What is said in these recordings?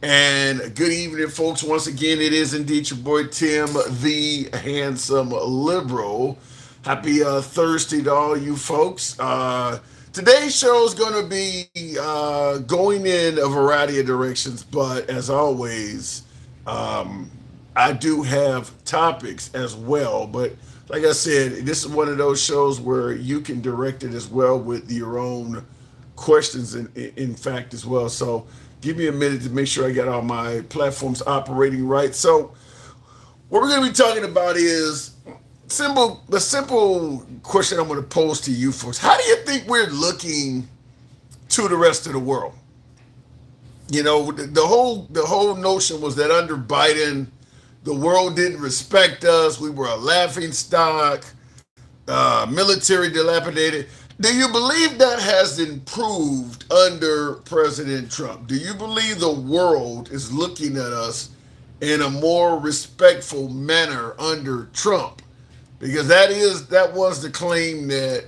And good evening, folks. Once again, it is indeed your boy Tim, the handsome liberal. Happy Thursday to all you folks. Today's show is going to be going in a variety of directions, but as always, um, I do have topics as well. But like I said, this is one of those shows where you can direct it as well with your own questions, in fact, as well. So give me a minute to make sure I got all my platforms operating right. So what we're going to be talking about is the simple question I'm going to pose to you folks. How do you think we're looking to the rest of the world? You know, the whole notion was that under Biden, the world didn't respect us. We were a laughing stock, military dilapidated. Do you believe that has improved under President Trump? Do you believe the world is looking at us in a more respectful manner under Trump? Because that was the claim that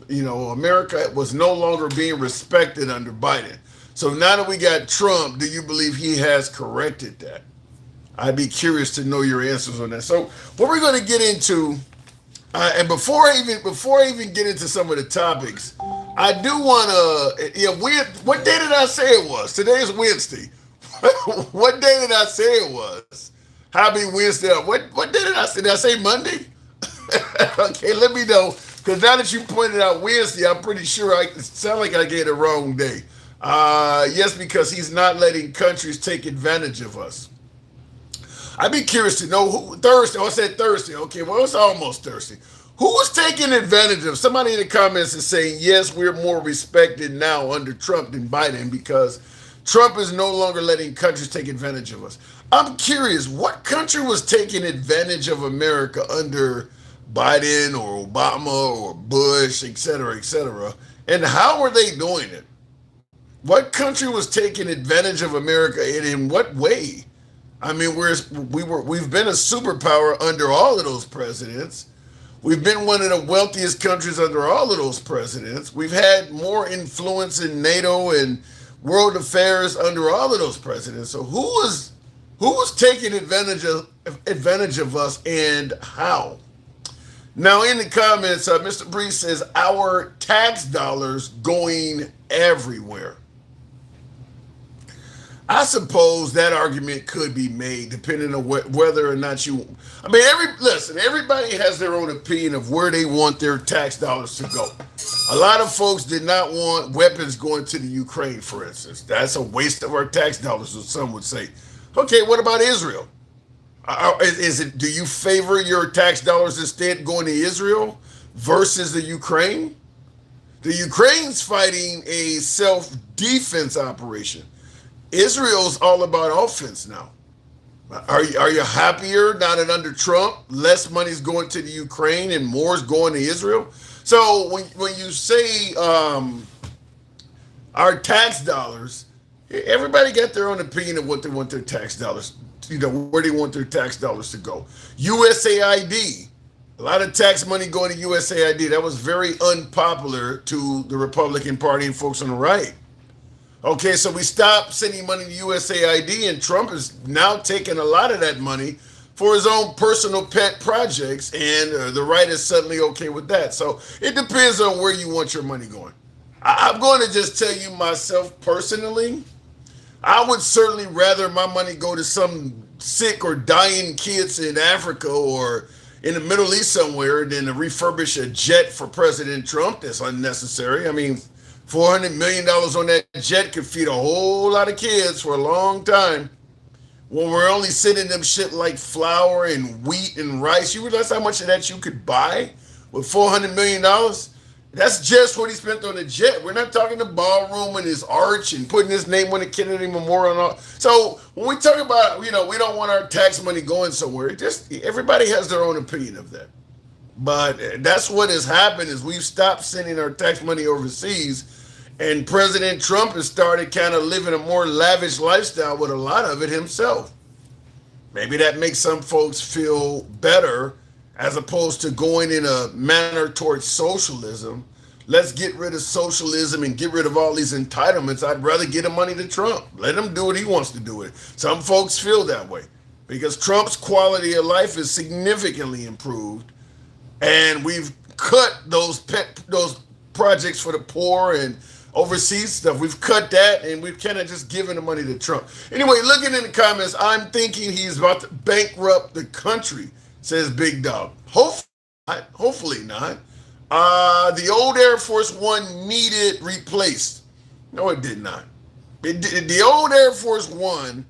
America was no longer being respected under Biden. So now that we got Trump, do you believe he has corrected that? I'd be curious to know your answers on that. So what we're going to get into, and before I even get into some of the topics, I do want to. What day did I say it was? Today is Wednesday. What day did I say it was? Happy Wednesday. What day did I say? Did I say Monday? Okay, let me know. Because now that you pointed out Wednesday, I'm pretty sure it sound like I gave the wrong day. Yes, because he's not letting countries take advantage of us. I'd be curious to know who Thursday. Oh, I said Thursday. Okay, well, it's almost Thursday. Who was taking advantage of? Somebody in the comments is saying, yes, we're more respected now under Trump than Biden because Trump is no longer letting countries take advantage of us. I'm curious, what country was taking advantage of America under Biden or Obama or Bush, et cetera, and how are they doing it? What country was taking advantage of America and in what way? I mean, we've been a superpower under all of those presidents. We've been one of the wealthiest countries under all of those presidents. We've had more influence in NATO and world affairs under all of those presidents. So who was taking advantage of us and how? Now in the comments, Mr. Bree says our tax dollars going everywhere. I suppose that argument could be made depending on whether or not you. I mean, everybody has their own opinion of where they want their tax dollars to go. A lot of folks did not want weapons going to the Ukraine, for instance. That's a waste of our tax dollars, as some would say. Okay, what about Israel? Do you favor your tax dollars instead going to Israel versus the Ukraine? The Ukraine's fighting a self-defense operation. Israel's all about offense now. Are you happier now that under Trump, less money's going to the Ukraine and more is going to Israel? So when you say our tax dollars, everybody got their own opinion of what they want their tax dollars, where they want their tax dollars to go. USAID, a lot of tax money going to USAID. That was very unpopular to the Republican Party and folks on the right. Okay, so we stopped sending money to USAID, and Trump is now taking a lot of that money for his own personal pet projects, and the right is suddenly okay with that. So it depends on where you want your money going. I'm going to just tell you myself personally, I would certainly rather my money go to some sick or dying kids in Africa or in the Middle East somewhere than to refurbish a jet for President Trump. That's unnecessary. I mean, $400 million on that jet could feed a whole lot of kids for a long time. When we're only sending them shit like flour and wheat and rice, you realize how much of that you could buy with $400 million? That's just what he spent on the jet. We're not talking the ballroom and his arch and putting his name on the Kennedy Memorial and all. So when we talk about, we don't want our tax money going somewhere, everybody has their own opinion of that. But that's what has happened is we've stopped sending our tax money overseas. And President Trump has started kind of living a more lavish lifestyle with a lot of it himself. Maybe that makes some folks feel better as opposed to going in a manner towards socialism, let's get rid of socialism and get rid of all these entitlements. I'd rather get the money to Trump. Let him do what he wants to do with it. Some folks feel that way because Trump's quality of life is significantly improved, and we've cut those projects for the poor and overseas stuff. We've cut that, and we've kind of just given the money to Trump. Anyway, looking in the comments, I'm thinking he's about to bankrupt the country, says Big Dog. Hopefully not. The old Air Force One needed replaced. No, it did not. The old Air Force One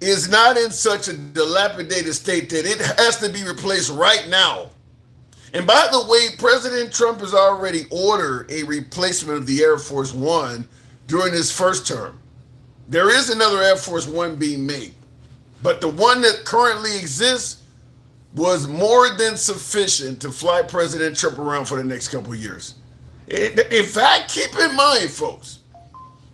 is not in such a dilapidated state that it has to be replaced right now. And by the way, President Trump has already ordered a replacement of the Air Force One during his first term. There is another Air Force One being made, but the one that currently exists was more than sufficient to fly President Trump around for the next couple of years. In fact, keep in mind, folks,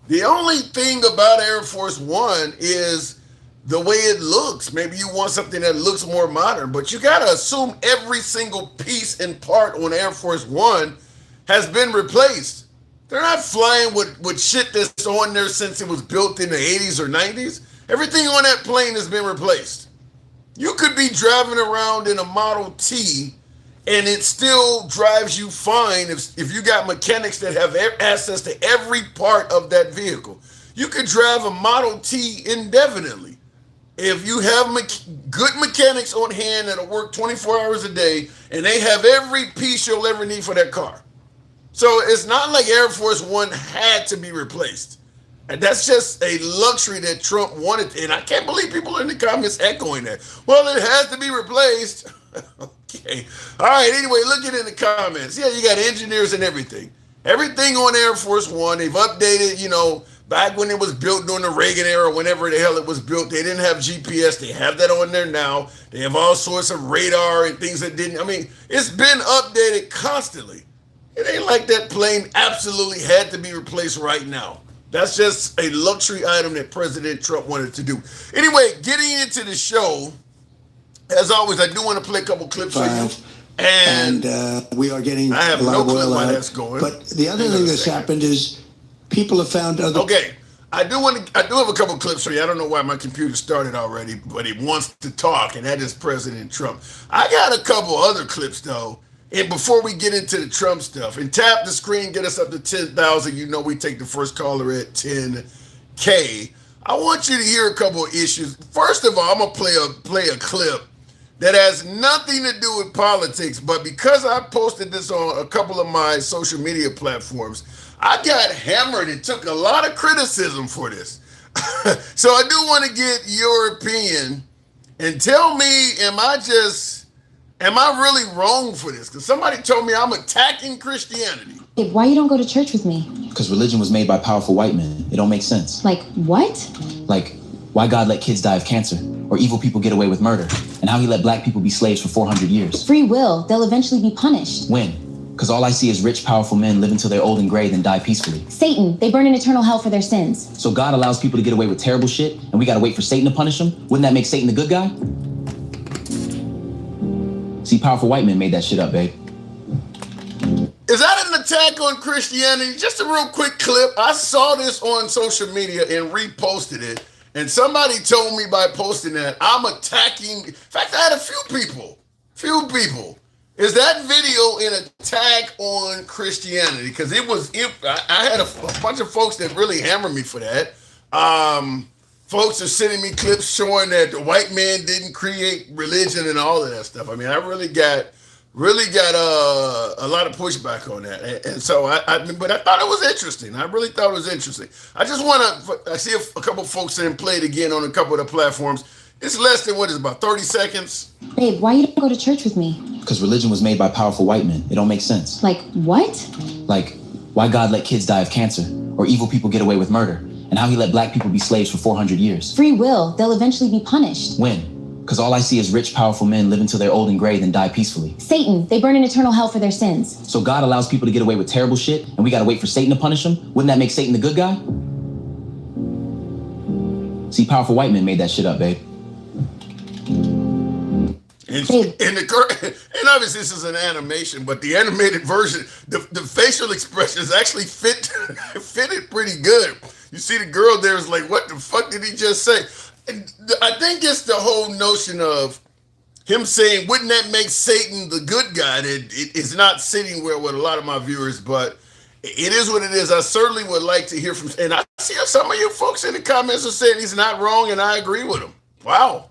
the only thing about Air Force One is the way it looks. Maybe you want something that looks more modern, but you got to assume every single piece and part on Air Force One has been replaced. They're not flying with shit that's on there since it was built in the 80s or 90s. Everything on that plane has been replaced. You could be driving around in a Model T and it still drives you fine if you got mechanics that have access to every part of that vehicle. You could drive a Model T indefinitely. If you have good mechanics on hand that'll work 24 hours a day and they have every piece you'll ever need for that car. So it's not like Air Force One had to be replaced. And that's just a luxury that Trump wanted. And I can't believe people in the comments echoing that. Well, it has to be replaced. Okay. All right. Anyway, looking in the comments. Yeah, you got engineers and everything. Everything on Air Force One, they've updated, back when it was built during the Reagan era, whenever the hell it was built, they didn't have GPS. They have that on there now. They have all sorts of radar and things that didn't. I mean, it's been updated constantly. It ain't like that plane absolutely had to be replaced right now. That's just a luxury item that President Trump wanted to do. Anyway, getting into the show, as always, I do want to play a couple clips for you. And we are getting I have a lot no of oil clue why out. that's going. But the other thing that's happened is people have found other... Okay, I do have a couple clips for you. I don't know why my computer started already, but it wants to talk, and that is President Trump. I got a couple other clips, though. And before we get into the Trump stuff, and tap the screen, get us up to 10,000. You know we take the first caller at 10K. I want you to hear a couple of issues. First of all, I'm gonna play a clip that has nothing to do with politics, but because I posted this on a couple of my social media platforms, I got hammered and took a lot of criticism for this. So I do want to get your opinion and tell me, am I really wrong for this? Because somebody told me I'm attacking Christianity. Hey, why you don't go to church with me? Because religion was made by powerful white men. It don't make sense. Like, what? Like, why God let kids die of cancer, or evil people get away with murder, and how he let black people be slaves for 400 years. Free will. They'll eventually be punished. When? Because all I see is rich, powerful men live until they're old and gray, then die peacefully. Satan. They burn in eternal hell for their sins. So God allows people to get away with terrible shit, and we gotta wait for Satan to punish them? Wouldn't that make Satan the good guy? See, powerful white men made that shit up, babe. Is that an attack on Christianity? Just a real quick clip. I saw this on social media and reposted it. And somebody told me by posting that I'm attacking. In fact, I had a few people. Is that video an attack on Christianity? Because I had a bunch of folks that really hammered me for that. Folks are sending me clips showing that the white man didn't create religion and all of that stuff. I mean, I really got a lot of pushback on that. And so but I thought it was interesting. I really thought it was interesting. I just want to, I see a couple folks that play it again on a couple of the platforms. It's less than, about 30 seconds? Babe, why you don't go to church with me? Because religion was made by powerful white men. It don't make sense. Like, what? Like, why God let kids die of cancer, or evil people get away with murder, and how he let black people be slaves for 400 years. Free will. They'll eventually be punished. When? Because all I see is rich, powerful men live until they're old and gray, then die peacefully. Satan. They burn in eternal hell for their sins. So God allows people to get away with terrible shit, and we gotta wait for Satan to punish them? Wouldn't that make Satan the good guy? See, powerful white men made that shit up, babe. And Babe. and obviously this is an animation, but the animated version, the facial expressions actually fitted pretty good. You see the girl there is like, what the fuck did he just say? And I think it's the whole notion of him saying, wouldn't that make Satan the good guy? That it is not sitting well with a lot of my viewers, but it is what it is. I certainly would like to hear from, and I see some of you folks in the comments are saying he's not wrong, and I agree with him. Wow.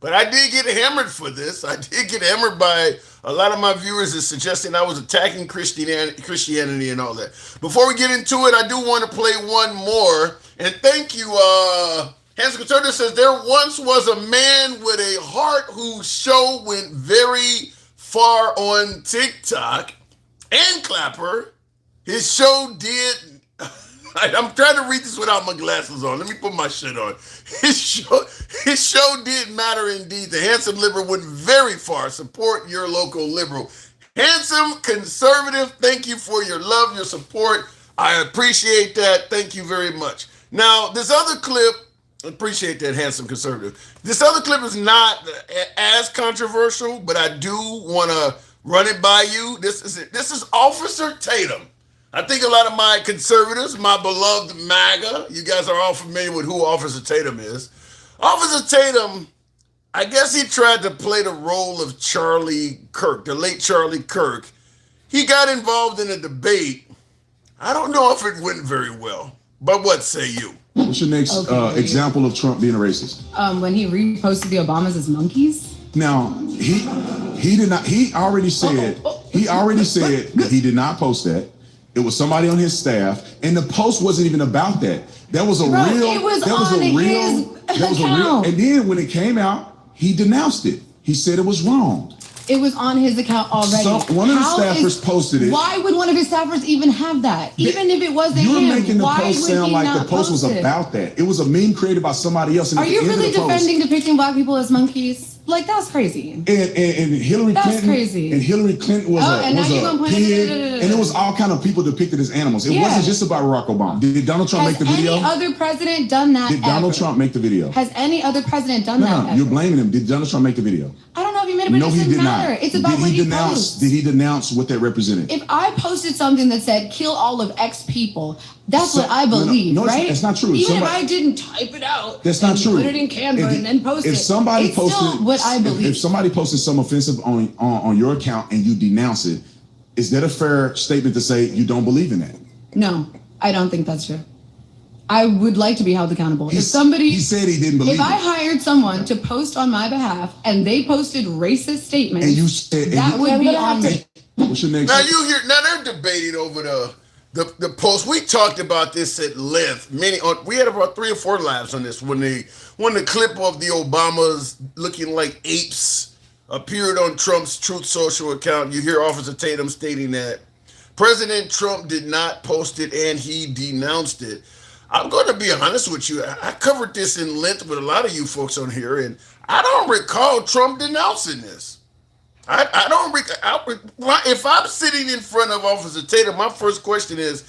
But I did get hammered for this. I did get hammered by a lot of my viewers is suggesting I was attacking Christianity and all that. Before we get into it, I do want to play one more. And thank you, Hans Conservative says, there once was a man with a heart whose show went very far on TikTok and Clapper. His show did... I'm trying to read this without my glasses on. Let me put my shit on. His show did matter indeed. The Handsome Liberal went very far. Support your local liberal. Handsome Conservative, thank you for your love, your support. I appreciate that. Thank you very much. Now, this other clip, appreciate that, Handsome Conservative. This other clip is not as controversial, but I do want to run it by you. This is Officer Tatum. I think a lot of my conservatives, my beloved MAGA, you guys are all familiar with who Officer Tatum is. Officer Tatum, I guess he tried to play the role of Charlie Kirk, the late Charlie Kirk. He got involved in a debate. I don't know if it went very well, but what say you? What's your next example of Trump being a racist? When he reposted the Obamas as monkeys. Now, he did not, he already said that he did not post that. It was somebody on his staff, and the post wasn't even about that. That was a real, and then when it came out, he denounced it. He said it was wrong. It was on his account already. One of the staffers posted it. Why would one of his staffers even have that? Even if it wasn't him, you're making the why post would sound he like not the post was post it? about that. It was a meme created by somebody else. And Are you really depicting black people as monkeys? Like, that's crazy. And Hillary Clinton was a pig, and it was all kind of people depicted as animals. It wasn't just about Barack Obama. Did Donald Trump make the video? Has any other president done that? Did Donald Trump make the video? Has any other president done that? No, you're blaming him. Did Donald Trump make the video? I don't know if he made it, but it doesn't matter. It's about what he posts. Did he denounce what that represented? If I posted something that said "kill all of X people," that's what I believe, right? It's not true. Even if I didn't type it out, that's not true. Put it in Canva and then post it. It's still what I believe. If somebody posted some offensive on your account and you denounce it, is that a fair statement to say you don't believe in that? No, I don't think that's true. I would like to be held accountable. He said he didn't believe. If I hired someone to post on my behalf and they posted racist statements, and you said that would be on me. What's your next? Now they're debating over the post. We talked about this at length. We had about 3 or 4 lives on this when the clip of the Obamas looking like apes appeared on Trump's Truth Social account. You hear Officer Tatum stating that President Trump did not post it and he denounced it. I'm going to be honest with you. I covered this in length with a lot of you folks on here, and I don't recall Trump denouncing this. I don't recall. If I'm sitting in front of Officer Tatum, my first question is,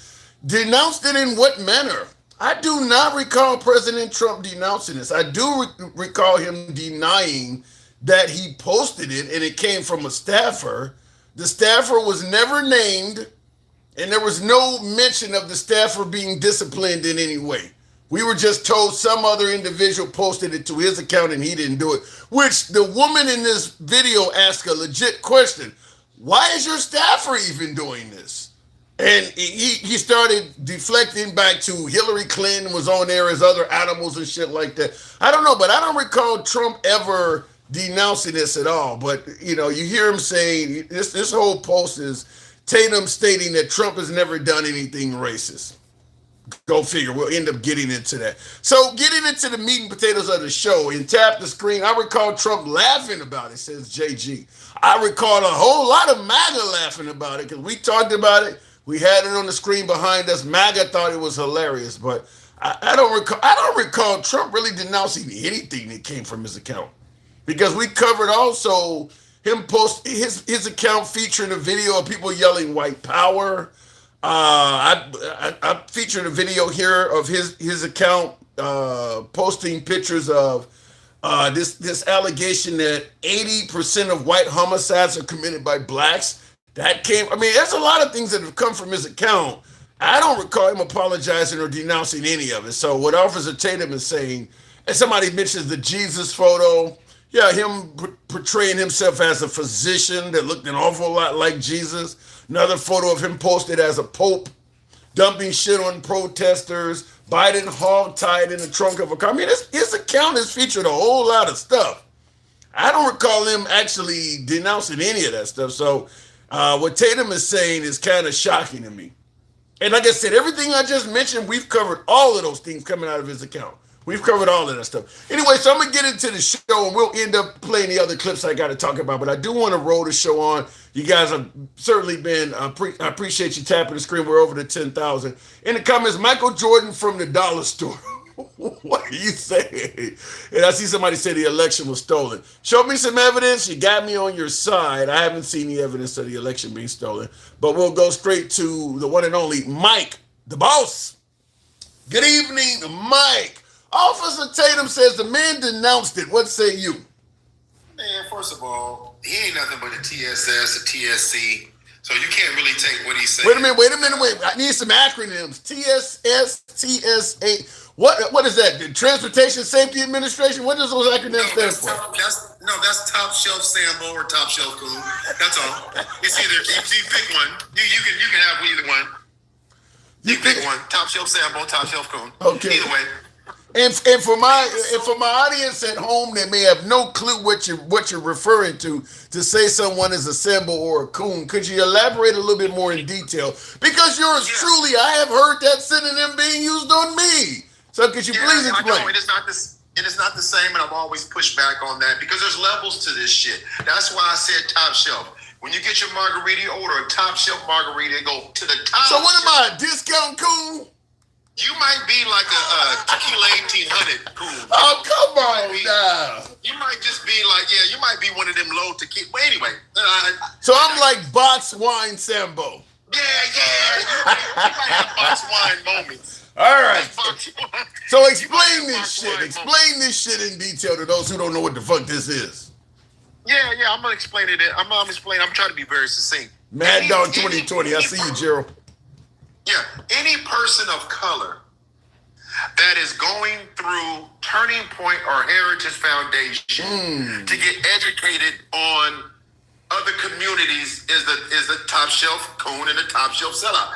denounced it in what manner? I do not recall President Trump denouncing this. I do recall him denying that he posted it and it came from a staffer. The staffer was never named, and there was no mention of the staffer being disciplined in any way. We were just told some other individual posted it to his account and he didn't do it, which the woman in this video asked a legit question. Why is your staffer even doing this? And he started deflecting back to Hillary Clinton was on there as other animals and shit like that. I don't know, but I don't recall Trump ever denouncing this at all. But, you hear him saying this whole post is Tatum stating that Trump has never done anything racist. Go figure. We'll end up getting into that. So getting into the meat and potatoes of the show, and tap the screen, I recall Trump laughing about it, says JG. I recall a whole lot of MAGA laughing about it because we talked about it. We had it on the screen behind us. MAGA thought it was hilarious, but I don't recall Trump really denouncing anything that came from his account, because we covered also him post his account featuring a video of people yelling white power. I featured a video here of his account posting pictures of This allegation that 80% of white homicides are committed by blacks. There's a lot of things that have come from his account. I don't recall him apologizing or denouncing any of it. So what Officer Tatum is saying, and somebody mentions the Jesus photo, yeah, him portraying himself as a physician that looked an awful lot like Jesus. Another photo of him posted as a pope, dumping shit on protesters, Biden hog-tied in the trunk of a car. I mean, his account has featured a whole lot of stuff. I don't recall him actually denouncing any of that stuff. So what Tatum is saying is kind of shocking to me. And like I said, everything I just mentioned, we've covered all of those things coming out of his account. We've covered all of that stuff. Anyway, so I'm going to get into the show, and we'll end up playing the other clips I got to talk about. But I do want to roll the show on. You guys have certainly been, I appreciate you tapping the screen. We're over to 10,000. In the comments, Michael Jordan from the dollar store. What are you saying? And I see somebody say the election was stolen. Show me some evidence. You got me on your side. I haven't seen the evidence of the election being stolen. But we'll go straight to the one and only Mike, the boss. Good evening, Mike. Officer Tatum says the man denounced it. What say you? Man, first of all, he ain't nothing but a TSS, a TSC. So you can't really take what he's saying. Wait a minute. I need some acronyms. TSS, TSA. What is that? The Transportation Safety Administration? What does those acronyms stand for? That's Top Shelf Sambo or Top Shelf Cool. That's all. It's either you pick one. You can have either one. You pick one. Top Shelf Sambo, Top Shelf Cool. Okay. Either way. And for my audience at home that may have no clue what you're referring to say someone is a Sambo or a coon, could you elaborate a little bit more in detail? Because yours truly, I have heard that synonym being used on me. So could you please explain? I know, it is not the same, and I've always pushed back on that because there's levels to this shit. That's why I said top shelf. When you get your margarita, you order a top shelf margarita, go to the top. So what am I, a discount coon? You might be like a tequila 1800 coon. Oh, come on now. You might just be like, you might be one of them low tequila. But anyway. So I'm like box wine Sambo. Yeah. You might have box wine moments. All right. So explain this shit. Explain this shit in detail to those who don't know what the fuck this is. Yeah. I'm gonna explain it. I'm trying to be very succinct. Mad Dog 2020. I see you, Gerald. Yeah. Any person of color that is going through Turning Point or Heritage Foundation to get educated on other communities is the top shelf coon and the top shelf sellout.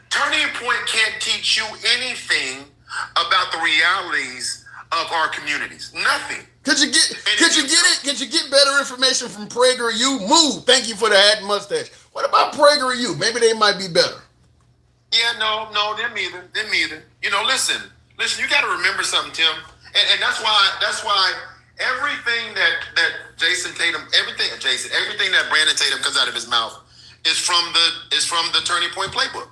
Turning Point can't teach you anything about the realities of our communities. Nothing. Could you get better information from PragerU? Move. Thank you for the hat and mustache. What about PragerU? Maybe they might be better. Yeah, no, them either. You know, listen, you got to remember something, Tim. And that's why everything that everything that Brandon Tatum comes out of his mouth is from the Turning Point playbook.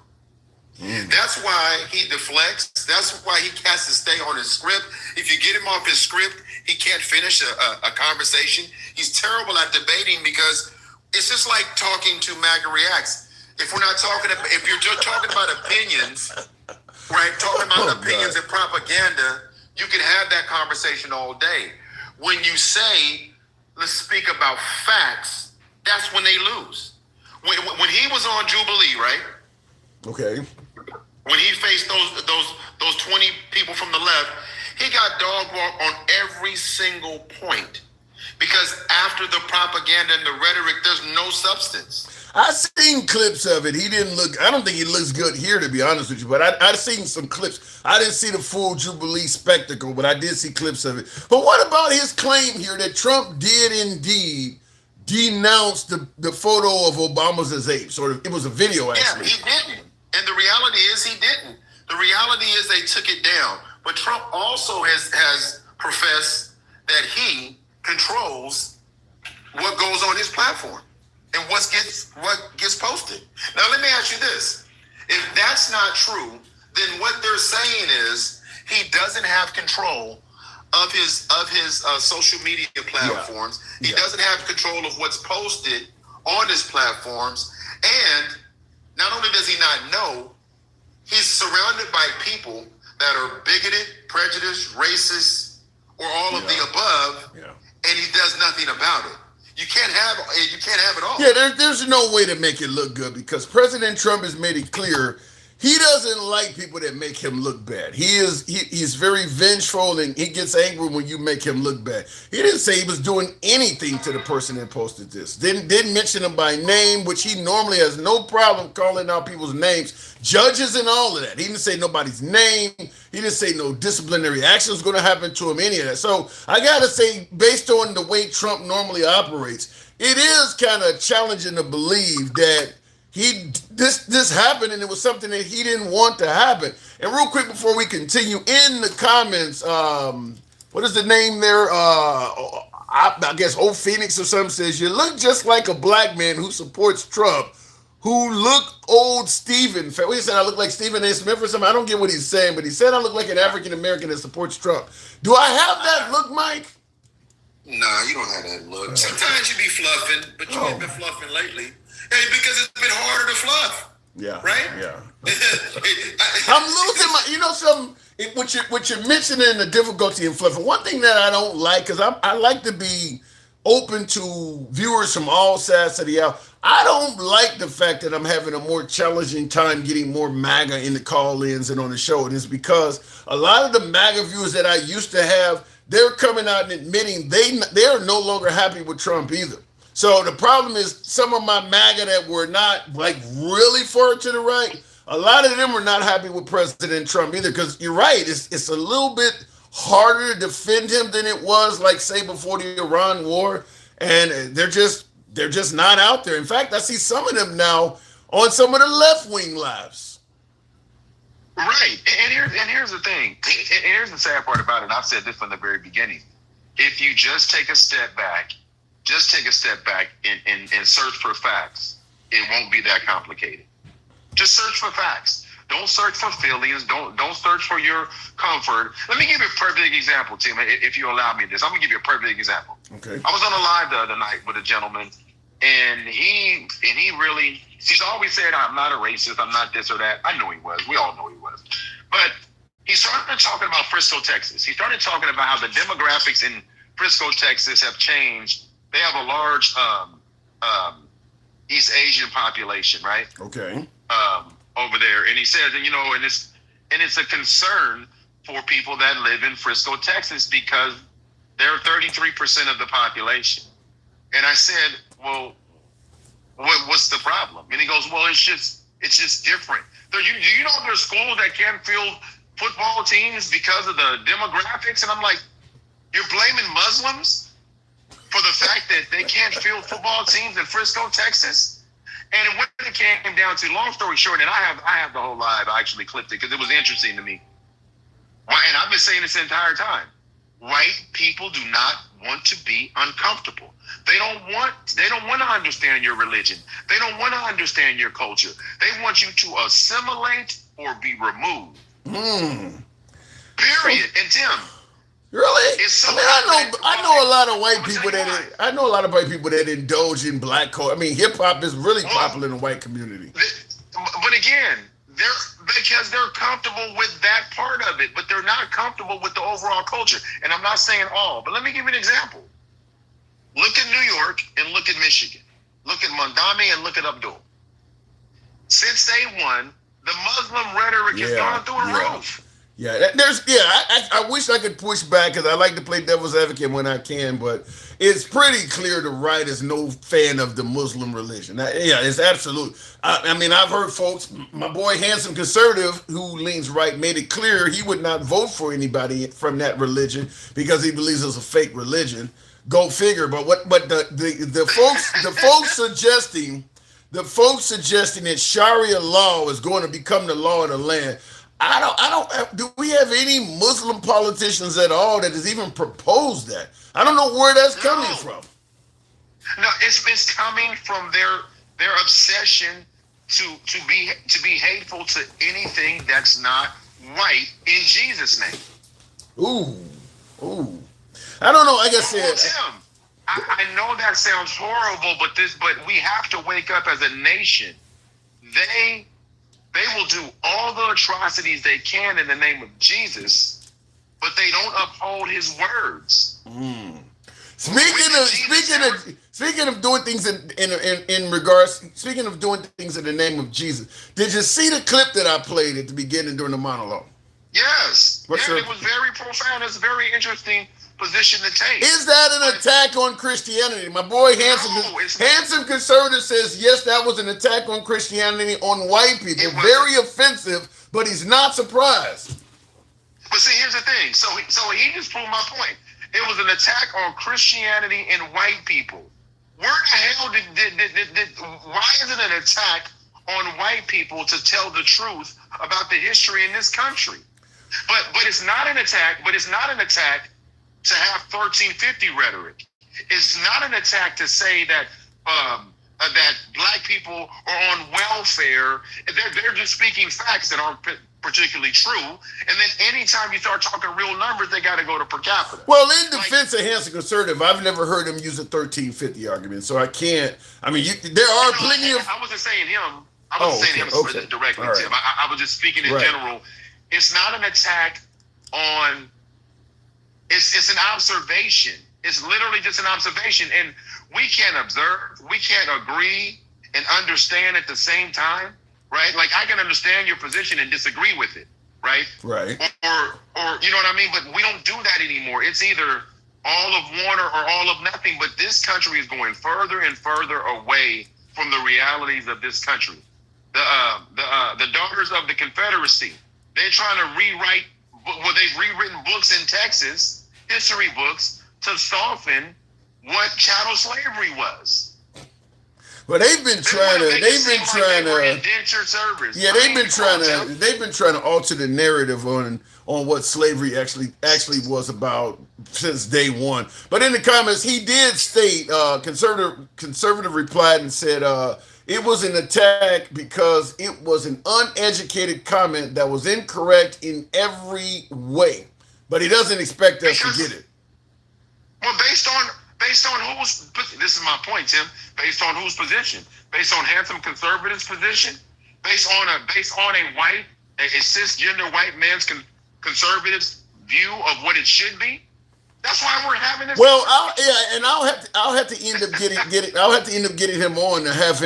That's why he deflects. That's why he has to stay on his script. If you get him off his script, he can't finish a conversation. He's terrible at debating because it's just like talking to MAGA Reacts. If you're just talking about opinions, right? Talking about opinions and propaganda, you can have that conversation all day. When you say, let's speak about facts, that's when they lose. When he was on Jubilee, right? Okay. When he faced those 20 people from the left, he got dog walked on every single point. Because after the propaganda and the rhetoric, there's no substance. I've seen clips of it. I don't think he looks good here, to be honest with you, but I've seen some clips. I didn't see the full Jubilee spectacle, but I did see clips of it. But what about his claim here that Trump did indeed denounce the photo of Obama's as apes? It was a video, actually. Yeah, he didn't. And the reality is he didn't. The reality is they took it down. But Trump also has professed that he controls what goes on his platform and what gets posted. Now, let me ask you this. If that's not true, then what they're saying is he doesn't have control of his social media platforms. Yeah. He doesn't have control of what's posted on his platforms. And not only does he not know, he's surrounded by people that are bigoted, prejudiced, racist, or all of the above, and he does nothing about it. You can't have it all. Yeah, there's no way to make it look good because President Trump has made it clear he doesn't like people that make him look bad. He's very vengeful and he gets angry when you make him look bad. He didn't say he was doing anything to the person that posted this. Didn't mention him by name, which he normally has no problem calling out people's names, judges and all of that. He didn't say nobody's name. He didn't say no disciplinary action was going to happen to him, any of that. So I got to say, based on the way Trump normally operates, it is kind of challenging to believe that this happened and it was something that he didn't want to happen. And real quick before we continue, in the comments, what is the name there? I guess Old Phoenix or something says, you look just like a black man who supports Trump, who look old Stephen. He said I look like Stephen A. Smith or something. I don't get what he's saying, but he said I look like an African American that supports Trump. Do I have that look, Mike? Nah, you don't have that look. Sometimes you be fluffing, but you ain't been fluffing lately. Hey, because it's been harder to fluff. Yeah. Right? Yeah. I'm losing my, what you're mentioning, the difficulty in fluffing. One thing that I don't like, because I like to be open to viewers from all sides of the aisle. I don't like the fact that I'm having a more challenging time getting more MAGA in the call-ins and on the show. And it's because a lot of the MAGA viewers that I used to have, they're coming out and admitting they are no longer happy with Trump either. So the problem is some of my MAGA that were not like really far to the right, a lot of them were not happy with President Trump either, because you're right, it's a little bit harder to defend him than it was, like, say, before the Iran war, and they're just not out there. In fact, I see some of them now on some of the left-wing lives. Right, and here's the thing. And here's the sad part about it. I've said this from the very beginning. If you just take a step back and search for facts, it won't be that complicated. Just search for facts. Don't search for feelings. Don't search for your comfort. Let me give you a perfect example, Tim, if you allow me this. I'm gonna give you a perfect example. Okay. I was on a live the other night with a gentleman, and he really, he's always said, I'm not a racist, I'm not this or that. I know he was. We all know he was. But he started talking about Frisco, Texas. He started talking about how the demographics in Frisco, Texas have changed. They have a large East Asian population, right? Okay. Over there. And he says, and it's a concern for people that live in Frisco, Texas, because they're 33% of the population. And I said, well, what's the problem? And he goes, well, it's just different. Do you know there's schools that can't field football teams because of the demographics? And I'm like, you're blaming Muslims for the fact that they can't field football teams in Frisco, Texas? And when it came down to, long story short, and I have the whole live, I actually clipped it because it was interesting to me. And I've been saying this the entire time. White people do not want to be uncomfortable. They don't want to understand your religion. They don't want to understand your culture. They want you to assimilate or be removed. Period. And Tim, really? So I know a lot of white people I know a lot of white people that indulge in black culture. I mean, hip hop is really popular in the white community. But again, because they're comfortable with that part of it, but they're not comfortable with the overall culture. And I'm not saying all, but let me give you an example. Look at New York and look at Michigan. Look at Mondami and look at Abdul. Since day one, the Muslim rhetoric has gone through the roof. Yeah, I wish I could push back because I like to play devil's advocate when I can, but it's pretty clear the right is no fan of the Muslim religion. It's absolute. I mean, I've heard folks, my boy Handsome Conservative, who leans right, made it clear he would not vote for anybody from that religion because he believes it's a fake religion. Go figure. But the folks suggesting that Sharia law is going to become the law of the land. Do we have any Muslim politicians at all that has even proposed that? I don't know where that's coming from. No, it's coming from their obsession to be hateful to anything that's not white in Jesus' name. Ooh. I don't know. Like I said, Tim, I know that sounds horrible, but we have to wake up as a nation. They will do all the atrocities they can in the name of Jesus, but they don't uphold his words. Speaking of doing things in regards, speaking of doing things in the name of Jesus, did you see the clip that I played at the beginning during the monologue? Yes. What's It was very profound. It's a very interesting position to take. Is that an attack on Christianity? My boy Handsome Conservative says, yes, that was an attack on Christianity on white people. Very offensive, but he's not surprised. But see, here's the thing. So he just proved my point. It was an attack on Christianity and white people. Where the hell why is it an attack on white people to tell the truth about the history in this country? But it's not an attack. But it's not an attack to have 1350 rhetoric. It's not an attack to say that that black people are on welfare. They're just speaking facts that aren't particularly true. And then anytime you start talking real numbers, they got to go to per capita. Well, in defense of Handsome Conservative, I've never heard him use a 1350 argument, so I can't. I mean, there are plenty of. I wasn't saying him. I wasn't saying him directly, right. Tim. I was just speaking in general. It's not an attack on. It's an observation. It's literally just an observation, and we can't observe. We can't agree and understand at the same time. Right? Like, I can understand your position and disagree with it, right? Right. Or you know what I mean? But we don't do that anymore. It's either all of one or all of nothing. But this country is going further and further away from the realities of this country. The daughters of the Confederacy, they're trying to rewrite, well, they've rewritten books in Texas, history books, to soften what chattel slavery was. Well, they've been trying to alter the narrative on what slavery actually was about since day one. But in the comments, he did state, conservative replied and said it was an attack because it was an uneducated comment that was incorrect in every way. But he doesn't expect us to get it. Well, based on whose, this is my point, Tim. Based on whose position? Based on Handsome Conservative's position? Based on a cisgender white man's conservative's view of what it should be? That's why we're having this. Well, I'll have to end up getting him on to have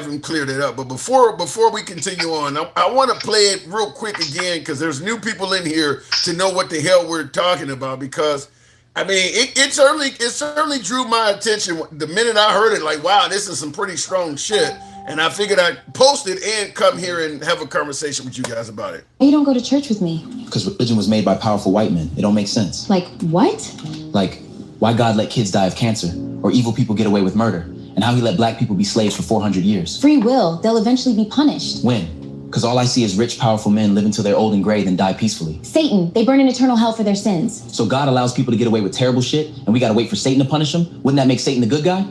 him clear that up. But before we continue on, I want to play it real quick again because there's new people in here to know what the hell we're talking about. Because I mean, it certainly drew my attention the minute I heard it. Like, wow, this is some pretty strong shit. And I figured I'd post it and come here and have a conversation with you guys about it. You don't go to church with me. Because religion was made by powerful white men. It don't make sense. Like, what? Like, why God let kids die of cancer or evil people get away with murder, and how he let black people be slaves for 400 years. Free will. They'll eventually be punished. When? Because all I see is rich, powerful men live until they're old and gray, then die peacefully. Satan. They burn in eternal hell for their sins. So God allows people to get away with terrible shit, and we gotta wait for Satan to punish them? Wouldn't that make Satan the good guy?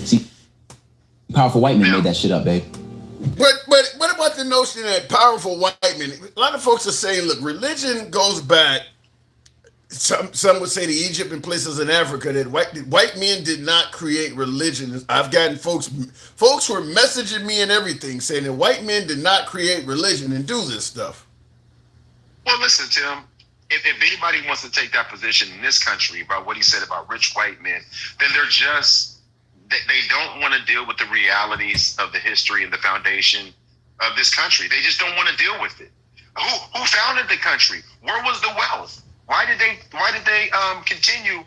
See, powerful white men made that shit up, babe. But what about the notion that powerful white men? A lot of folks are saying, look, religion goes back. Some would say to Egypt and places in Africa that white men did not create religion. I've gotten folks were messaging me and everything saying that white men did not create religion and do this stuff. Well, listen, Tim, if anybody wants to take that position in this country about what he said about rich white men, then they don't want to deal with the realities of the history and the foundation of this country. They just don't want to deal with it. Who founded the country? Where was the wealth? Why did they continue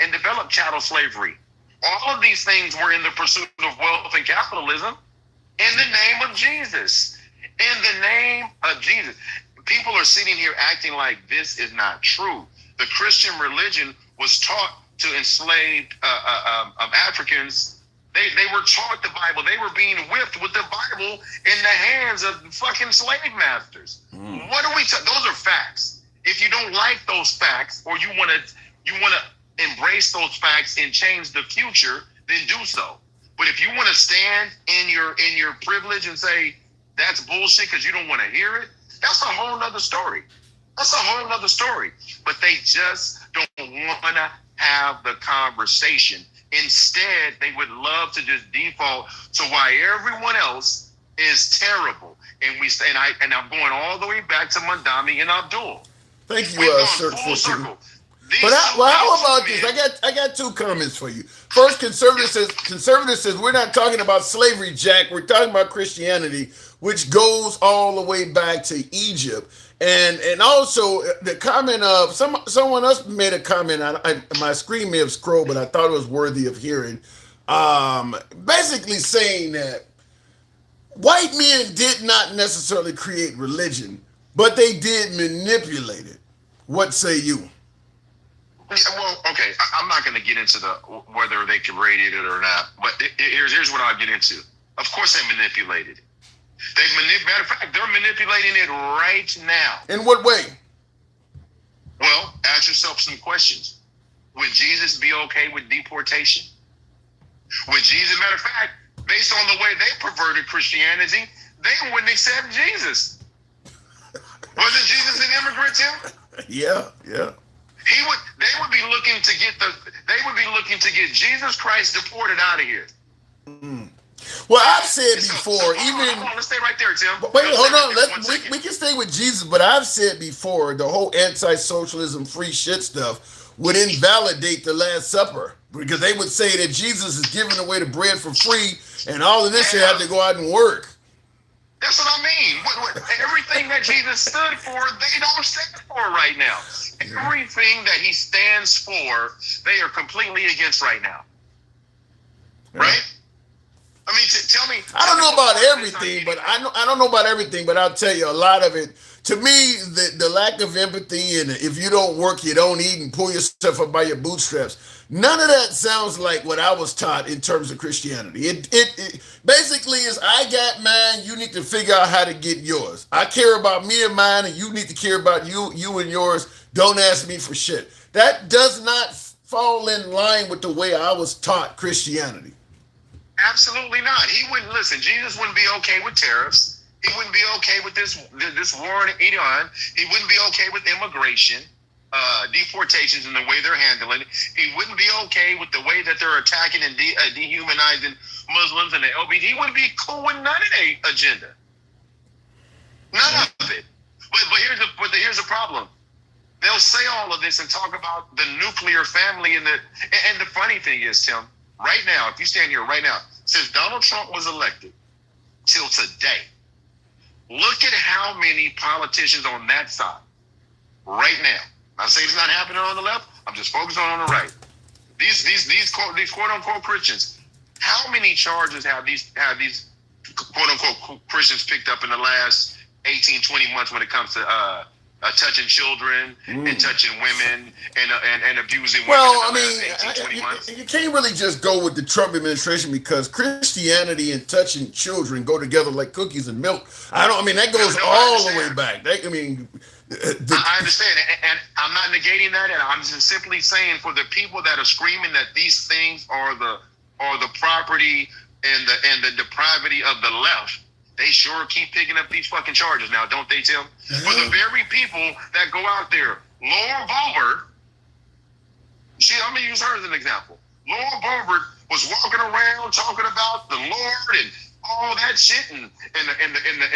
and develop chattel slavery? All of these things were in the pursuit of wealth and capitalism in the name of Jesus. In the name of Jesus. People are sitting here acting like this is not true. The Christian religion was taught to enslaved Africans. They were taught the Bible. They were being whipped with the Bible in the hands of fucking slave masters. What are we? Those are facts. If you don't like those facts, or you want to embrace those facts and change the future, then do so. But if you want to stand in your privilege and say that's bullshit because you don't want to hear it, that's a whole nother story. That's a whole nother story. But they just don't want to have the conversation. Instead, they would love to just default to why everyone else is terrible and we stay, and I'm going all the way back to Mandami and Abdul. Thank you, We've gone Search full for circle. But how about this? I got two comments for you. First, conservative says we're not talking about slavery, Jack. We're talking about Christianity, which goes all the way back to Egypt. And also the comment of someone else made a comment. My screen may have scrolled, but I thought it was worthy of hearing. Basically saying that white men did not necessarily create religion, but they did manipulate it. What say you? Well, okay, I'm not going to get into whether they created it or not, but here's what I'll get into. Of course, they manipulated it. Matter of fact, they're manipulating it right now. In what way? Well, ask yourself some questions. Would Jesus be okay with deportation? Would Jesus, matter of fact, based on the way they perverted Christianity, they wouldn't accept Jesus. Wasn't Jesus an immigrant, Tim? Yeah. They would be looking to get Jesus Christ deported out of here. Well, I've said before, hold on, let's stay right there, Tim. Wait, hold on. We can stay with Jesus, but I've said before the whole anti-socialism, free shit stuff would invalidate the Last Supper because they would say that Jesus is giving away the bread for free, and all of this shit have to go out and work. That's what I mean. Everything that Jesus stood for, they don't stand for right now. Everything that he stands for, they are completely against right now. Right? I mean, tell me. I don't know about everything, but I don't know about everything, but I'll tell you a lot of it. To me, the lack of empathy and if you don't work, you don't eat and pull yourself up by your bootstraps. None of that sounds like what I was taught in terms of Christianity. It basically is I got mine, you need to figure out how to get yours. I care about me and mine, and you need to care about you and yours. Don't ask me for shit. That does not fall in line with the way I was taught Christianity. Absolutely not. He wouldn't listen. Jesus wouldn't be okay with tariffs. He wouldn't be okay with this war in Iran. He wouldn't be okay with immigration, deportations, and the way they're handling it. He wouldn't be okay with the way that they're attacking and dehumanizing Muslims and the LGBT. He wouldn't be cool with none of their agenda. None of it. But here's the problem. They'll say all of this and talk about the nuclear family and the funny thing is, Tim, right now, if you stand here right now, since Donald Trump was elected till today, look at how many politicians on that side right now. I say it's not happening on the left. I'm just focusing on the right. These quote unquote Christians. How many charges have these quote unquote Christians picked up in the last 18, 20 months when it comes to touching children and touching women and abusing women? Well, in the last 18, 20 months? you can't really just go with the Trump administration because Christianity and touching children go together like cookies and milk. That goes all the way back. I understand, and I'm not negating that, and I'm just simply saying for the people that are screaming that these things are the property and the depravity of the left, they sure keep picking up these fucking charges now, don't they, Tim? For the very people that go out there, Laura Boebert, I'm gonna use her as an example. Laura Boebert was walking around talking about the Lord and all that shit and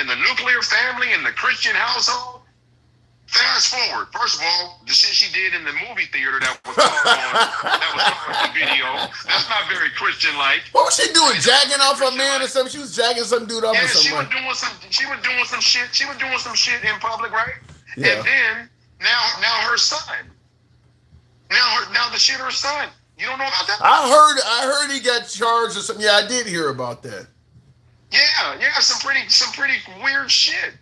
the nuclear family and the Christian household. Fast forward. First of all, the shit she did in the movie theater that was on the video, that's not very Christian-like. What was she doing? Jagging off a man or something? She was jagging some dude off or something. She was doing some shit. She was doing some shit in public, right? Yeah. And then now her son. Now the shit her son. You don't know about that? I heard he got charged or something. Yeah, I did hear about that. Yeah, some pretty weird shit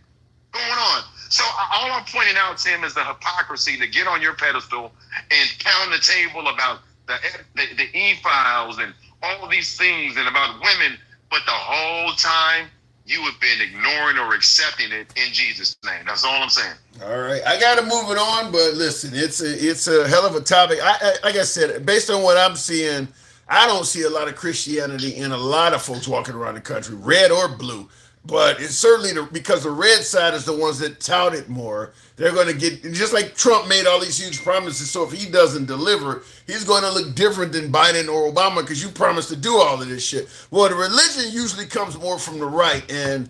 going on. So all I'm pointing out, Tim, is the hypocrisy to get on your pedestal and pound the table about the e-files and all of these things and about women, but the whole time you have been ignoring or accepting it in Jesus' name. That's all I'm saying. All right, I got to move it on, but listen, it's a hell of a topic. Like I said, based on what I'm seeing, I don't see a lot of Christianity in a lot of folks walking around the country, red or blue. But it's certainly because the red side is the ones that tout it more. They're going to get, just like Trump made all these huge promises. So if he doesn't deliver, he's going to look different than Biden or Obama because you promised to do all of this shit. Well, the religion usually comes more from the right. And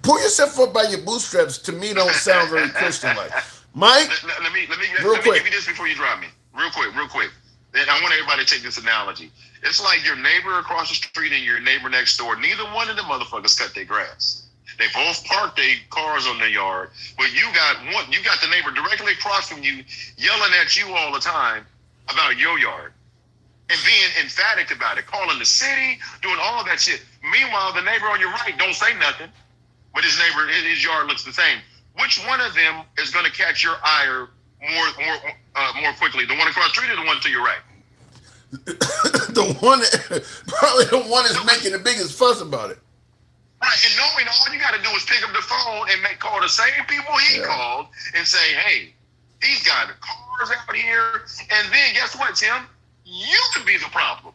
Pull yourself up by your bootstraps. To me, don't sound very Christian-like. Mike, Let me quick. give you this before you drop me. Real quick. And I want everybody to take this analogy. It's like your neighbor across the street and your neighbor next door. Neither one of them motherfuckers cut their grass. They both parked their cars on their yard, but you got the neighbor directly across from you yelling at you all the time about your yard and being emphatic about it, calling the city, doing all that shit. Meanwhile, the neighbor on your right don't say nothing, but his yard looks the same. Which one of them is going to catch your ire more quickly? The one across the street or the one to your right? Probably the one that's making the biggest fuss about it. Right, and knowing all you got to do is pick up the phone and call the same people he called and say, hey, he's got cars out here. And then guess what, Tim? You could be the problem.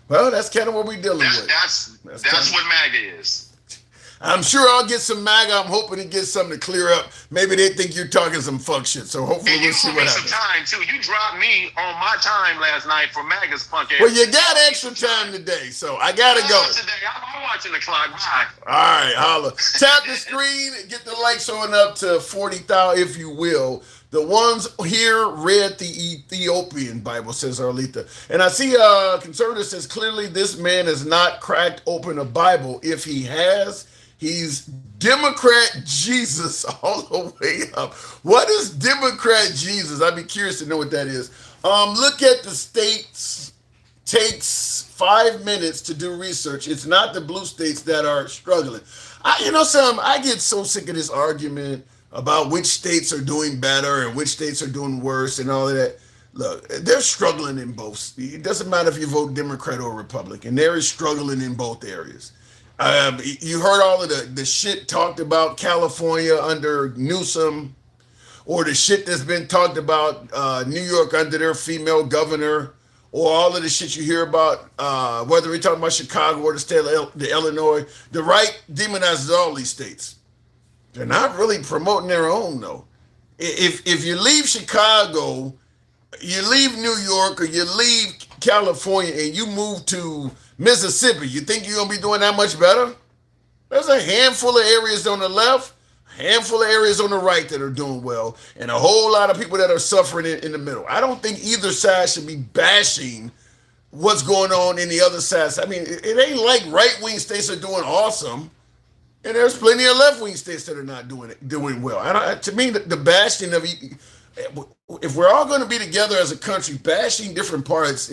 Well, that's kind of what we're dealing with. That's what MAGA is. I'm sure I'll get some MAGA. I'm hoping to get something to clear up. Maybe they think you're talking some fuck shit. So hopefully And we'll you see gave what me some happens. time, too. You dropped me on my time last night for MAGA's punk ass. Well, you got extra time today, so I gotta go. Today, I'm watching the clock. Bye. All right, holla. Tap the screen, get the likes showing up to 40,000, if you will. The ones here read the Ethiopian Bible, says Arlita. And I see conservative says, clearly this man has not cracked open a Bible. If he has, he's Democrat Jesus all the way up. What is Democrat Jesus? I'd be curious to know what that is. Look at the states. Takes 5 minutes to do research. It's not the blue states that are struggling. I get so sick of this argument about which states are doing better and which states are doing worse and all of that. Look, they're struggling in both. It doesn't matter if you vote Democrat or Republican. They're struggling in both areas. You heard all of the shit talked about California under Newsom, or the shit that's been talked about New York under their female governor, or all of the shit you hear about, whether we're talking about Chicago or the state of Illinois. The right demonizes all these states. They're not really promoting their own, though. If you leave Chicago, you leave New York, or you leave California, and you move to Mississippi, you think you're going to be doing that much better? There's a handful of areas on the left, a handful of areas on the right that are doing well, and a whole lot of people that are suffering in the middle. I don't think either side should be bashing what's going on in the other side. I mean, it ain't like right-wing states are doing awesome. And there's plenty of left-wing states that are not doing well. To me, the bashing of, if we're all going to be together as a country, bashing different parts,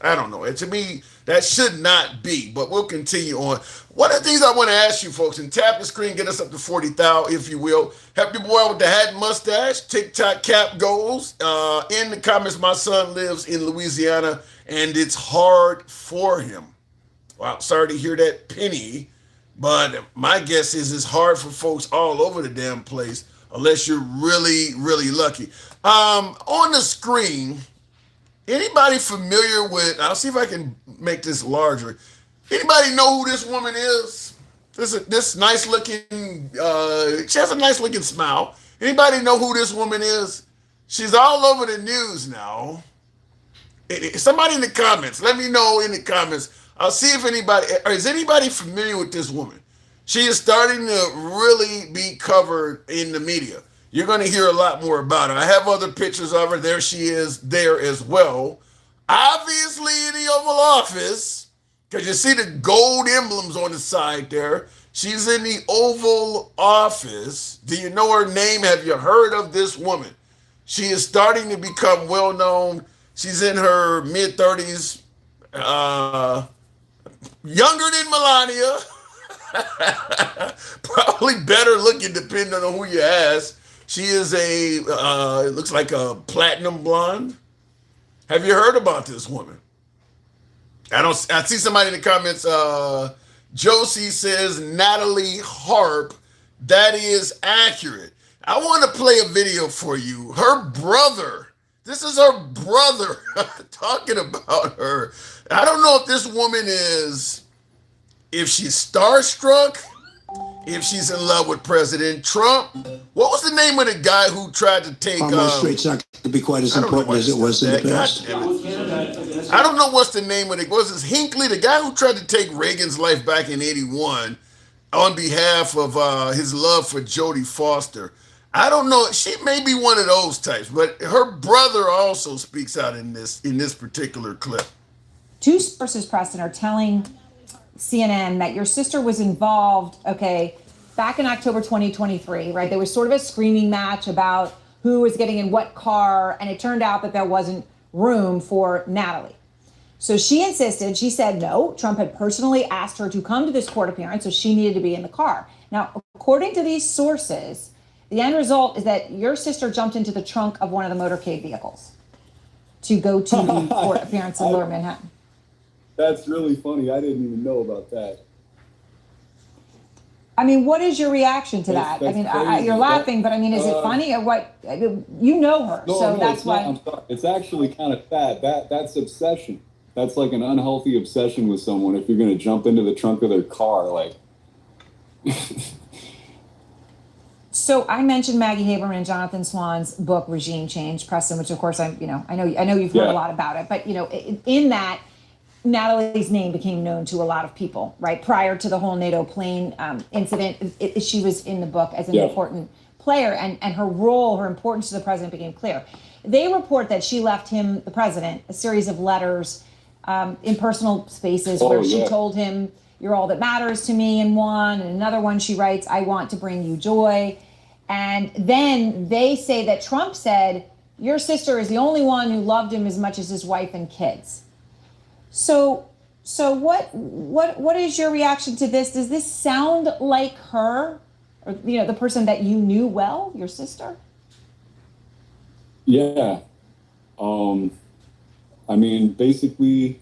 I don't know. To me, that should not be. But we'll continue on. One of the things I want to ask you folks, and tap the screen, get us up to 40,000, if you will. Help your boy with the hat and mustache. TikTok cap goals. In the comments, my son lives in Louisiana, and it's hard for him. Well, sorry to hear that, Penny. But my guess is it's hard for folks all over the damn place unless you're really, really lucky. On the screen, anybody familiar with, I'll see if I can make this larger. Anybody know who this woman is? This nice looking, she has a nice looking smile. Anybody know who this woman is? She's all over the news now. Somebody in the comments, let me know in the comments. I'll see if is anybody familiar with this woman? She is starting to really be covered in the media. You're going to hear a lot more about her. I have other pictures of her. There she is there as well. Obviously in the Oval Office, because you see the gold emblems on the side there. She's in the Oval Office. Do you know her name? Have you heard of this woman? She is starting to become well known. She's in her mid-30s. Younger than Melania, probably better looking depending on who you ask. She is it looks like a platinum blonde. Have you heard about this woman? I see somebody in the comments, Josie says Natalie Harp. That is accurate. I want to play a video for you. Her brother, this is her brother talking about her. I don't know if this woman if she's starstruck, if she's in love with President Trump. What was the name of the guy who tried to take... Almost straight's not going to be quite as important as it was in the past. I don't know what's the name of it. Was it Hinckley, the guy who tried to take Reagan's life back in 81? on behalf of his love for Jodie Foster. I don't know. She may be one of those types, but her brother also speaks out in this particular clip. Two sources, Preston, are telling CNN that your sister was involved, okay, back in October 2023, right? There was sort of a screaming match about who was getting in what car, and it turned out that there wasn't room for Natalie. So she insisted, she said no, Trump had personally asked her to come to this court appearance, so she needed to be in the car. Now, according to these sources, the end result is that your sister jumped into the trunk of one of the motorcade vehicles to go to the court appearance in Lower Manhattan. That's really funny. I didn't even know about that. I mean, what is your reaction to that? I mean, you're laughing, but I mean, is it funny or what? You know her, no, so no, that's it's why. not, I'm sorry. It's actually kind of sad. That's obsession. That's like an unhealthy obsession with someone. If you're going to jump into the trunk of their car, like. So I mentioned Maggie Haberman and Jonathan Swan's book Regime Change, Preston, which of course I know you've heard a lot about it, but in that, Natalie's name became known to a lot of people, right? Prior to the whole NATO plane incident, she was in the book as an important player, and her role, her importance to the president became clear. They report that she left him, the president, a series of letters in personal spaces where she told him, "You're all that matters to me," in one, and another one she writes, "I want to bring you joy." And then they say that Trump said, "Your sister is the only one who loved him as much as his wife and kids." So what is your reaction to this? Does this sound like her, or the person that you knew well, your sister? Yeah. I mean, basically.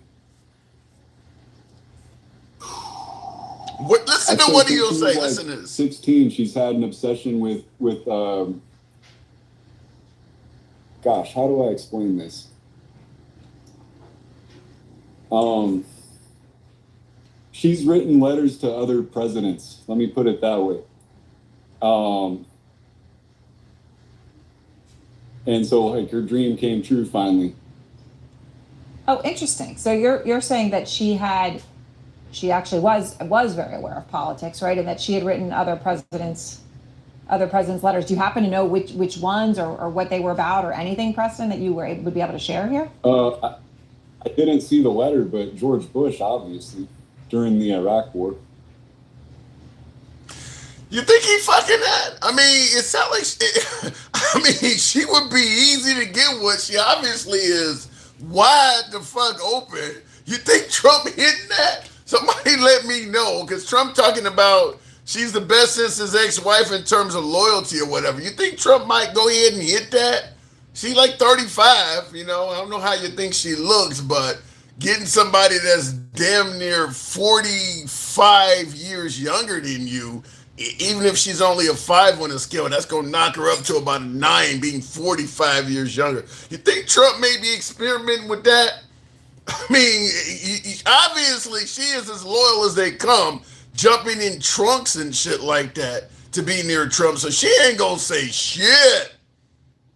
Listen to what he'll say. Listen to this. 16. She's had an obsession with. Gosh, how do I explain this? She's written letters to other presidents. Let me put it that way. And so, like, her dream came true finally. Oh, interesting. So you're saying that she actually was very aware of politics, right? And that she had written other presidents' letters. Do you happen to know which ones or what they were about or anything, Preston, that you would be able to share here? I didn't see the letter, but George Bush, obviously, during the Iraq War. You think he fucking that? I mean, it sounds like she would be easy to get with. She obviously is wide the fuck open. You think Trump hitting that? Somebody let me know, because Trump talking about she's the best since his ex-wife in terms of loyalty or whatever. You think Trump might go ahead and hit that? She like 35, I don't know how you think she looks, but getting somebody that's damn near 45 years younger than you, even if she's only a 5 on the scale, that's going to knock her up to about a 9, being 45 years younger. You think Trump may be experimenting with that? I mean, obviously she is as loyal as they come, jumping in trunks and shit like that to be near Trump. So she ain't going to say shit.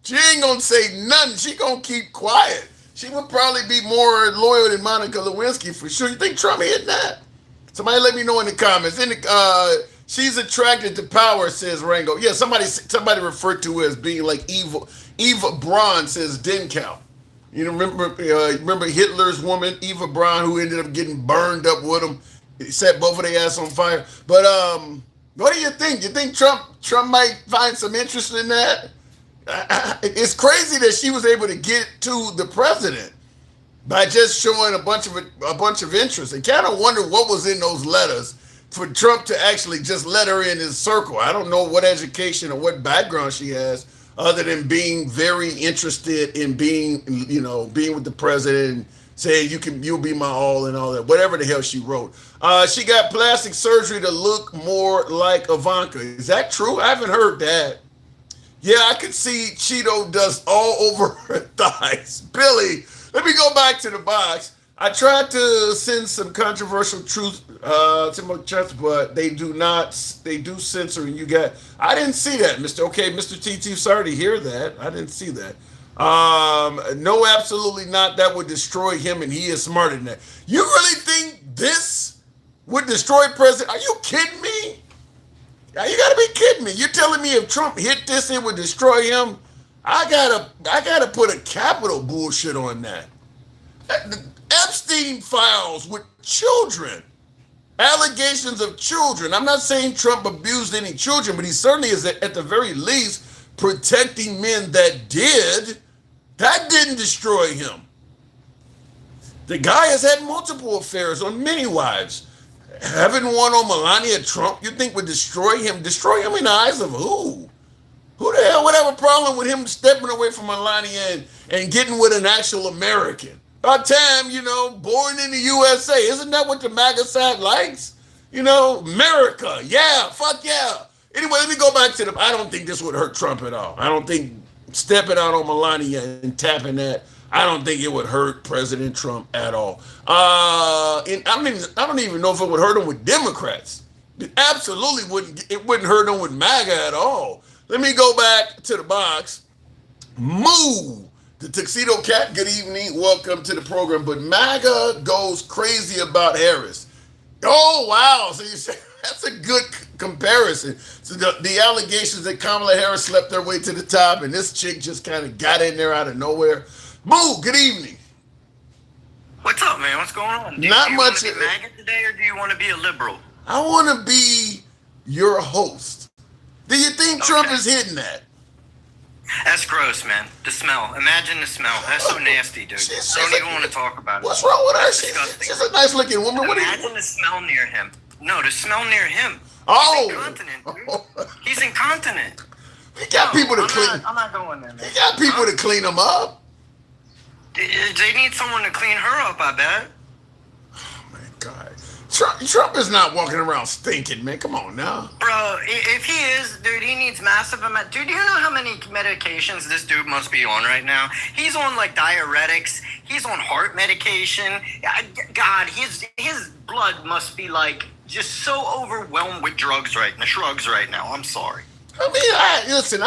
She ain't going to say nothing. She going to keep quiet. She would probably be more loyal than Monica Lewinsky for sure. You think Trump hitting that? Somebody let me know in the comments. She's attracted to power, says Rango. Yeah, somebody referred to her as being like Eva Braun, says Denkow. Remember Hitler's woman, Eva Braun, who ended up getting burned up with him. He set both of their ass on fire. But what do you think? You think Trump might find some interest in that? It's crazy that she was able to get to the president by just showing a bunch of interest. I kind of wonder what was in those letters for Trump to actually just let her in his circle. I don't know what education or what background she has, other than being very interested in being with the president and saying you'll be my all and all that, whatever the hell she wrote. She got plastic surgery to look more like Ivanka. Is that true? I haven't heard that. Yeah, I could see Cheeto dust all over her thighs. Billy, let me go back to the box. I tried to send some controversial truth to my church, but they do censor, and I didn't see that, Mr. TT, sorry to hear that. I didn't see that. No, absolutely not. That would destroy him, and he is smarter than that. You really think this would destroy President? Are you kidding me? Now, you gotta be kidding me. You're telling me if Trump hit this, it would destroy him? I gotta put a capital bullshit on that. The Epstein files with children. Allegations of children. I'm not saying Trump abused any children, but he certainly is at the very least protecting men that did. That didn't destroy him. The guy has had multiple affairs on many wives. Having one on Melania Trump, you think would destroy him? Destroy him in the eyes of who? Who the hell would have a problem with him stepping away from Melania and getting with an actual American? About time, born in the USA. Isn't that what the MAGA side likes? America. Yeah, fuck yeah. Anyway, let me go back to I don't think this would hurt Trump at all. I don't think stepping out on Melania and tapping that, I don't think it would hurt President Trump at all. I don't even know if it would hurt him with Democrats. It absolutely wouldn't. It wouldn't hurt him with MAGA at all. Let me go back to the box. Moo, the Tuxedo Cat. Good evening. Welcome to the program. But MAGA goes crazy about Harris. Oh wow! So you say that's a good comparison. So the allegations that Kamala Harris slept her way to the top, and this chick just kind of got in there out of nowhere. Boo, good evening. What's up, man? What's going on? Do Not you much. Want to be MAGA today, or do you want to be a liberal? I want to be your host. Do you think Trump is hitting that? That's gross, man. The smell. Imagine the smell. That's so nasty, dude. Don't even want to talk about it. What's wrong with her? That's disgusting. She's a nice looking woman. Imagine the smell near him. No, the smell near him. Oh. He's incontinent, dude. He's incontinent. He got people to clean. I'm not going there, man. He got people to clean him up. They need someone to clean her up, I bet. Oh, my God. Trump is not walking around stinking, man. Come on now. Bro, if he is, dude, he needs massive amount. Dude, do you know how many medications this dude must be on right now? He's on like diuretics. He's on heart medication. God, his blood must be like just so overwhelmed with drugs right now. I'm sorry. I mean, listen,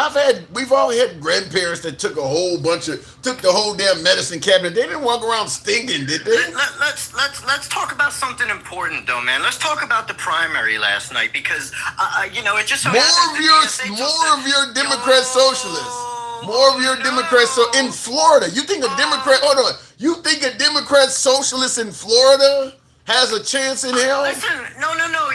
we've all had grandparents that took the whole damn medicine cabinet. They didn't walk around stinking, did they? Let's talk about something important though, man. Let's talk about the primary last night because it just so more of your Democrat socialists. More of your Democrats in Florida. You think a Democrat? Hold on. You think a Democrat socialist in Florida has a chance in hell? Listen, no.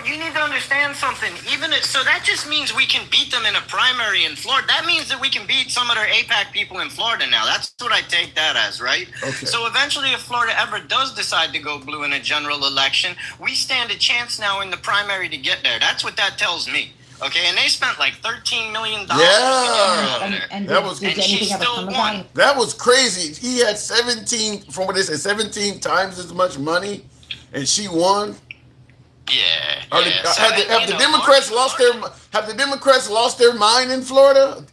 You need to understand something. So that just means we can beat them in a primary in Florida. That means that we can beat some of their AIPAC people in Florida now. That's what I take that as, right? Okay. So eventually, if Florida ever does decide to go blue in a general election, we stand a chance now in the primary to get there. That's what that tells me. Okay, and they spent like $13 million. Yeah, and that was. did anything ever come about it? That was crazy. He had 17 times as much money, and she won. Yeah. Have the Democrats lost their mind in Florida?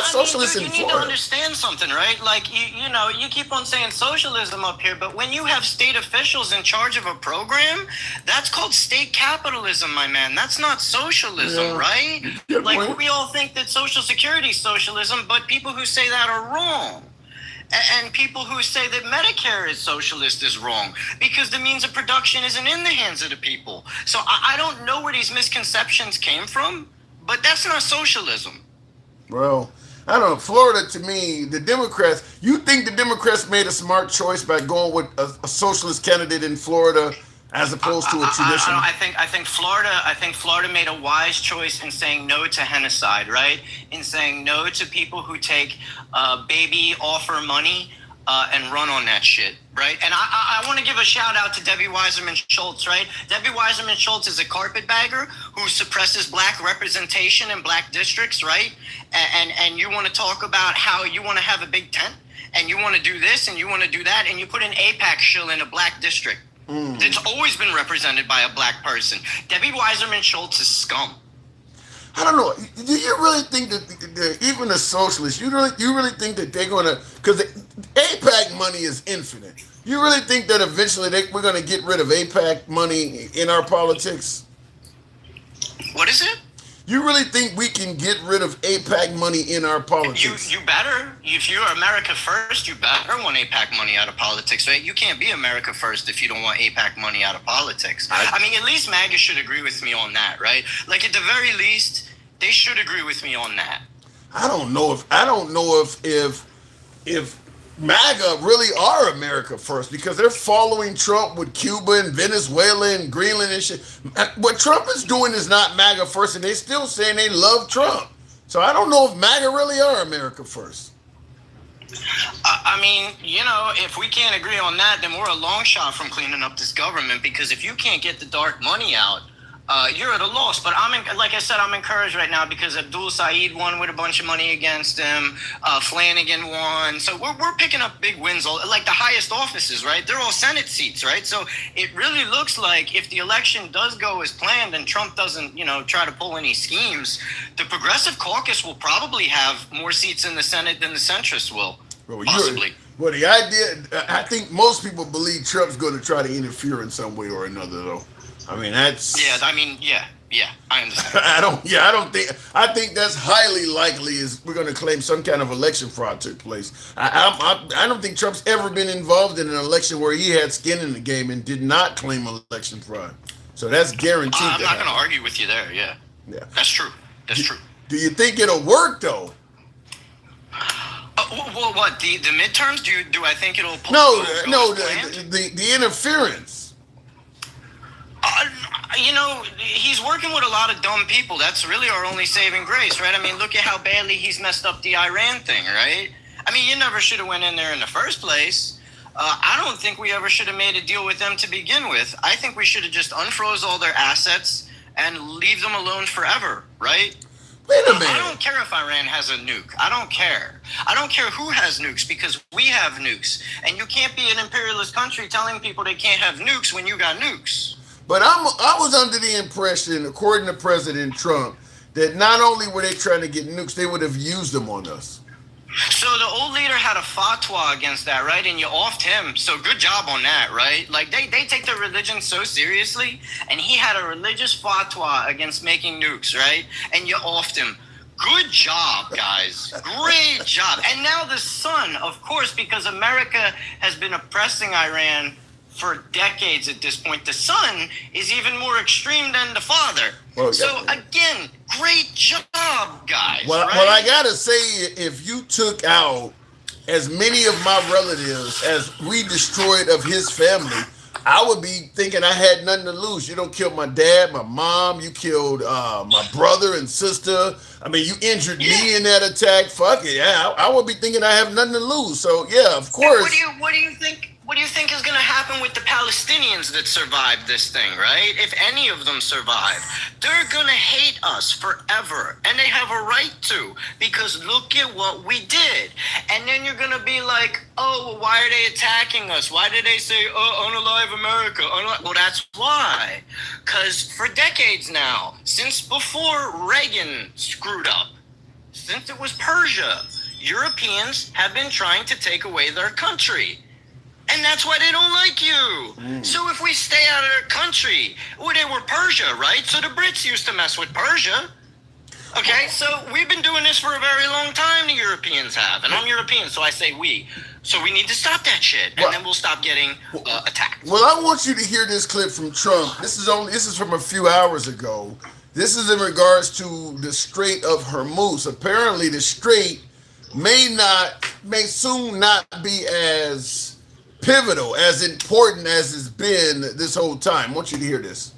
Socialists in Florida. You need to understand something, right? Like you keep on saying socialism up here, but when you have state officials in charge of a program, that's called state capitalism, my man. That's not socialism, right? Like we all think that Social Security is socialism, but people who say that are wrong. And people who say that Medicare is socialist is wrong because the means of production isn't in the hands of the people. So I don't know where these misconceptions came from, but that's not socialism. Well, I don't know. Florida, to me, the Democrats, you think the Democrats made a smart choice by going with a socialist candidate in Florida as opposed to a traditional? I think Florida made a wise choice in saying no to genocide, right? In saying no to people who take baby offer money and run on that shit, right? And I want to give a shout out to Debbie Weiserman Schultz, right? Debbie Weiserman Schultz is a carpetbagger who suppresses black representation in black districts, right? And you want to talk about how you want to have a big tent and you want to do this and you want to do that and you put an AIPAC shill in a black district. It's always been represented by a black person. Debbie Weiserman Schultz is scum. I don't know. Do you really think that even the socialists, you really think that they're going to, because AIPAC money is infinite. You really think that eventually we're going to get rid of AIPAC money in our politics? What is it? You really think we can get rid of AIPAC money in our politics? You better. If you're America first, you better want AIPAC money out of politics, right? You can't be America first if you don't want AIPAC money out of politics. I mean, at least MAGA should agree with me on that, right? Like, at the very least, they should agree with me on that. I don't know if MAGA really are America first, because they're following Trump with Cuba and Venezuela and Greenland and shit. What Trump is doing is not MAGA first, and they're still saying they love Trump. So I don't know if MAGA really are America first. I mean, you know, if we can't agree on that, then we're a long shot from cleaning up this government, because if you can't get the dark money out, you're at a loss. But like I said, I'm encouraged right now because Abdul Saeed won with a bunch of money against him. Flanagan won. So we're picking up big wins, like the highest offices, right? They're all Senate seats, right? So it really looks like if the election does go as planned and Trump doesn't, you know, try to pull any schemes, the Progressive Caucus will probably have more seats in the Senate than the centrists will. Possibly. Well, the idea, I think most people believe Trump's going to try to interfere in some way or another, though. I mean, that's... Yeah, I understand. I think that's highly likely is we're going to claim some kind of election fraud took place. I don't think Trump's ever been involved in an election where he had skin in the game and did not claim election fraud. So that's guaranteed. I'm not going to argue with you there, yeah. That's true. That's true. Do you think it'll work, though? Well, what, the midterms? Do I think it'll pull? No, the interference. You know, he's working with a lot of dumb people. That's really our only saving grace, right? I mean, look at how badly he's messed up the Iran thing, right? I mean, you never should have went in there in the first place. I don't think we ever should have made a deal with them to begin with. I think we should have just unfroze all their assets and leave them alone forever, right? Wait a minute. I don't care if Iran has a nuke. I don't care. I don't care who has nukes, because we have nukes. And you can't be an imperialist country telling people they can't have nukes when you got nukes. But I was under the impression, according to President Trump, that not only were they trying to get nukes, they would have used them on us. So the old leader had a fatwa against that, right? And you offed him. So good job on that, right? Like, they take their religion so seriously. And he had a religious fatwa against making nukes, right? And you offed him. Good job, guys. Great job. And now the son, of course, because America has been oppressing Iran for decades at this point, the son is even more extreme than the father. Well, so again, great job, guys. Well, right? well, I gotta say, if you took out as many of my relatives as we destroyed of his family, I would be thinking I had nothing to lose. You don't kill my dad, my mom. You killed my brother and sister. I mean, you injured me in that attack. Fuck it, yeah. I would be thinking I have nothing to lose. So yeah, of course. What do you think? What do you think is going to happen with the Palestinians that survived this thing, right? If any of them survive, they're going to hate us forever. And they have a right to, because look at what we did. And then you're going to be like, oh, well, why are they attacking us? Why did they say, oh, unalive America? Well, that's why. Because for decades now, since before Reagan screwed up, since it was Persia, Europeans have been trying to take away their country. And that's why they don't like you. So if we stay out of their country, well, they were Persia, right? So the Brits used to mess with Persia. Okay, so we've been doing this for a very long time, the Europeans have. And I'm European, so I say we. So we need to stop that shit, and then we'll stop getting attacked. Well, I want you to hear this clip from Trump. This is from a few hours ago. This is in regards to the Strait of Hormuz. Apparently, the strait may soon not be as pivotal, as important as it's been this whole time. I want you to hear this.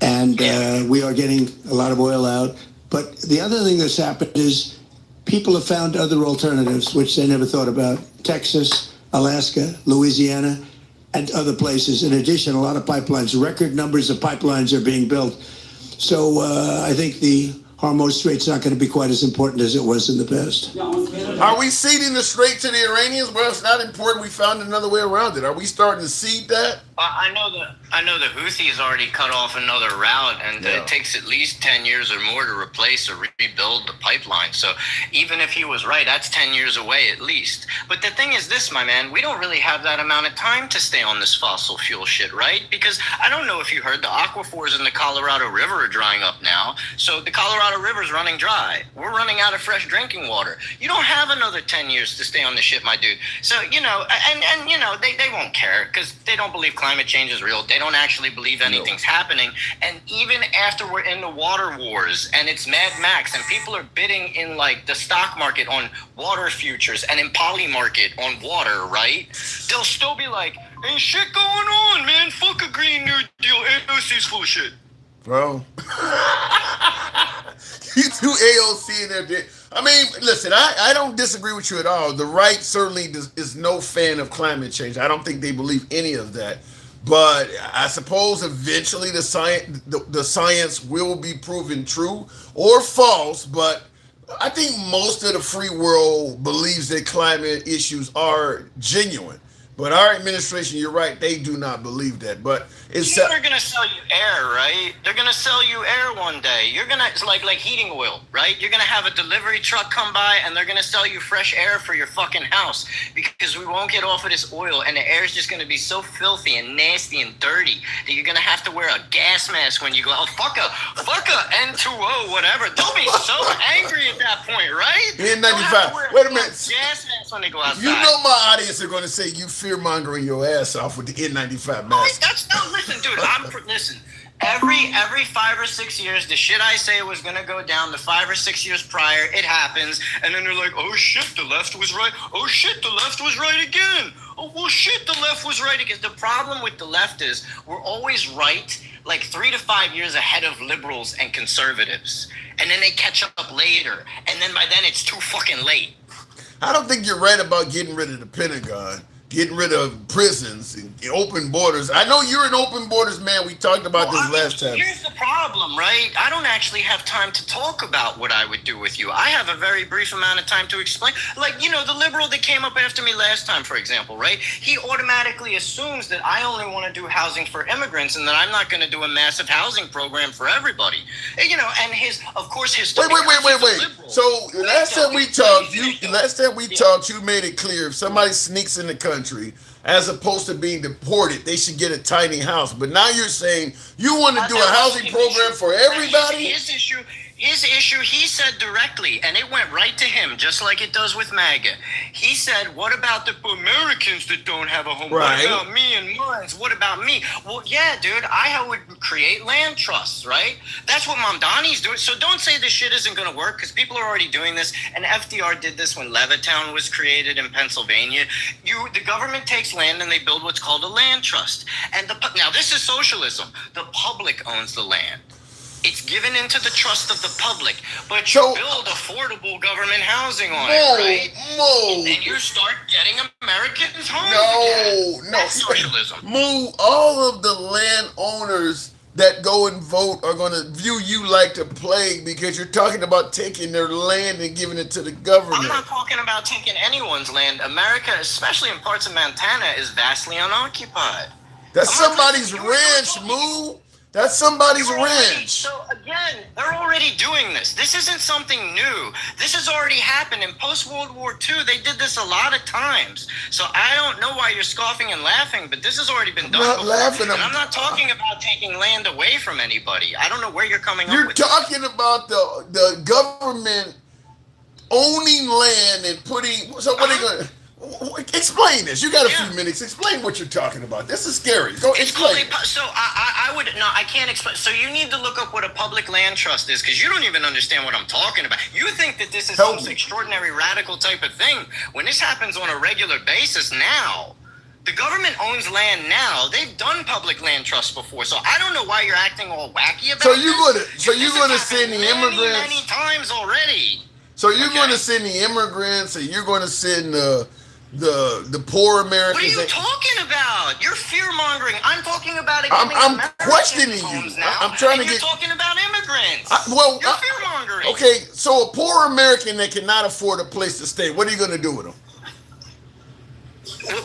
And we are getting a lot of oil out. But the other thing that's happened is people have found other alternatives, which they never thought about. Texas, Alaska, Louisiana, and other places. In addition, a lot of pipelines, record numbers of pipelines are being built. So I think the Hormuz Strait's not going to be quite as important as it was in the past. Are we ceding the strait to the Iranians? Well, it's not important. We found another way around it. Are we starting to cede that? I know the Houthis already cut off another route, and it takes at least 10 years or more to replace or rebuild the pipeline. So even if he was right, that's 10 years away at least. But the thing is this, my man, we don't really have that amount of time to stay on this fossil fuel shit, right? Because I don't know if you heard, the aquifers in the Colorado River are drying up now. So the Colorado River's running dry. We're running out of fresh drinking water. You don't have another 10 years to stay on the shit, my dude. So, you know, and you know, they won't care because they don't believe climate change is real. They don't actually believe anything's happening. And even after we're in the water wars and it's Mad Max and people are bidding in like the stock market on water futures and in poly market on water, right? They'll still be like, ain't shit going on, man. Fuck a Green New Deal. AOC's full of shit. Bro. You threw AOC in there. I mean, listen, I don't disagree with you at all. The right certainly is no fan of climate change. I don't think they believe any of that. But I suppose eventually the science will be proven true or false. But I think most of the free world believes that climate issues are genuine. But our administration, you're right, they do not believe that. But it's they're gonna sell you air, right? They're gonna sell you air one day. You're gonna, it's like heating oil, right? You're gonna have a delivery truck come by and they're gonna sell you fresh air for your fucking house because we won't get off of this oil and the air is just gonna be so filthy and nasty and dirty that you're gonna have to wear a gas mask when you go. Oh, fuck a N2O, whatever. They'll be so angry at that point, right? N95. Wait a minute. Gas mask when they go outside. You know my audience are going to say you fear-mongering your ass off with the N95 mask. Listen, dude. Listen. Every 5 or 6 years, the shit I say was gonna go down. The 5 or 6 years prior, it happens, and then they're like, "Oh shit, the left was right. Oh shit, the left was right again. Oh well, shit, the left was right again." The problem with the left is we're always right, like 3 to 5 years ahead of liberals and conservatives, and then they catch up later, and then by then it's too fucking late. I don't think you're right about getting rid of the Pentagon, getting rid of prisons, and open borders. I know you're an open borders man. We talked about this last time. Here's the problem, right? I don't actually have time to talk about what I would do with you. I have a very brief amount of time to explain. Like, you know, the liberal that came up after me last time, for example, right? He automatically assumes that I only want to do housing for immigrants and that I'm not going to do a massive housing program for everybody. And, you know, and of course, his... Wait. So last time we talked, you made it clear if somebody sneaks in the country, as opposed to being deported, they should get a tiny house. But now you're saying you want to do a housing program for everybody? His issue, he said directly, and it went right to him, just like it does with MAGA. He said, what about the Americans that don't have a home? Right. What about me and mine? What about me? Well, yeah, dude, I would create land trusts, right? That's what Mamdani's doing. So don't say this shit isn't going to work, because people are already doing this, and FDR did this when Levittown was created in Pennsylvania. The government takes land and they build what's called a land trust. And now this is socialism. The public owns the land. It's given into the trust of the public, but you build affordable government housing on it, right? And you start getting Americans homes again. That's socialism. All of the landowners that go and vote are going to view you like the plague because you're talking about taking their land and giving it to the government. I'm not talking about taking anyone's land. America, especially in parts of Montana, is vastly unoccupied. That's somebody's ranch, Moo. That's somebody's ranch. So again, they're already doing this. This isn't something new. This has already happened. In post-World War II, they did this a lot of times. So I don't know why you're scoffing and laughing, but this has already been done before. Laughing. And I'm not talking about taking land away from anybody. I don't know where you're coming up with. You're talking about the government owning land and putting... So what are they going to... Explain this. You got a few minutes. Explain what you're talking about. This is scary. Go explain. So I can't explain. So you need to look up what a public land trust is because you don't even understand what I'm talking about. You think that this is some extraordinary radical type of thing. When this happens on a regular basis now, the government owns land now. They've done public land trusts before. So I don't know why you're acting all wacky about this. So you're going to send the immigrants many times already. So you're going to send the immigrants and you're going to send the poor Americans. What are you talking about? You're fear-mongering. I'm talking about it. I'm questioning you. Now, I'm trying to You're talking about immigrants. You're fear-mongering. Okay, so a poor American that cannot afford a place to stay, what are you going to do with them?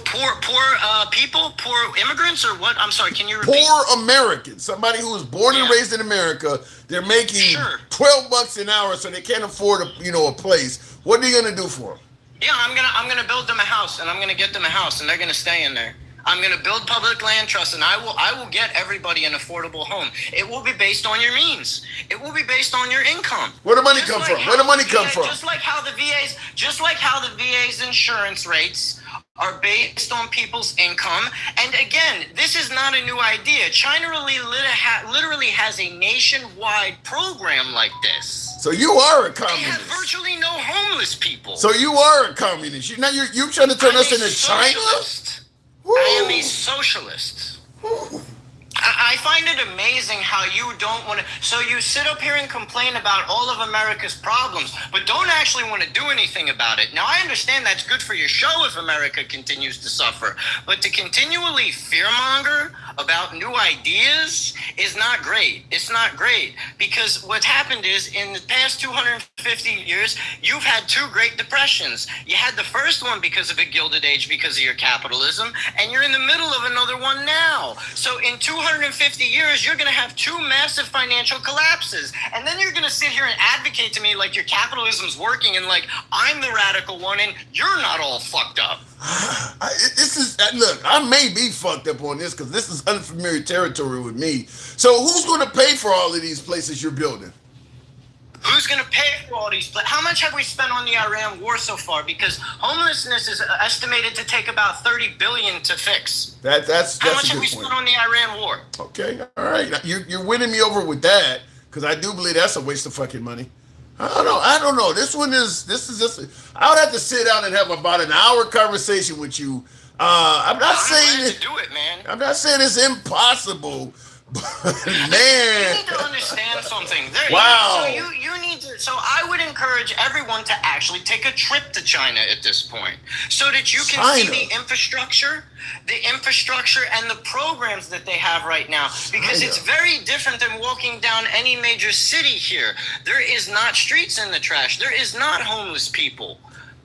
Poor people, poor immigrants, or what? I'm sorry. Can you repeat? Poor Americans, somebody who was born and raised in America, they're making $12 an hour, so they can't afford a place. What are you gonna do for them? Yeah, I'm gonna build them a house, and I'm gonna get them a house, and they're gonna stay in there. I'm gonna build public land trust, and I will get everybody an affordable home. It will be based on your means. It will be based on your income. Where the money come from? Where the money come from? Just like how the VA's insurance rates are based on people's income. And again, this is not a new idea. China literally has a nationwide program like this. So you are a They communist. have virtually no homeless people. So you are a communist. You're trying to turn us into China? I am a socialist. I find it amazing how you don't want to. So you sit up here and complain about all of America's problems, but don't actually want to do anything about it. Now, I understand that's good for your show if America continues to suffer, but to continually fearmonger about new ideas is not great. It's not great, because what's happened is in the past 250 years, you've had two Great Depressions. You had the first one because of a Gilded Age, because of your capitalism, and you're in the middle of another one now. So in 250 years, you're going to have two massive financial collapses. And then you're going to sit here and advocate to me like your capitalism's working and like I'm the radical one and you're not all fucked up. Look, I may be fucked up on this because this is unfamiliar territory with me. So who's going to pay for all of these places you're building? Who's going to pay for all these? How much have we spent on the Iran war so far? Because homelessness is estimated to take about $30 billion to fix. That's how much a have we good point. spent on the Iran war? Okay, all right. You're winning me over with that because I do believe that's a waste of fucking money. I don't know. This is just. I would have to sit down and have about an hour conversation with you. I'm not saying to do it, man. I'm not saying it's impossible. Man, you need to understand something. Wow. You need to. So I would encourage everyone to actually take a trip to China at this point, so that you can see the infrastructure and the programs that they have right now. Because it's very different than walking down any major city here. There is not streets in the trash. There is not homeless people.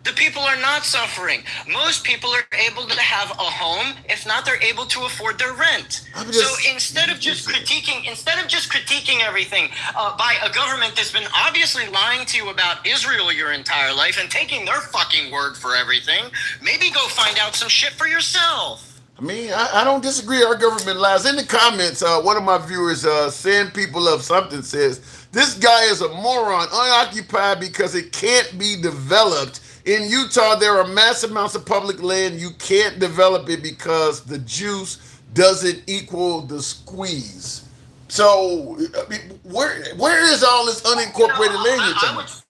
The people are not suffering. Most people are able to have a home. If not, they're able to afford their rent. So instead of just critiquing everything by a government that's been obviously lying to you about Israel your entire life and taking their fucking word for everything, maybe go find out some shit for yourself. I mean, I don't disagree. Our government lies. In the comments, one of my viewers, Send People Up Something, says, this guy is a moron, unoccupied because it can't be developed. In Utah, there are massive amounts of public land. You can't develop it because the juice doesn't equal the squeeze. So, I mean, where is all this unincorporated land you're talking about?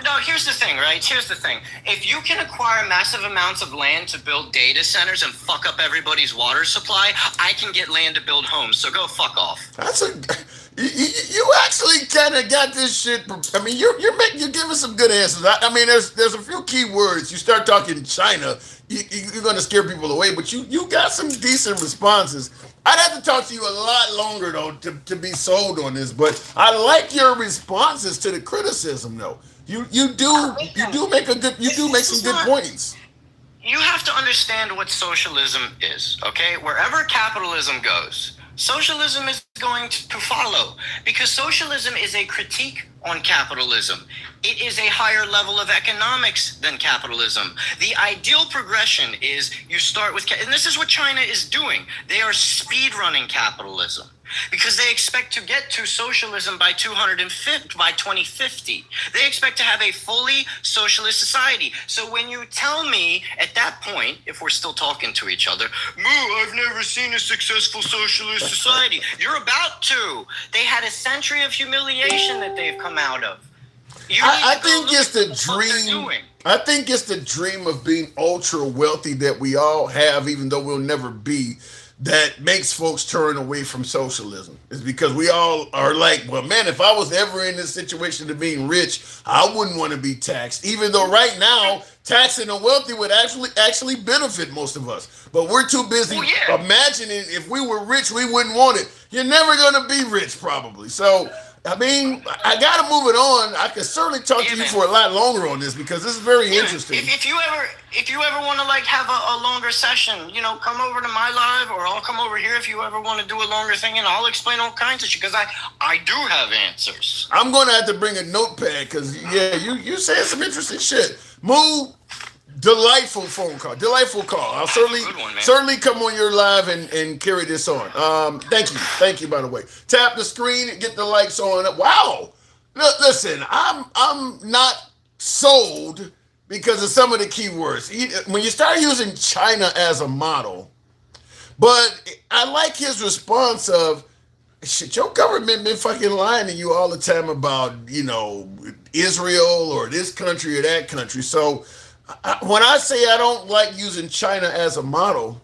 No, here's the thing, right? Here's the thing. If you can acquire massive amounts of land to build data centers and fuck up everybody's water supply, I can get land to build homes. So go fuck off. You actually kind of got this shit. I mean, you're giving some good answers. I mean, there's a few key words. You start talking China, you're going to scare people away. But you got some decent responses. I'd have to talk to you a lot longer though to be sold on this. But I like your responses to the criticism though. You do make some good points. You have to understand what socialism is, okay? Wherever capitalism goes, socialism is going to follow, because socialism is a critique on capitalism. It is a higher level of economics than capitalism. The ideal progression is you start with, and this is what China is doing. They are speed running capitalism because they expect to get to socialism by 2050. They expect to have a fully socialist society. So when you tell me at that point, if we're still talking to each other, I've never seen a successful socialist society. You're about to. They had a century of humiliation that they've come out of. I think it's the dream. I think it's the dream of being ultra wealthy that we all have, even though we'll never be, that makes folks turn away from socialism. It's because we all are like, well, man, if I was ever in this situation of being rich, I wouldn't want to be taxed. Even though right now, taxing the wealthy would actually benefit most of us. But we're too busy imagining if we were rich, we wouldn't want it. You're never going to be rich, probably. So I mean, I got to move it on. I could certainly talk to you man. for a lot longer on this because this is very interesting. If you ever want to like have a longer session, you know, come over to my live, or I'll come over here if you ever want to do a longer thing, and I'll explain all kinds of shit because I do have answers. I'm going to have to bring a notepad because, yeah, you said some interesting shit. Moo, delightful phone call. Delightful call. I'll certainly come on your live and carry this on. Thank you, by the way. Tap the screen and get the likes on. Wow. Listen, I'm not sold because of some of the keywords. When you start using China as a model, but I like his response of, shit, your government been fucking lying to you all the time about, you know, Israel or this country or that country. So when I say I don't like using China as a model,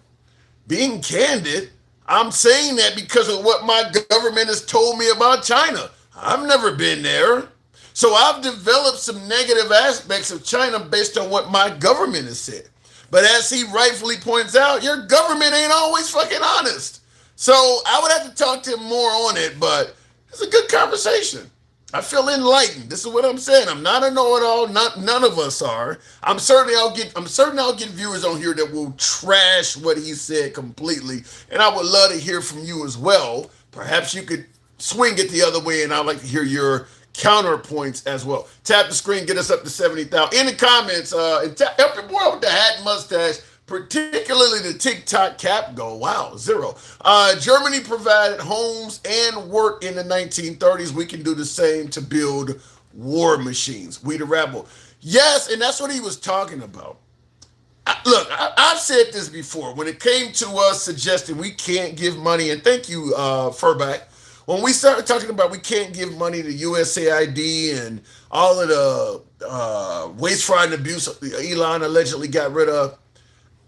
being candid, I'm saying that because of what my government has told me about China. I've never been there. So I've developed some negative aspects of China based on what my government has said. But as he rightfully points out, your government ain't always fucking honest. So I would have to talk to him more on it, but it's a good conversation. I feel enlightened. This is what I'm saying. I'm not a know-it-all. None of us are. I'm certain I'll get viewers on here that will trash what he said completely, and I would love to hear from you as well. Perhaps you could swing it the other way, and I'd like to hear your counterpoints as well. Tap the screen, get us up to 70,000. In the comments, and help your boy with the hat and mustache, particularly the TikTok cap go. Wow, 0. Germany provided homes and work in the 1930s. We can do the same to build war machines. We the rebel. Yes, and that's what he was talking about. I've said this before. When it came to us suggesting we can't give money, and thank you, Furback, when we started talking about we can't give money to USAID and all of the waste, fraud, and abuse Elon allegedly got rid of,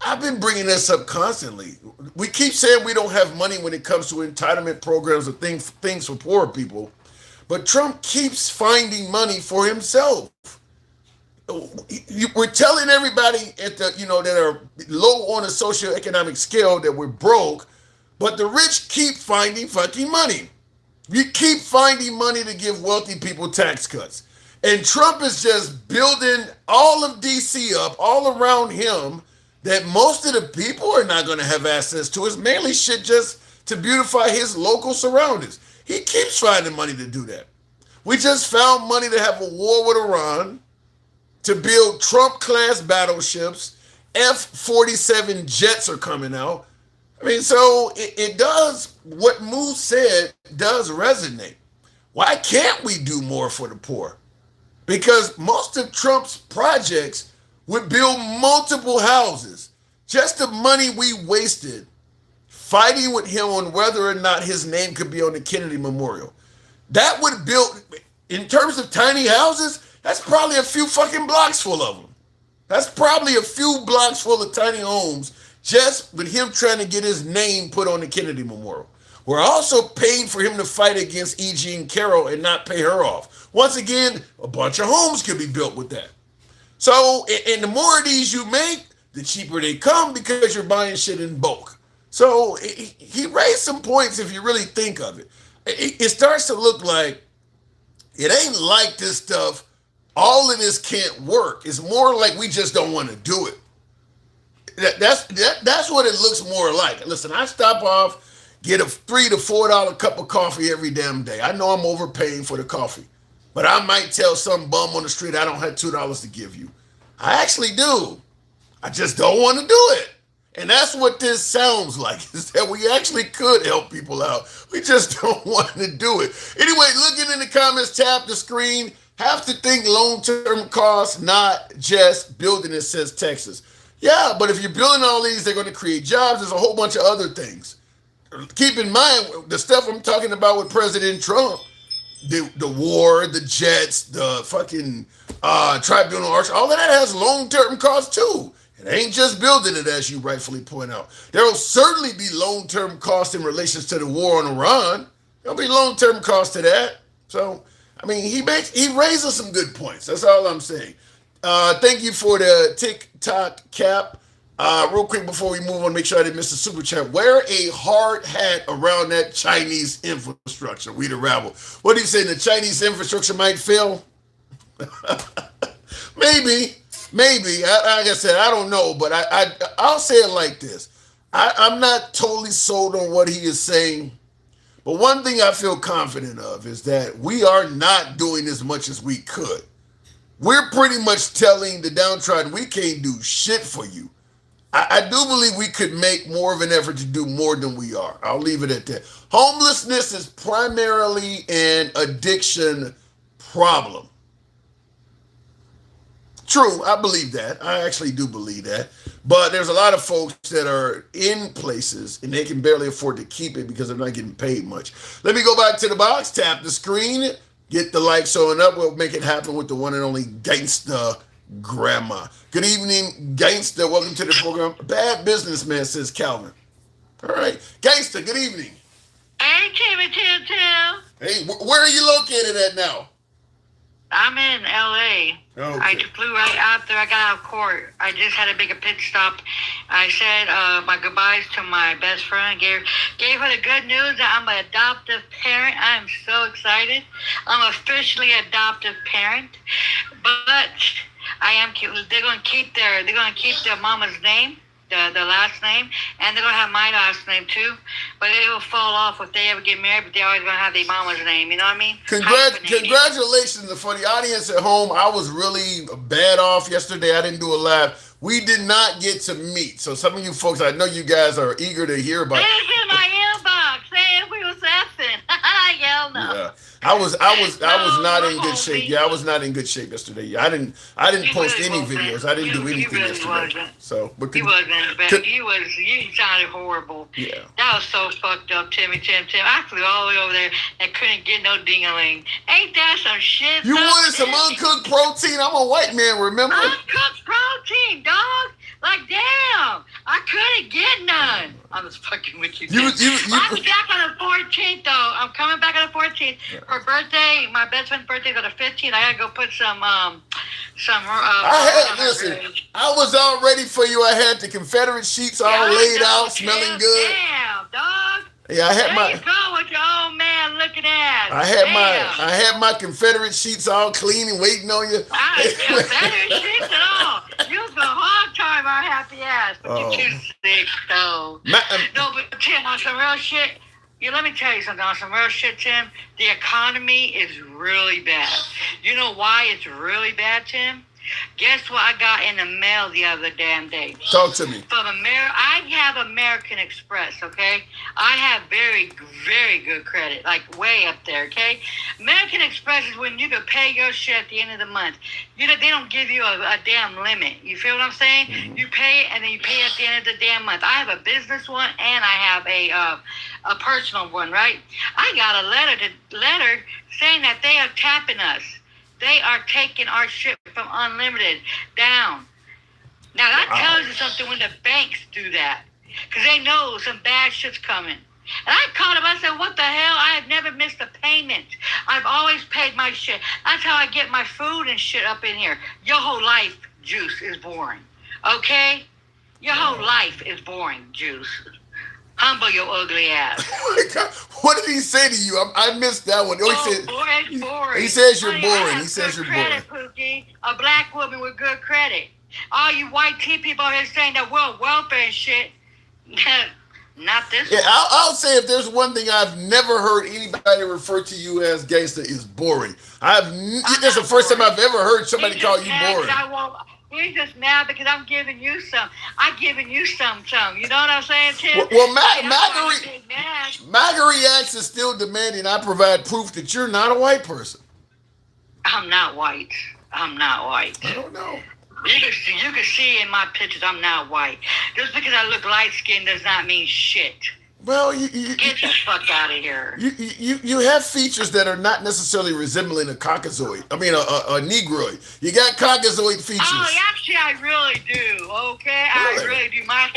I've been bringing this up constantly. We keep saying we don't have money when it comes to entitlement programs or things for poor people, but Trump keeps finding money for himself. We're telling everybody at the that are low on a socioeconomic scale that we're broke, but the rich keep finding fucking money. You keep finding money to give wealthy people tax cuts. And Trump is just building all of DC up all around him that most of the people are not going to have access to. It's mainly shit just to beautify his local surroundings. He keeps finding money to do that. We just found money to have a war with Iran, to build Trump-class battleships. F-47 jets are coming out. I mean, so it does, what Moose said does resonate. Why can't we do more for the poor? Because most of Trump's projects would build multiple houses. Just the money we wasted fighting with him on whether or not his name could be on the Kennedy Memorial. That would build, in terms of tiny houses, that's probably a few fucking blocks full of them. That's probably a few blocks full of tiny homes just with him trying to get his name put on the Kennedy Memorial. We're also paying for him to fight against E. Jean Carroll and not pay her off. Once again, a bunch of homes could be built with that. So, and the more of these you make, the cheaper they come because you're buying shit in bulk. So he raised some points if you really think of it. It starts to look like it ain't like this stuff, all of this can't work. It's more like we just don't want to do it. That's what it looks more like. Listen, I stop off, get a $3 to $4 cup of coffee every damn day. I know I'm overpaying for the coffee, but I might tell some bum on the street I don't have $2 to give you. I actually do. I just don't want to do it. And that's what this sounds like, is that we actually could help people out. We just don't want to do it. Anyway, looking in the comments, tap the screen. Have to think long-term costs, not just building it, says Texas. Yeah, but if you're building all these, they're going to create jobs. There's a whole bunch of other things. Keep in mind, the stuff I'm talking about with President Trump, the war, the jets, the fucking tribunal arch, all of that has long-term costs too. It ain't just building it, as you rightfully point out. There will certainly be long-term costs in relation to the war on Iran. There'll be long-term costs to that. So, I mean, he raises some good points. That's all I'm saying. Thank you for the TikTok cap. Real quick before we move on, make sure I didn't miss the super chat. Wear a hard hat around that Chinese infrastructure. We the rabble. What do you say? The Chinese infrastructure might fail? maybe. Like I said, I don't know, but I'll say it like this. I'm not totally sold on what he is saying, but one thing I feel confident of is that we are not doing as much as we could. We're pretty much telling the downtrodden we can't do shit for you. I do believe we could make more of an effort to do more than we are. I'll leave it at that. Homelessness is primarily an addiction problem. True, I believe that. I actually do believe that. But there's a lot of folks that are in places and they can barely afford to keep it because they're not getting paid much. Let me go back to the box, tap the screen, get the light showing up. We'll make it happen with the one and only Gangsta Grandma. Good evening, Gangsta. Welcome to the program. Bad businessman, says Calvin. All right. Gangsta, good evening. Hey, Timmy Tim. Hey, where are you located at now? I'm in LA. Okay. I flew right out there. I got out of court. I just had to make a pit stop. I said my goodbyes to my best friend. Gave her the good news that I'm an adoptive parent. I'm so excited. I'm officially adoptive parent. But I am. They're gonna keep their mama's name, the last name, and they're gonna have my last name too. But it will fall off if they ever get married. But they're always gonna have their mama's name. You know what I mean? Congratulations for the audience at home. I was really bad off yesterday. I didn't do a live. We did not get to meet. So some of you folks, I know you guys are eager to hear about. It's in my inbox saying we was effing. Hell no. Yeah. I was not in good shape. Yeah, I was not in good shape yesterday. I didn't post any videos. I didn't do anything yesterday. So, but you wasn't bad. You sounded horrible. Yeah. That was so fucked up, Timmy Tim. I flew all the way over there and couldn't get no ding-a-ling. Ain't that some shit? You wanted some uncooked protein? I'm a white man, remember? Uncooked protein, dog. Like, damn, I couldn't get none. I'm just fucking with you. I'm back on the 14th, though. I'm coming back on the 14th. For birthday, my best friend's birthday's on the 15th. I gotta go put some. Listen, I was all ready for you. I had the Confederate sheets all laid out, smelling good. Damn, dog. Yeah, I had there you go with your old man looking at. I had my Confederate sheets all clean and waiting on you. Confederate sheets and all. You was gonna hog time our happy ass, but you're too sick though. No, but Tim, on some real shit. Let me tell you something. On some real shit, Tim. The economy is really bad. You know why it's really bad, Tim? Guess what I got in the mail the other damn day? Talk to me. From I have American Express, okay? I have very, very good credit, like way up there, okay? American Express is when you can pay your shit at the end of the month. They don't give you a damn limit. You feel what I'm saying? Mm-hmm. You pay it, and then you pay at the end of the damn month. I have a business one, and I have a personal one, right? I got a letter saying that they are tapping us. They are taking our shit from unlimited down. Now, that tells you something when the banks do that. Because they know some bad shit's coming. And I called them. I said, what the hell? I have never missed a payment. I've always paid my shit. That's how I get my food and shit up in here. Your whole life, Juice, is boring. Okay? Your whole life is boring, Juice. Humble your ugly ass. What did he say to you? I missed that one. Boring. He says you're boring. He says you're boring. Pookie. A black woman with good credit. All you white tea people here saying that we're on welfare and shit. Not this one. I'll say if there's one thing I've never heard anybody refer to you as gangster is boring. That's the first time I've ever heard somebody call you boring. He's just mad because I'm giving you some. I'm giving you some. You know what I'm saying, Tim? Well, MAGA Reacts is still demanding I provide proof that you're not a white person. I'm not white. I don't know. You can see in my pictures I'm not white. Just because I look light-skinned does not mean shit. Well, get the fuck out of here. You have features that are not necessarily resembling a Caucasoid. I mean, a Negroid. You got Caucasoid features. Oh, actually, I really do. Okay, really? I really do. My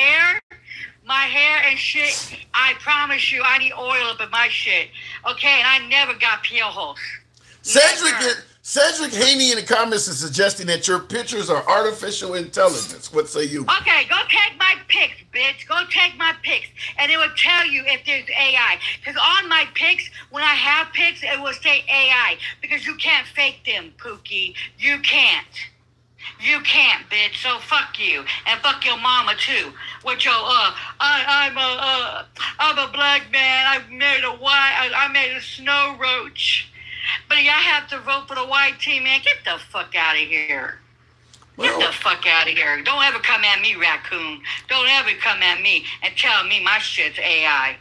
hair and shit. I promise you, I need oil up in my shit. Okay, and I never got piojos. Cedric Haney in the comments is suggesting that your pictures are artificial intelligence. What say you? Okay, go take my pics, bitch. Go take my pics. And it will tell you if there's AI. Because on my pics, when I have pics, it will say AI. Because you can't fake them, Pookie. You can't. You can't, bitch. So fuck you. And fuck your mama, too. With your, I'm a black man. I married a white, I married a snow roach. But y'all have to vote for the white team, man. Get the fuck out of here. Get the fuck out of here. Don't ever come at me, raccoon. Don't ever come at me and tell me my shit's AI.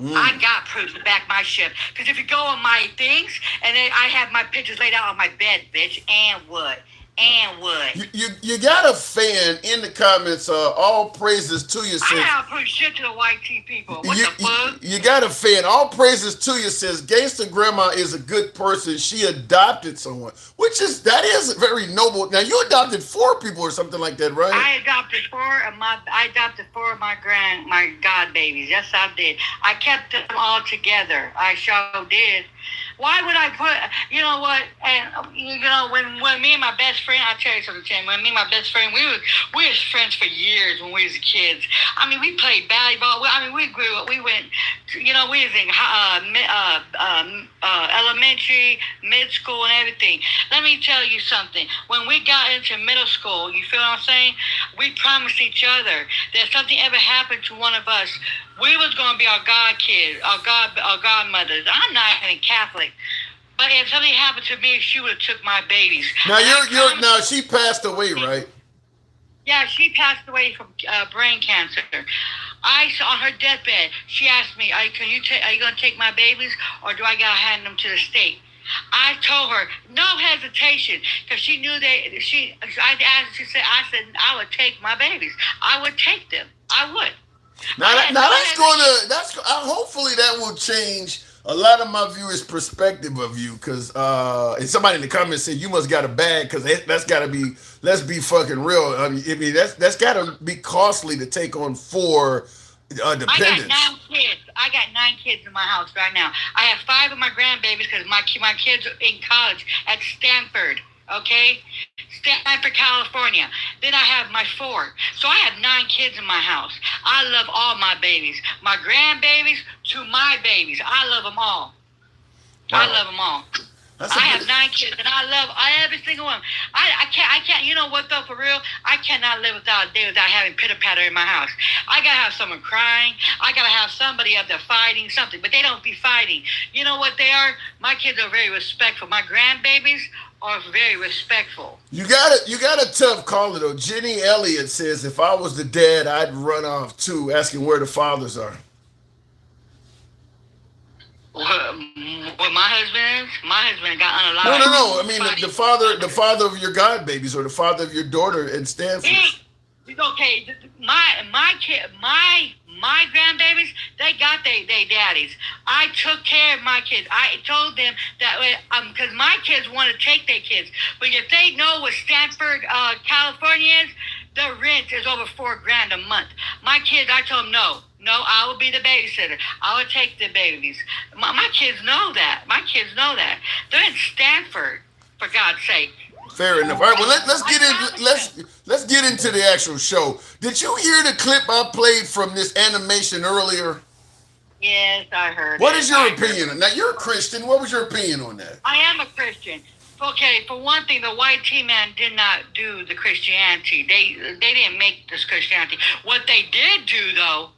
I got proof to back my shit. Because if you go on my things, and then I have my pictures laid out on my bed, bitch, and what? And what? You got a fan in the comments. All praises to you. I have proof shit to the white tea people. What the fuck? You got a fan. All praises to you. Says Gangsta Grandma is a good person. She adopted someone, that is very noble. Now you adopted 4 people or something like that, right? I adopted 4 of my god babies. Yes, I did. I kept them all together. I sure did. Why would I put, you know what, and, you know, when me and my best friend, I'll tell you something, Tim, when me and my best friend, we was friends for years when we was kids. I mean, we played volleyball. I mean, we grew up, we went, you know, we was in elementary, mid-school, and everything. Let me tell you something. When we got into middle school, you feel what I'm saying? We promised each other that if something ever happened to one of us, we was going to be our God kids, our godmothers. I'm not even Catholic. But if something happened to me, she would have took my babies. Now she passed away, right? Yeah, she passed away from brain cancer. On her deathbed, she asked me, "Are you going to take my babies, or do I got to hand them to the state?" I told her, no hesitation, because she knew I said, I would take my babies. I would take them. I would. Hopefully that will change a lot of my viewers' perspective of you, because and somebody in the comments said you must got a bag, because that's got to be, let's be fucking real. I mean that's got to be costly to take on 4 dependents. I got 9 kids in my house right now. I have 5 of my grandbabies because my kids are in college at Stanford. Okay, Stanford, California. Then I have my 4. So I have 9 kids in my house. I love all my babies. My grandbabies to my babies. I love them all. Wow. I love them all. I have 9 kids, and I love every single one. I can't. You know what though? For real, I cannot live without a day without having pitter patter in my house. I gotta have someone crying. I gotta have somebody up there fighting something, but they don't be fighting. You know what they are? My kids are very respectful. My grandbabies are very respectful. You got a tough caller though. Jenny Elliott says, if I was the dad, I'd run off too, asking where the fathers are. What my husband is? My husband got unalive. No. I mean the father of your god babies, or the father of your daughter in Stanford. Okay, my grandbabies, they got their daddies. I took care of my kids. I told them that because my kids want to take their kids, but if they know what Stanford, California is, the rent is over $4,000 a month. My kids, I told them no, I will be the babysitter. I will take the babies. My kids know that. They're in Stanford, for God's sake. Fair enough. All right, well let's get into the actual show. Did you hear the clip I played from this animation earlier? Yes, I heard. What is your opinion? Now you're a Christian. What was your opinion on that? I am a Christian. Okay, for one thing, the white T-man did not do the Christianity. They didn't make this Christianity. What they did do, though,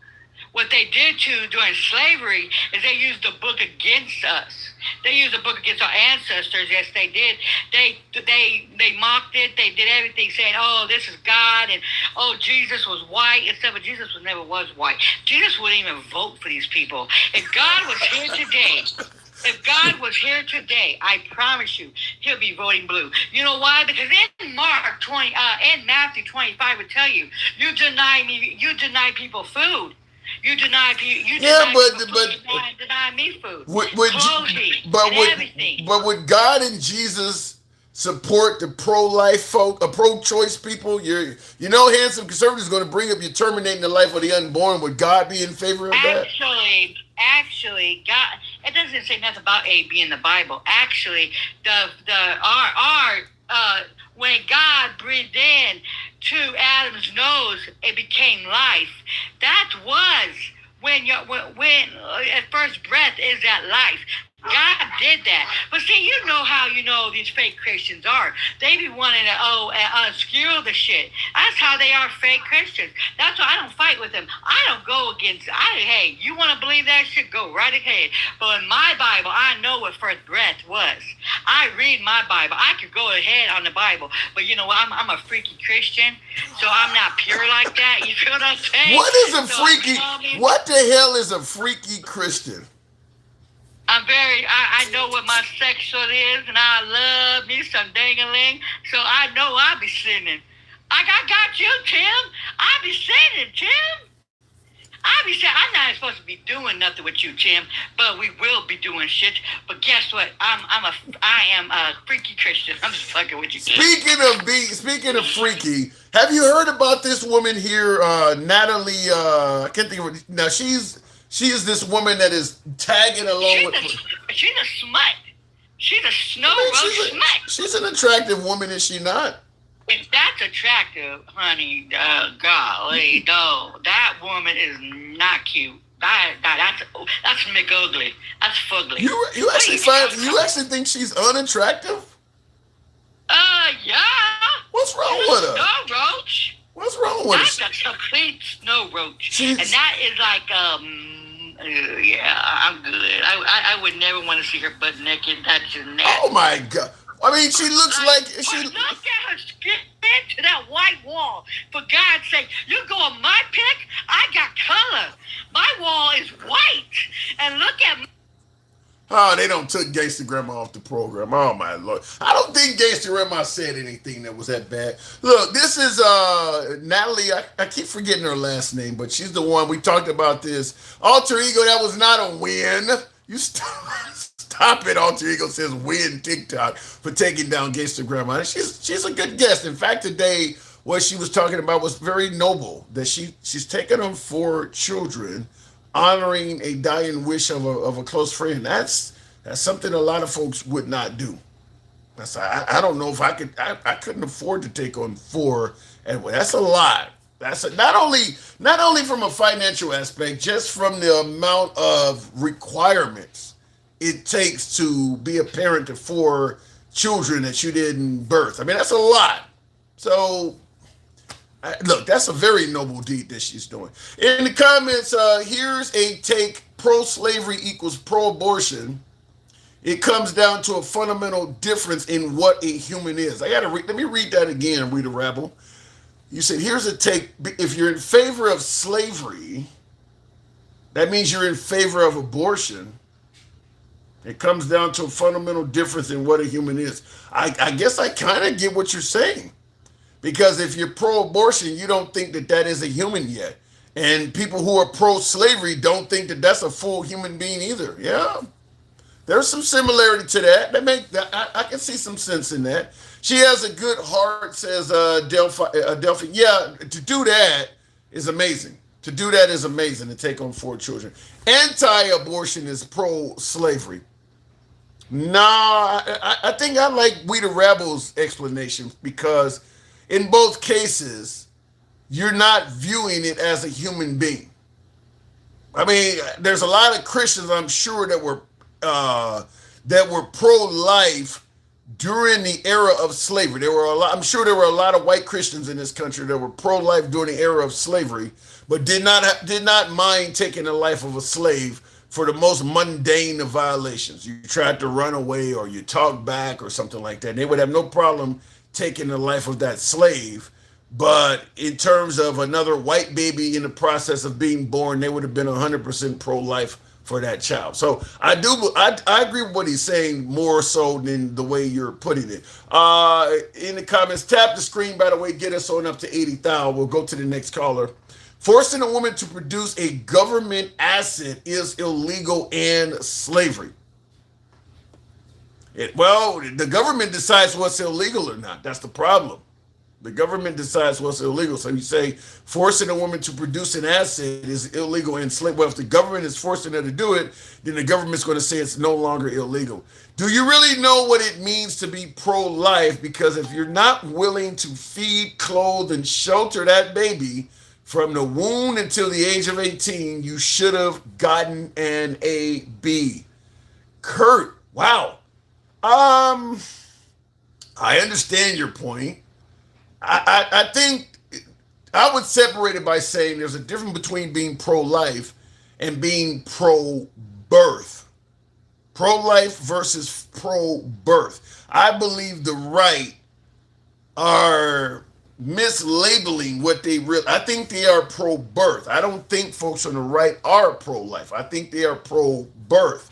during slavery is they used the book against us. They used the book against our ancestors. Yes, they did. They mocked it. They did everything, saying, "Oh, this is God," and "Oh, Jesus was white," except for Jesus never was white. Jesus wouldn't even vote for these people. If God was here today, I promise you, he'll be voting blue. You know why? Because in Matthew 25 would tell you, you deny people food. You deny me food. But would God and Jesus support the pro-life folk, pro-choice people? You know, handsome conservatives going to bring up you terminating the life of the unborn. Would God be in favor of that? Actually, God, It doesn't say nothing about A being the Bible. Actually, when God breathed in to Adam's nose, it became life. That was when at first breath is that life. God did that. But see, you know how these fake Christians are. They be wanting to obscure the shit. That's how they are, fake Christians. That's why I don't fight with them. I don't go against. Hey, you want to believe that shit? Go right ahead. But in my Bible, I know what first breath was. I read my Bible. I could go ahead on the Bible, but you know what? I'm a freaky Christian, so I'm not pure like that. You feel what I'm saying? What is a freaky? What the hell is a freaky Christian? I know what my sexual is, and I love me some ding-a-ling, so I know I be sinning. I got you, Tim. I be sinning, Tim. I'm not supposed to be doing nothing with you, Tim, but we will be doing shit. But guess what? I am a freaky Christian. I'm just fucking with you, Tim. Speaking of freaky, have you heard about this woman here, Natalie? I can't think of it now. She is this woman that is tagging along with. She's a smut. She's a snow roast smut. She's an attractive woman, is she not? If that's attractive, honey, golly, no, that woman is not cute. That's McUgly. That's fugly. You actually think she's unattractive? Yeah. What's wrong with her? Snow roach. What's wrong with her? That's a complete snow roach, and that is like yeah, I'm good. I would never want to see her butt naked. That's just nasty. Oh my God. I mean, she looks like she. Look at her skin to that white wall. For God's sake, you go on my pic. I got color. My wall is white, and look at. Oh, they don't took Gangsta Grandma off the program. Oh my Lord. I don't think Gangsta Grandma said anything that was that bad. Look, this is Natalie. I keep forgetting her last name, but she's the one we talked about this. Alter Ego, that was not a win. You stop it, Alter Ego says win TikTok for taking down Gangsta Grandma. She's a good guest. In fact, today what she was talking about was very noble, that she's taken on 4 children, honoring a dying wish of a close friend. That's something a lot of folks would not do. I don't know if I couldn't afford to take on 4. And that's a lot. Not only from a financial aspect, just from the amount of requirements it takes to be a parent to 4 children that you didn't birth. I mean, that's a lot. So look, that's a very noble deed that she's doing. In the comments, here's a take: pro-slavery equals pro-abortion. It comes down to a fundamental difference in what a human is. Let me read that again, Rita Rabble. You said, here's a take: if you're in favor of slavery, that means you're in favor of abortion. It comes down to a fundamental difference in what a human is. I guess I kind of get what you're saying. Because if you're pro-abortion, you don't think that is a human yet. And people who are pro-slavery don't think that that's a full human being either. Yeah. There's some similarity to that. I can see some sense in that. She has a good heart, says Delphi. Yeah, to do that is amazing. To do that is amazing, to take on 4 children. Anti-abortion is pro-slavery. No, I think I like Rita Rabble's explanation, because in both cases, you're not viewing it as a human being. I mean, there's a lot of Christians, I'm sure, that were pro-life during the era of slavery. I'm sure there were a lot of white Christians in this country that were pro-life during the era of slavery, but did not mind taking the life of a slave for the most mundane of violations. You tried to run away, or you talked back, or something like that. They would have no problem taking the life of that slave. But in terms of another white baby in the process of being born, they would have been 100% pro-life for that child. So I agree with what he's saying, more so than the way you're putting it. In the comments, tap the screen, by the way, get us on up to 80,000. We'll go to the next caller. Forcing a woman to produce a government asset is illegal and slavery. Well, the government decides what's illegal or not. That's the problem. The government decides what's illegal. So you say forcing a woman to produce an asset is illegal and slave. Well, if the government is forcing her to do it, then the government's going to say it's no longer illegal. Do you really know what it means to be pro-life? Because if you're not willing to feed, clothe, and shelter that baby from the womb until the age of 18, you should have gotten an AB. Kurt, wow. I understand your point. I think I would separate it by saying there's a difference between being pro-life and being pro-birth. Pro-life versus pro-birth. I believe the right are mislabeling what they really. I think they are pro-birth. I don't think folks on the right are pro-life. I think they are pro-birth.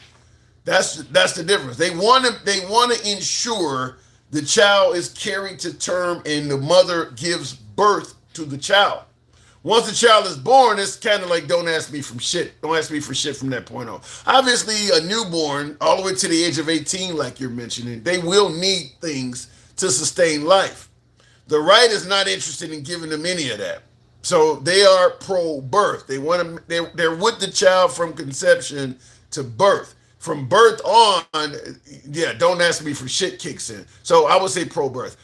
That's the difference. They want to ensure the child is carried to term and the mother gives birth to the child. Once the child is born, it's kind of like don't ask me for shit. Don't ask me for shit from that point on. Obviously, a newborn, all the way to the age of 18, like you're mentioning, they will need things to sustain life. The right is not interested in giving them any of that. So they are pro-birth. They're with the child from conception to birth. From birth on, yeah, don't ask me for shit kicks in. So I would say pro-birth.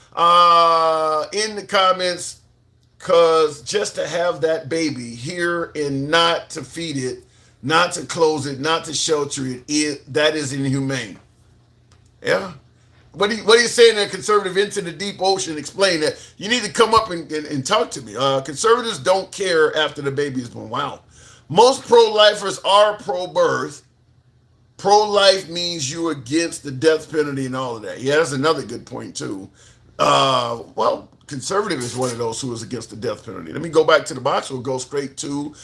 In the comments, because just to have that baby here and not to feed it, not to close it, not to shelter it, that is inhumane. Yeah. What are you saying there, conservative into the deep ocean? Explain that. You need to come up and talk to me. Conservatives don't care after the baby is born. Wow. Most pro-lifers are pro-birth. Pro-life means you're against the death penalty and all of that. Yeah, that's another good point too. Well, conservative is one of those who is against the death penalty. Let me go back to the box. We'll go straight to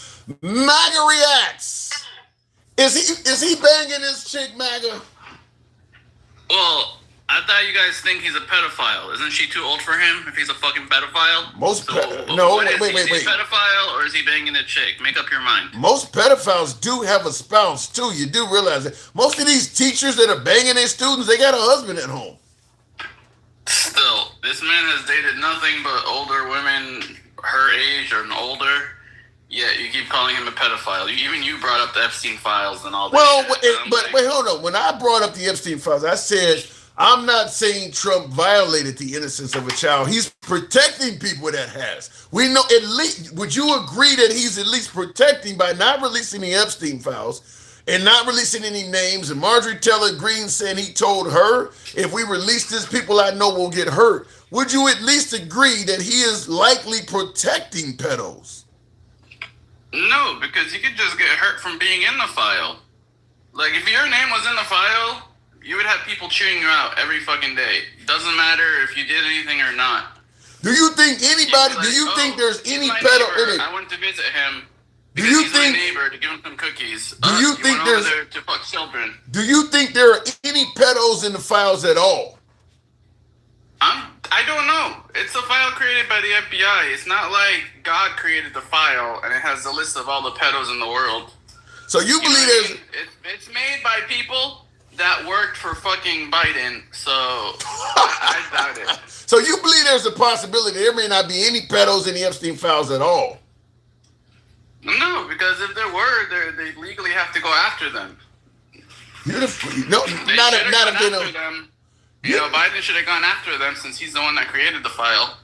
MAGA Reacts. Is he banging this chick, MAGA? Well, I thought you guys think he's a pedophile. Isn't she too old for him if he's a fucking pedophile? Wait. Is he a pedophile or is he banging a chick? Make up your mind. Most pedophiles do have a spouse too. You do realize that. Most of these teachers that are banging their students, they got a husband at home. Still, this man has dated nothing but older women her age or older. Yet you keep calling him a pedophile. Even you brought up the Epstein files and all that. Well, wait, hold on. When I brought up the Epstein files, I said I'm not saying Trump violated the innocence of a child. He's protecting people that has. We know at least. Would you agree that he's at least protecting by not releasing the Epstein files and not releasing any names? And Marjorie Taylor Greene said he told her, if we release this, people I know will get hurt. Would you at least agree that he is likely protecting pedos? No, because you could just get hurt from being in the file. Like, if your name was in the file, you would have people cheering you out every fucking day. Doesn't matter if you did anything or not. Do you think anybody, do you think there's any pedo in it? I went to visit him because he's my neighbor to give him some cookies. Do you think there's there to fuck children? Do you think there are any pedos in the files at all? I don't know. It's a file created by the FBI. It's not like God created the file and it has a list of all the pedos in the world. So you believe it's made by people that worked for fucking Biden, so I doubt it. So you believe there's a possibility there may not be any pedos in the Epstein files at all? No, because if there were, they legally have to go after them. No, not if them. You know, Biden should have gone after them since he's the one that created the file.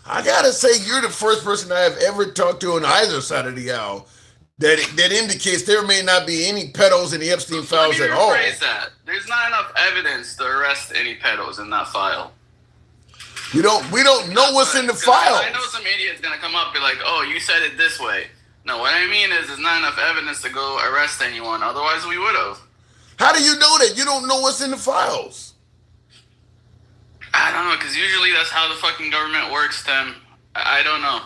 I gotta say, you're the first person I have ever talked to on either side of the aisle that indicates there may not be any pedos in the Epstein files at all. That. There's not enough evidence to arrest any pedos in that file. We don't know what's in the file. I know some idiot's gonna come up and be like, "Oh, you said it this way." No, what I mean is, there's not enough evidence to go arrest anyone. Otherwise, we would have. How do you know that? You don't know what's in the files. I don't know, because usually that's how the fucking government works, Tim. I don't know.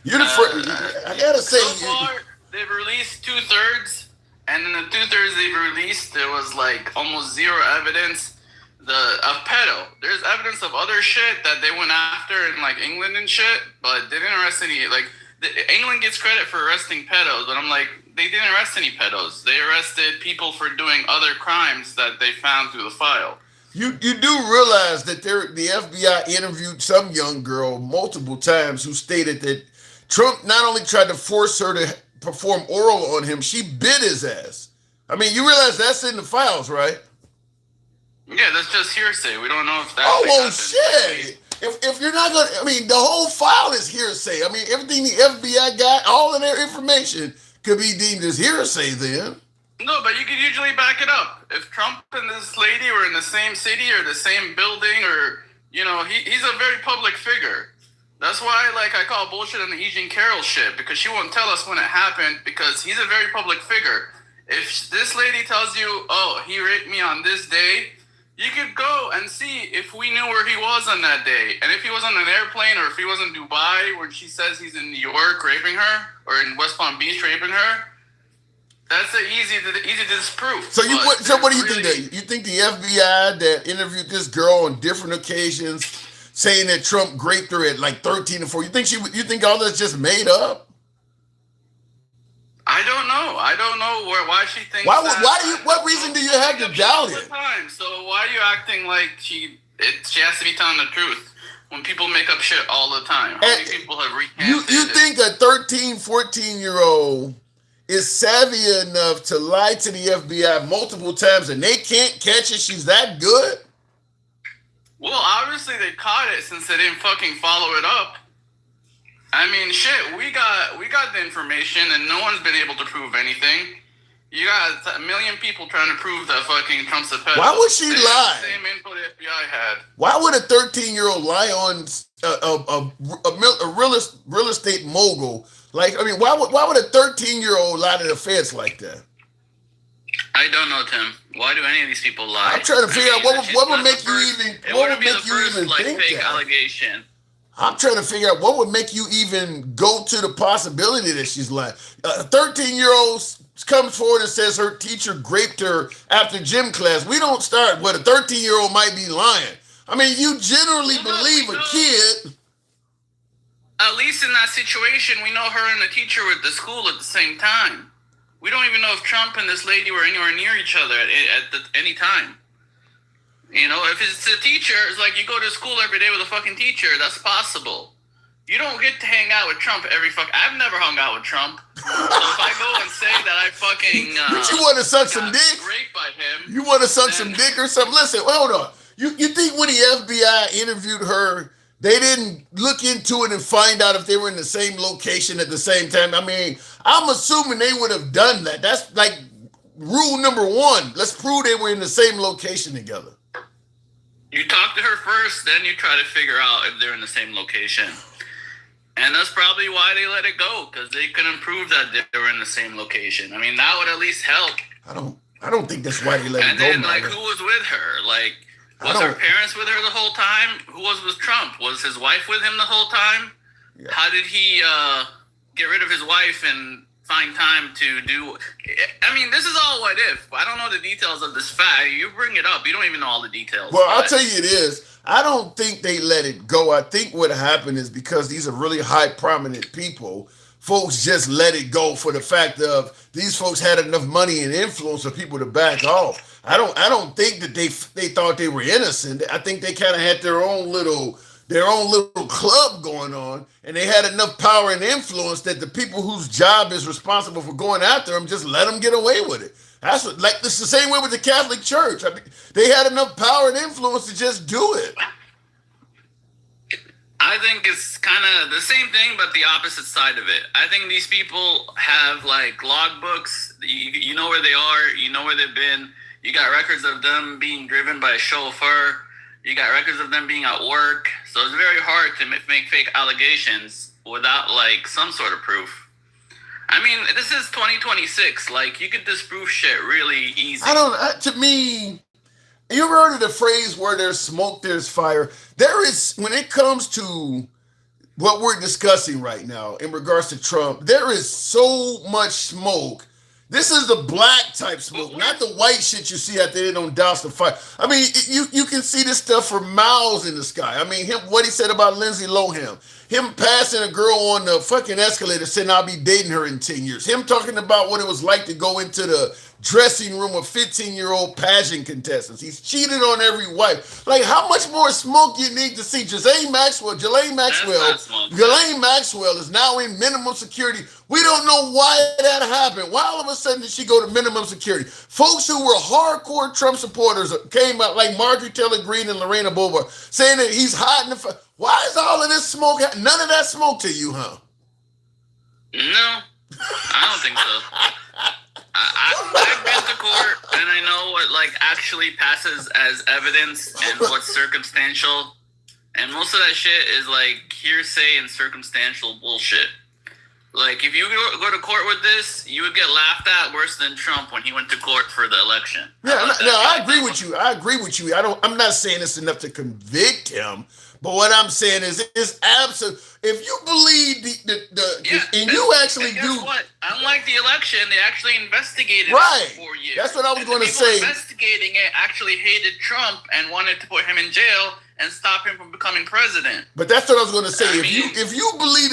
You're the first. I gotta say, so far, they've released 2/3, and in the 2/3 they've released, there was like almost zero evidence of pedo. There's evidence of other shit that they went after in like England and shit, but they didn't arrest any. Like England gets credit for arresting pedos, but I'm like, they didn't arrest any pedos. They arrested people for doing other crimes that they found through the file. You do realize that the FBI interviewed some young girl multiple times who stated that Trump not only tried to force her to perform oral on him, she bit his ass. I mean, you realize that's in the files, right? Yeah, that's just hearsay. We don't know if that. Oh, well, shit. If you're not going to, I mean, the whole file is hearsay. I mean, everything the FBI got, all of their information could be deemed as hearsay then. No, but you could usually back it up. If Trump and this lady were in the same city or the same building, or, you know, he's a very public figure. That's why, like, I call bullshit on the Eugene Carroll shit, because she won't tell us when it happened, because he's a very public figure. If this lady tells you, oh, he raped me on this day, you could go and see if we knew where he was on that day. And if he was on an airplane, or if he was in Dubai, where she says he's in New York raping her, or in West Palm Beach raping her, that's easy to disprove. So what do you think? That you think the FBI that interviewed this girl on different occasions, saying that Trump raped her at like 13 and 4, you think all that's just made up? I don't know. I don't know why she thinks. What reason do you have to doubt it? So why are you acting like she has to be telling the truth when people make up shit all the time? How many people have recanted? You think a 13, 14-year-old is savvy enough to lie to the FBI multiple times and they can't catch it? She's that good? Well, obviously they caught it since they didn't fucking follow it up. I mean, shit, we got the information and no one's been able to prove anything. You got a million people trying to prove that fucking Trump's a pedo. Why would she lie? The same info the FBI had. Why would a 13-year-old lie on a real estate mogul? Like, I mean, why would a 13-year-old lie to the feds like that? I don't know, Tim. Why do any of these people lie? I'm trying to figure out what would make you even think fake allegation. I'm trying to figure out what would make you even go to the possibility that she's lying. A 13-year-old comes forward and says her teacher raped her after gym class. We don't start with a 13-year-old might be lying. I mean, you generally believe a kid. At least in that situation, we know her and the teacher were at the school at the same time. We don't even know if Trump and this lady were anywhere near each other at any time. You know, if it's a teacher, it's like you go to school every day with a fucking teacher. That's possible. You don't get to hang out with Trump I've never hung out with Trump. So if I go and say that I fucking but you want to suck some dick? Raped by him. You want to suck some dick or something? Listen, hold on. You think when the FBI interviewed her, they didn't look into it and find out if they were in the same location at the same time? I mean, I'm assuming they would have done that. That's like rule number one. Let's prove they were in the same location together. You talk to her first, then you try to figure out if they're in the same location. And that's probably why they let it go, because they couldn't prove that they were in the same location. I mean, that would at least help. I don't think that's why they let it go. And then, like, who was with her? Like, was her parents with her the whole time? Who was with Trump? Was his wife with him the whole time? Yeah. How did he get rid of his wife and find time to do? I mean, this is all what if. I don't know the details of this fact. You bring it up, you don't even know all the details. Well, I'll tell you it is. I don't think they let it go. I think what happened is because these are really high prominent people, folks just let it go for the fact of these folks had enough money and influence for people to back off. I don't think that they thought they were innocent. I think they kind of had their own little club going on, and they had enough power and influence that the people whose job is responsible for going after them just let them get away with it. That's what, like, it's the same way with the Catholic Church. I mean, they had enough power and influence to just do it. I think it's kind of the same thing, but the opposite side of it. I think these people have like logbooks. You know where they are. You know where they've been. You got records of them being driven by a chauffeur. You got records of them being at work. So it's very hard to make fake allegations without like some sort of proof. I mean, this is 2026. Like, you could disprove shit really easy. To me, you ever heard of the phrase where there's smoke, there's fire? There is, when it comes to what we're discussing right now in regards to Trump, there is so much smoke. This is the black type smoke, not the white shit you see out there. They don't douse the fire. I mean, you can see this stuff for miles in the sky. I mean, what he said about Lindsay Lohan, him passing a girl on the fucking escalator saying I'll be dating her in 10 years, him talking about what it was like to go into the dressing room of 15-year-old pageant contestants. He's cheated on every wife. Like, how much more smoke you need to see? Ghislaine Maxwell is now in minimum security. We don't know why that happened. Why all of a sudden did she go to minimum security? Folks who were hardcore Trump supporters came out, like Marjorie Taylor Greene and Lorena Bobbitt, saying that he's hiding the. Why is all of this smoke? None of that smoke to you, huh? No, I don't think so. I've been to court, and I know what like actually passes as evidence and what's circumstantial, and most of that shit is like hearsay and circumstantial bullshit. Like, if you go to court with this, you would get laughed at worse than Trump when he went to court for the election. Yeah, I agree with you. I'm not saying it's enough to convict him, but what I'm saying is it's absolute. If you believe you actually do. What? Unlike the election, they actually investigated right. it for 4 years. That's what I was going to people say. Investigating it actually hated Trump and wanted to put him in jail and stop him from becoming president. But that's what I was going to say. If you believe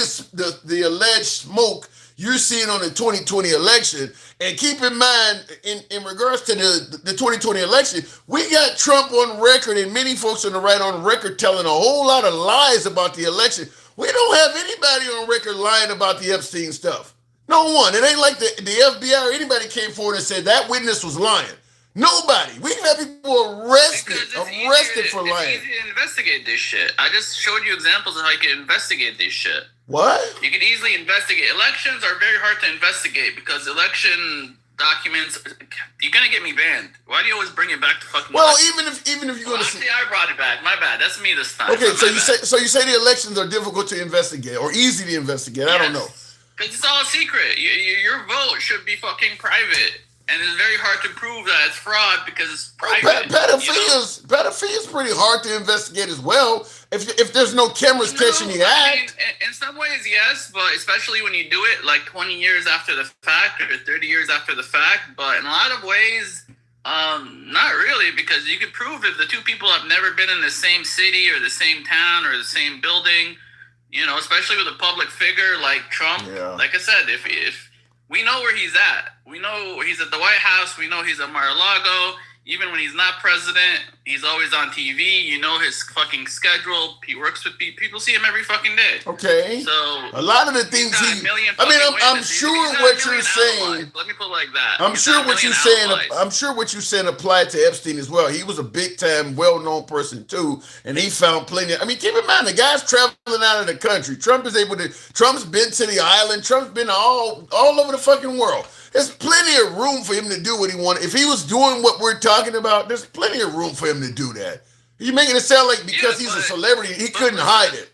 the alleged smoke you're seeing on the 2020 election, and keep in mind, in regards to the 2020 election, we got Trump on record and many folks on the right on record telling a whole lot of lies about the election. We don't have anybody on record lying about the Epstein stuff. No one. It ain't like the FBI or anybody came forward and said that witness was lying. Nobody. We can have people arrested for lying. It's easy to investigate this shit. I just showed you examples of how you can investigate this shit. What? You can easily investigate. Elections are very hard to investigate because election documents. You're gonna get me banned. Why do you always bring it back to fucking? Well, even if you're gonna say I brought it back. My bad. That's me this time. Okay, so you say the elections are difficult to investigate or easy to investigate. Yes. I don't know. Because it's all secret. Your vote should be fucking private. And it's very hard to prove that it's fraud because it's private. Pedophilia is pretty hard to investigate as well. If there's no cameras catching the act. In some ways, yes, but especially when you do it like 20 years after the fact or 30 years after the fact. But in a lot of ways, not really, because you could prove if the two people have never been in the same city or the same town or the same building. You know, especially with a public figure like Trump. Yeah. Like I said, if we know where he's at. We know he's at the White House. We know he's at Mar-a-Lago. Even when he's not president, he's always on TV. You know his fucking schedule. He works with people. People see him every fucking day. Okay. So a lot of the things I'm sure what you're saying. Let me put it like that. I'm sure what you're saying. I'm sure what you're saying applied to Epstein as well. He was a big time, well-known person too, and he found plenty. I mean, keep in mind the guy's traveling out of the country. Trump's been to the island. Trump's been all over the fucking world. There's plenty of room for him to do what he wanted. If he was doing what we're talking about, there's plenty of room for him to do that. You're making it sound like because he's a celebrity, he couldn't hide it.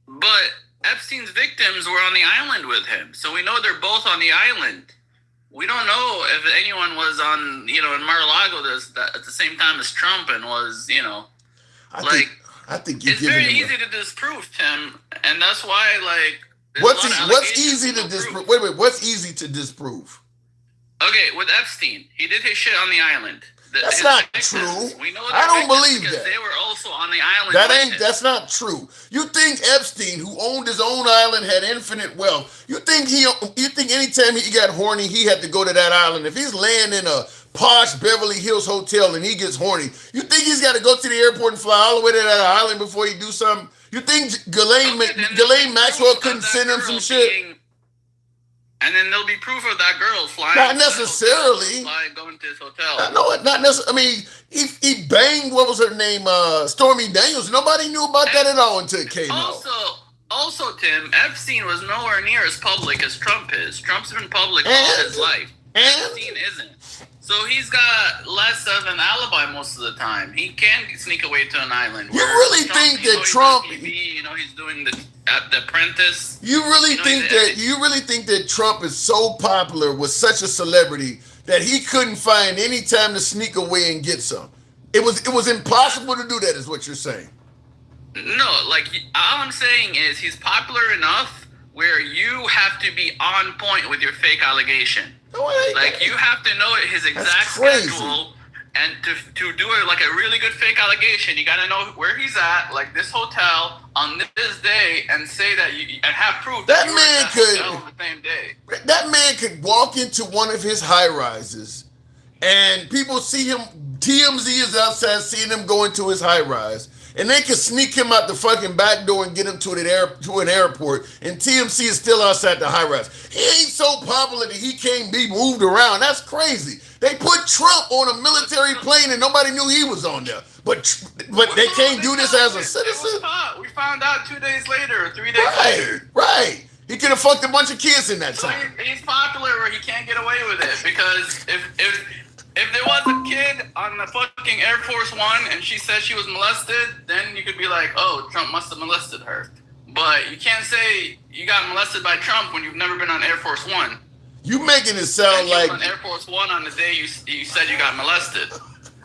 But Epstein's victims were on the island with him. So we know they're both on the island. We don't know if anyone was on, in Mar-a-Lago at the same time as Trump and was, I think it's very easy to disprove, Tim. And that's why, what's easy to disprove? Wait. What's easy to disprove? Okay, with Epstein, he did his shit on the island. That's not true. I don't believe that. They were also on the island. That's not true. You think Epstein, who owned his own island, had infinite wealth? You think anytime he got horny, he had to go to that island? If he's laying in a posh Beverly Hills hotel and he gets horny, you think he's got to go to the airport and fly all the way to that island before he do something? You think Ghislaine Maxwell couldn't send him some shit? And then there'll be proof of that girl flying. Not necessarily. Going to his hotel. No, not necessarily. I mean, he banged, what was her name? Stormy Daniels. Nobody knew about that at all until it came out. Also, Tim, Epstein was nowhere near as public as Trump is. Trump's been public all his life. Epstein isn't. So he's got less of an alibi most of the time. He can sneak away to an island. You really think that Trump? TV, he's doing the Apprentice. You really think that Trump is so popular, was such a celebrity that he couldn't find any time to sneak away and get some? It was impossible to do that, is what you're saying? No, all I'm saying is he's popular enough where you have to be on point with your fake allegation. No, you have to know his exact schedule And to do it like a really good fake allegation, you gotta know where he's at, like this hotel on this day, and say that and have proof That you were man at that hotel on the same day. That man could walk into one of his high rises, and people see him. TMZ is outside seeing him go into his high rise, and they could sneak him out the fucking back door and get him to an airport. And TMZ is still outside the high rise. He ain't so popular that he can't be moved around. That's crazy. They put Trump on a military plane and nobody knew he was on there. But they can't do this as a citizen. We found out 2 days later or 3 days later. Right. He could have fucked a bunch of kids in that So time. he's popular where he can't get away with it, because if there was a kid on the fucking Air Force One and she said she was molested, then you could be like, oh, Trump must have molested her. But you can't say you got molested by Trump when you've never been on Air Force One. You making it sound like on Air Force One on the day you said you got molested.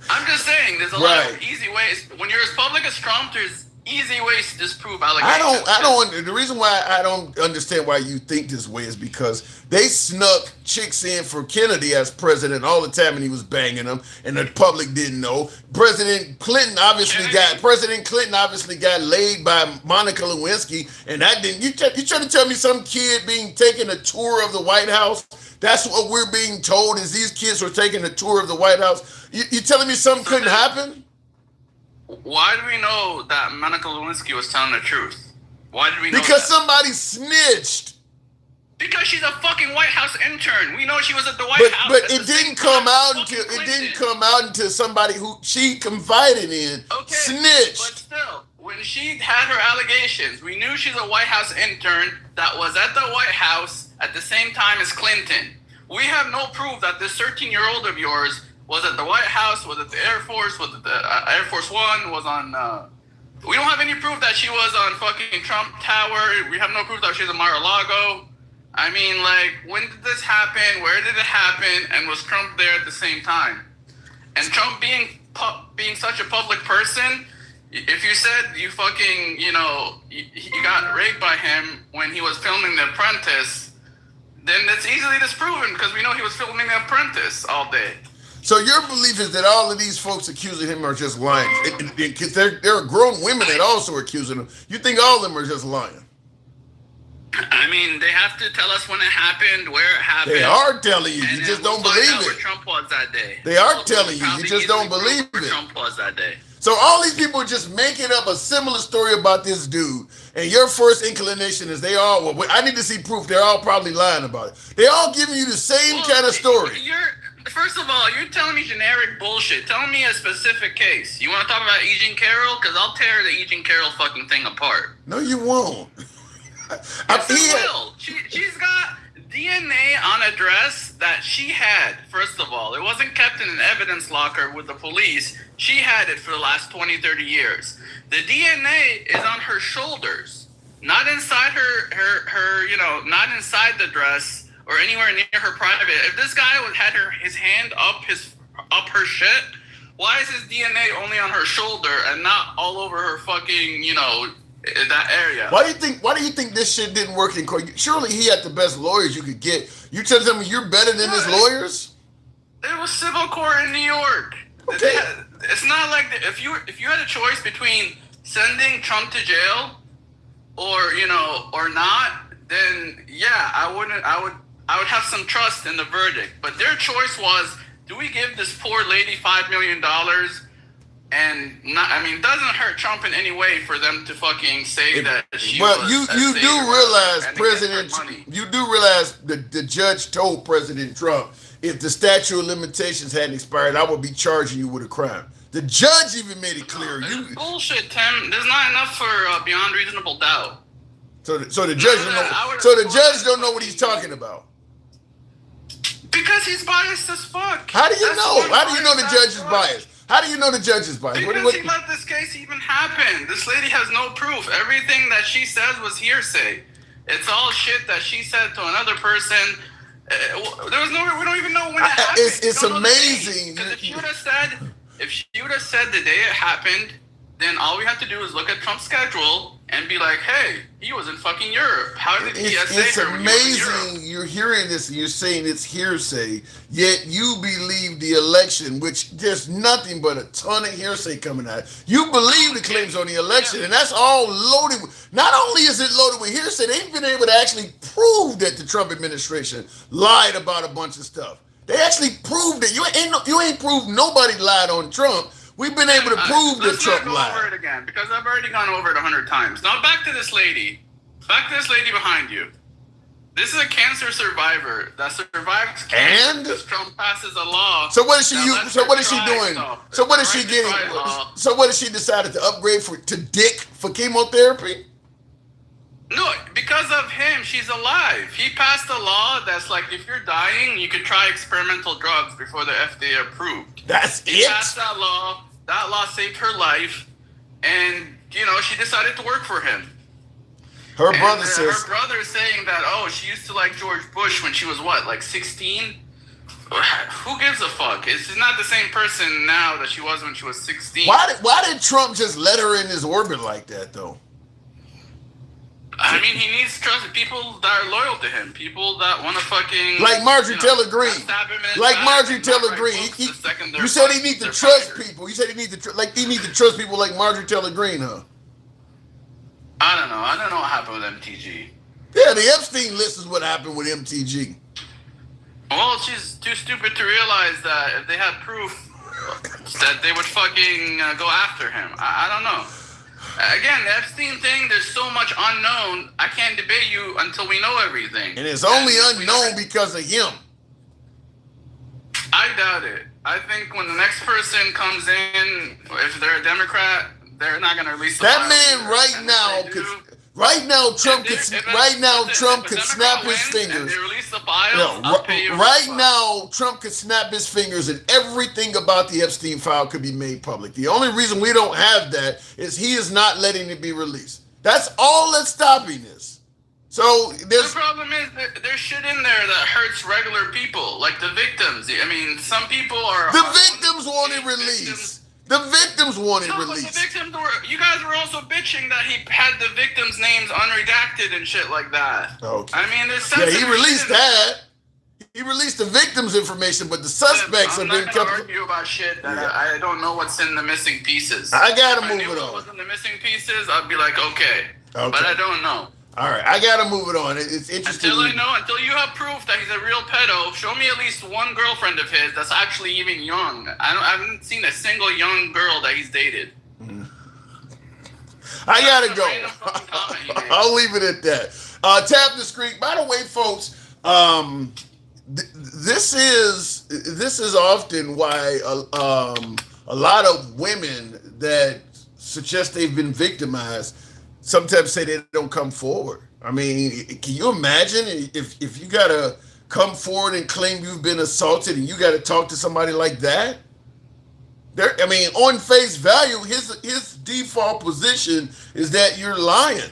I'm just saying, there's a lot of easy ways. When you're as public as Trump, there's easy ways to disprove allegations. I don't. The reason why I don't understand why you think this way is because they snuck chicks in for Kennedy as president all the time, and he was banging them, and the public didn't know. President Clinton obviously got laid by Monica Lewinsky, and that didn't. You trying to tell me some kid being taking a tour of the White House? That's what we're being told, is these kids were taking a tour of the White House. You telling me something couldn't happen? Why do we know that Monica Lewinsky was telling the truth? Why did we know Because that? somebody snitched. Because she's a fucking White House intern. We know she was at the White House. But it didn't come out until somebody who she confided in snitched. But still, when she had her allegations, we knew she's a White House intern that was at the White House at the same time as Clinton. We have no proof that this 13-year-old of yours was at the White House, was at the Air Force, was at the Air Force One, was on... we don't have any proof that she was on fucking Trump Tower. We have no proof that she was in Mar-a-Lago. I mean, like, when did this happen? Where did it happen? And was Trump there at the same time? And Trump being such a public person, if you said you fucking, you got raped by him when he was filming The Apprentice, then that's easily disproven because we know he was filming The Apprentice all day. So your belief is that all of these folks accusing him are just lying? Because there are grown women that also are accusing him. You think all of them are just lying? I mean, they have to tell us when it happened, where it happened. They are telling you. You just don't believe it. Where Trump was that day. They are telling you. You just don't believe it. Where Trump was that day. So all these people are just making up a similar story about this dude, and your first inclination is they all. Well, I need to see proof. They're all probably lying about it. They all giving you the same kind of story. First of all, you're telling me generic bullshit. Tell me a specific case. You want to talk about E. Jean Carroll? Because I'll tear the E. Jean Carroll fucking thing apart. No, you won't. Yes, I will. She's got DNA on a dress that she had, first of all. It wasn't kept in an evidence locker with the police. She had it for the last 20, 30 years. The DNA is on her shoulders, not inside her not inside the dress or anywhere near her private. If this guy had his hand up her shit, why is his DNA only on her shoulder and not all over her fucking, that area? Why do you think this shit didn't work in court? Surely he had the best lawyers you could get. You tell them you're better than his lawyers? It was civil court in New York. Okay. It's not like if you had a choice between sending Trump to jail or not, then yeah, I would have some trust in the verdict. But their choice was, do we give this poor lady $5 million? And it doesn't hurt Trump in any way for them to fucking say that she was. Well, you do realize the judge told President Trump, if the statute of limitations hadn't expired, I would be charging you with a crime. The judge even made it clear. Bullshit, Tim. There's not enough for beyond reasonable doubt. So the judge don't know. So the judge don't know what he's talking about. Because he's biased as fuck. How do you know? How do you know the judge is biased? How do you know the judge is biased? Because he let this case even happen. This lady has no proof. Everything that she says was hearsay. It's all shit that she said to another person. We don't even know when it happened. It's amazing. If she would have said the day it happened, then all we have to do is look at Trump's schedule and be like, hey, he was in fucking Europe. How did he It's her when he was in Europe? amazing. You're hearing this and you're saying it's hearsay, yet you believe the election, which there's nothing but a ton of hearsay coming out. You believe the claims on the election, and that's all loaded with, not only is it loaded with hearsay, they've been able to actually prove that the Trump administration lied about a bunch of stuff. They actually proved it. You ain't proved nobody lied on Trump. We've been able to prove that Trump Let's not go lied. over it again, because I've already gone over it 100 times. Now back to this lady. Back to this lady behind you. This is a cancer survivor that survives cancer And? because Trump passes a law. So what is she that using? lets So her what is she try doing? stuff. So what is Right she to getting? try law. So what has she decided to upgrade to dick for chemotherapy? No, because of him, she's alive. He passed a law that's like, if you're dying, you could try experimental drugs before the FDA approved. That's He it. passed that law. That law saved her life, and she decided to work for him. Her And, brother says. her brother is saying that she used to like George Bush when she was like 16. Who gives a fuck? She's not the same person now that she was when she was 16. Why did Trump just let her in his orbit like that, though? I mean, he needs trust people that are loyal to him, people that want to fucking Like Marjorie Taylor Greene. stab him in his Like back Marjorie and not Taylor write Greene. books the second they're You said he fucked- needs to they're trust fired. people. You said he needs to trust people like Marjorie Taylor Greene, huh? I don't know. I don't know what happened with MTG. Yeah, the Epstein list is what happened with MTG. Well, she's too stupid to realize that if they had proof that they would fucking go after him. I don't know. Again, the Epstein thing, there's so much unknown. I can't debate you until we know everything. And it's only unknown because of him. I doubt it. I think when the next person comes in, if they're a Democrat, they're not going to release the That files man either. right And now if they could. do, Right now, Trump could. if a- Right now, listen, Trump if a could Democrat snap his wins and fingers. they release the files, No, I'll pay you right $100. now, Trump could snap his fingers and everything about the Epstein file could be made public. The only reason we don't have that is he is not letting it be released. That's all that's stopping this. So The there's problem is that there's shit in there that hurts regular people, like the victims. I mean, some people are... the victims want it released. The victims want it No, but the released. victims you guys were also bitching that he had the victims' names unredacted and shit like that. Okay. I mean, there's Yeah, sensitive he released shit in there. that. He released the victims' information, but the suspects I'm have been not gonna kept. argue about shit that Yeah. I don't know what's in the missing pieces. I gotta If move I knew it what on. was in the missing pieces, I'd be like, okay. Okay. But I don't know. All right, I gotta move it on. It's interesting. Until you have proof that he's a real pedo, show me at least one girlfriend of his that's actually even young. I haven't seen a single young girl that he's dated. I gotta That's a random fucking comment you go. made. I'll leave it at that. Tap the screen. By the way, folks, this is often why a lot of women that suggest they've been victimized sometimes say they don't come forward. I mean, can you imagine if you gotta come forward and claim you've been assaulted and you gotta talk to somebody like that? On face value, his default position is that you're lying.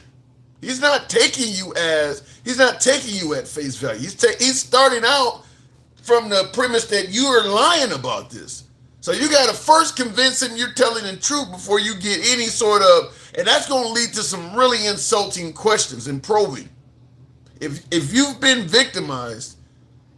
He's not taking you at face value. He's starting out from the premise that you are lying about this. So you got to first convince him you're telling the truth before you get any sort of, and that's going to lead to some really insulting questions and probing. If you've been victimized,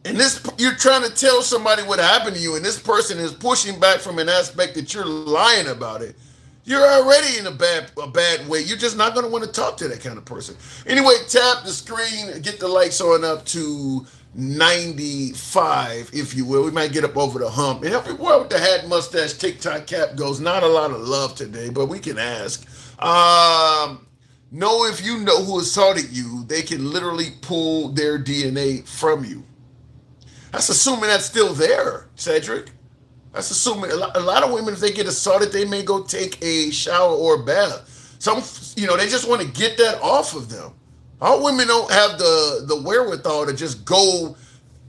and you're trying to tell somebody what happened to you, and this person is pushing back from an aspect that you're lying about it, you're already in a bad way. You're just not going to want to talk to that kind of person. Anyway, tap the screen, get the likes on up to 95, if you will. We might get up over the hump. And help me where with the hat, mustache, TikTok cap goes. Not a lot of love today, but we can ask. Know if you know who assaulted you, they can literally pull their DNA from you. That's assuming that's still there, Cedric. That's assuming a lot of women, if they get assaulted, they may go take a shower or a bath. Some, they just want to get that off of them. All women don't have the wherewithal to just go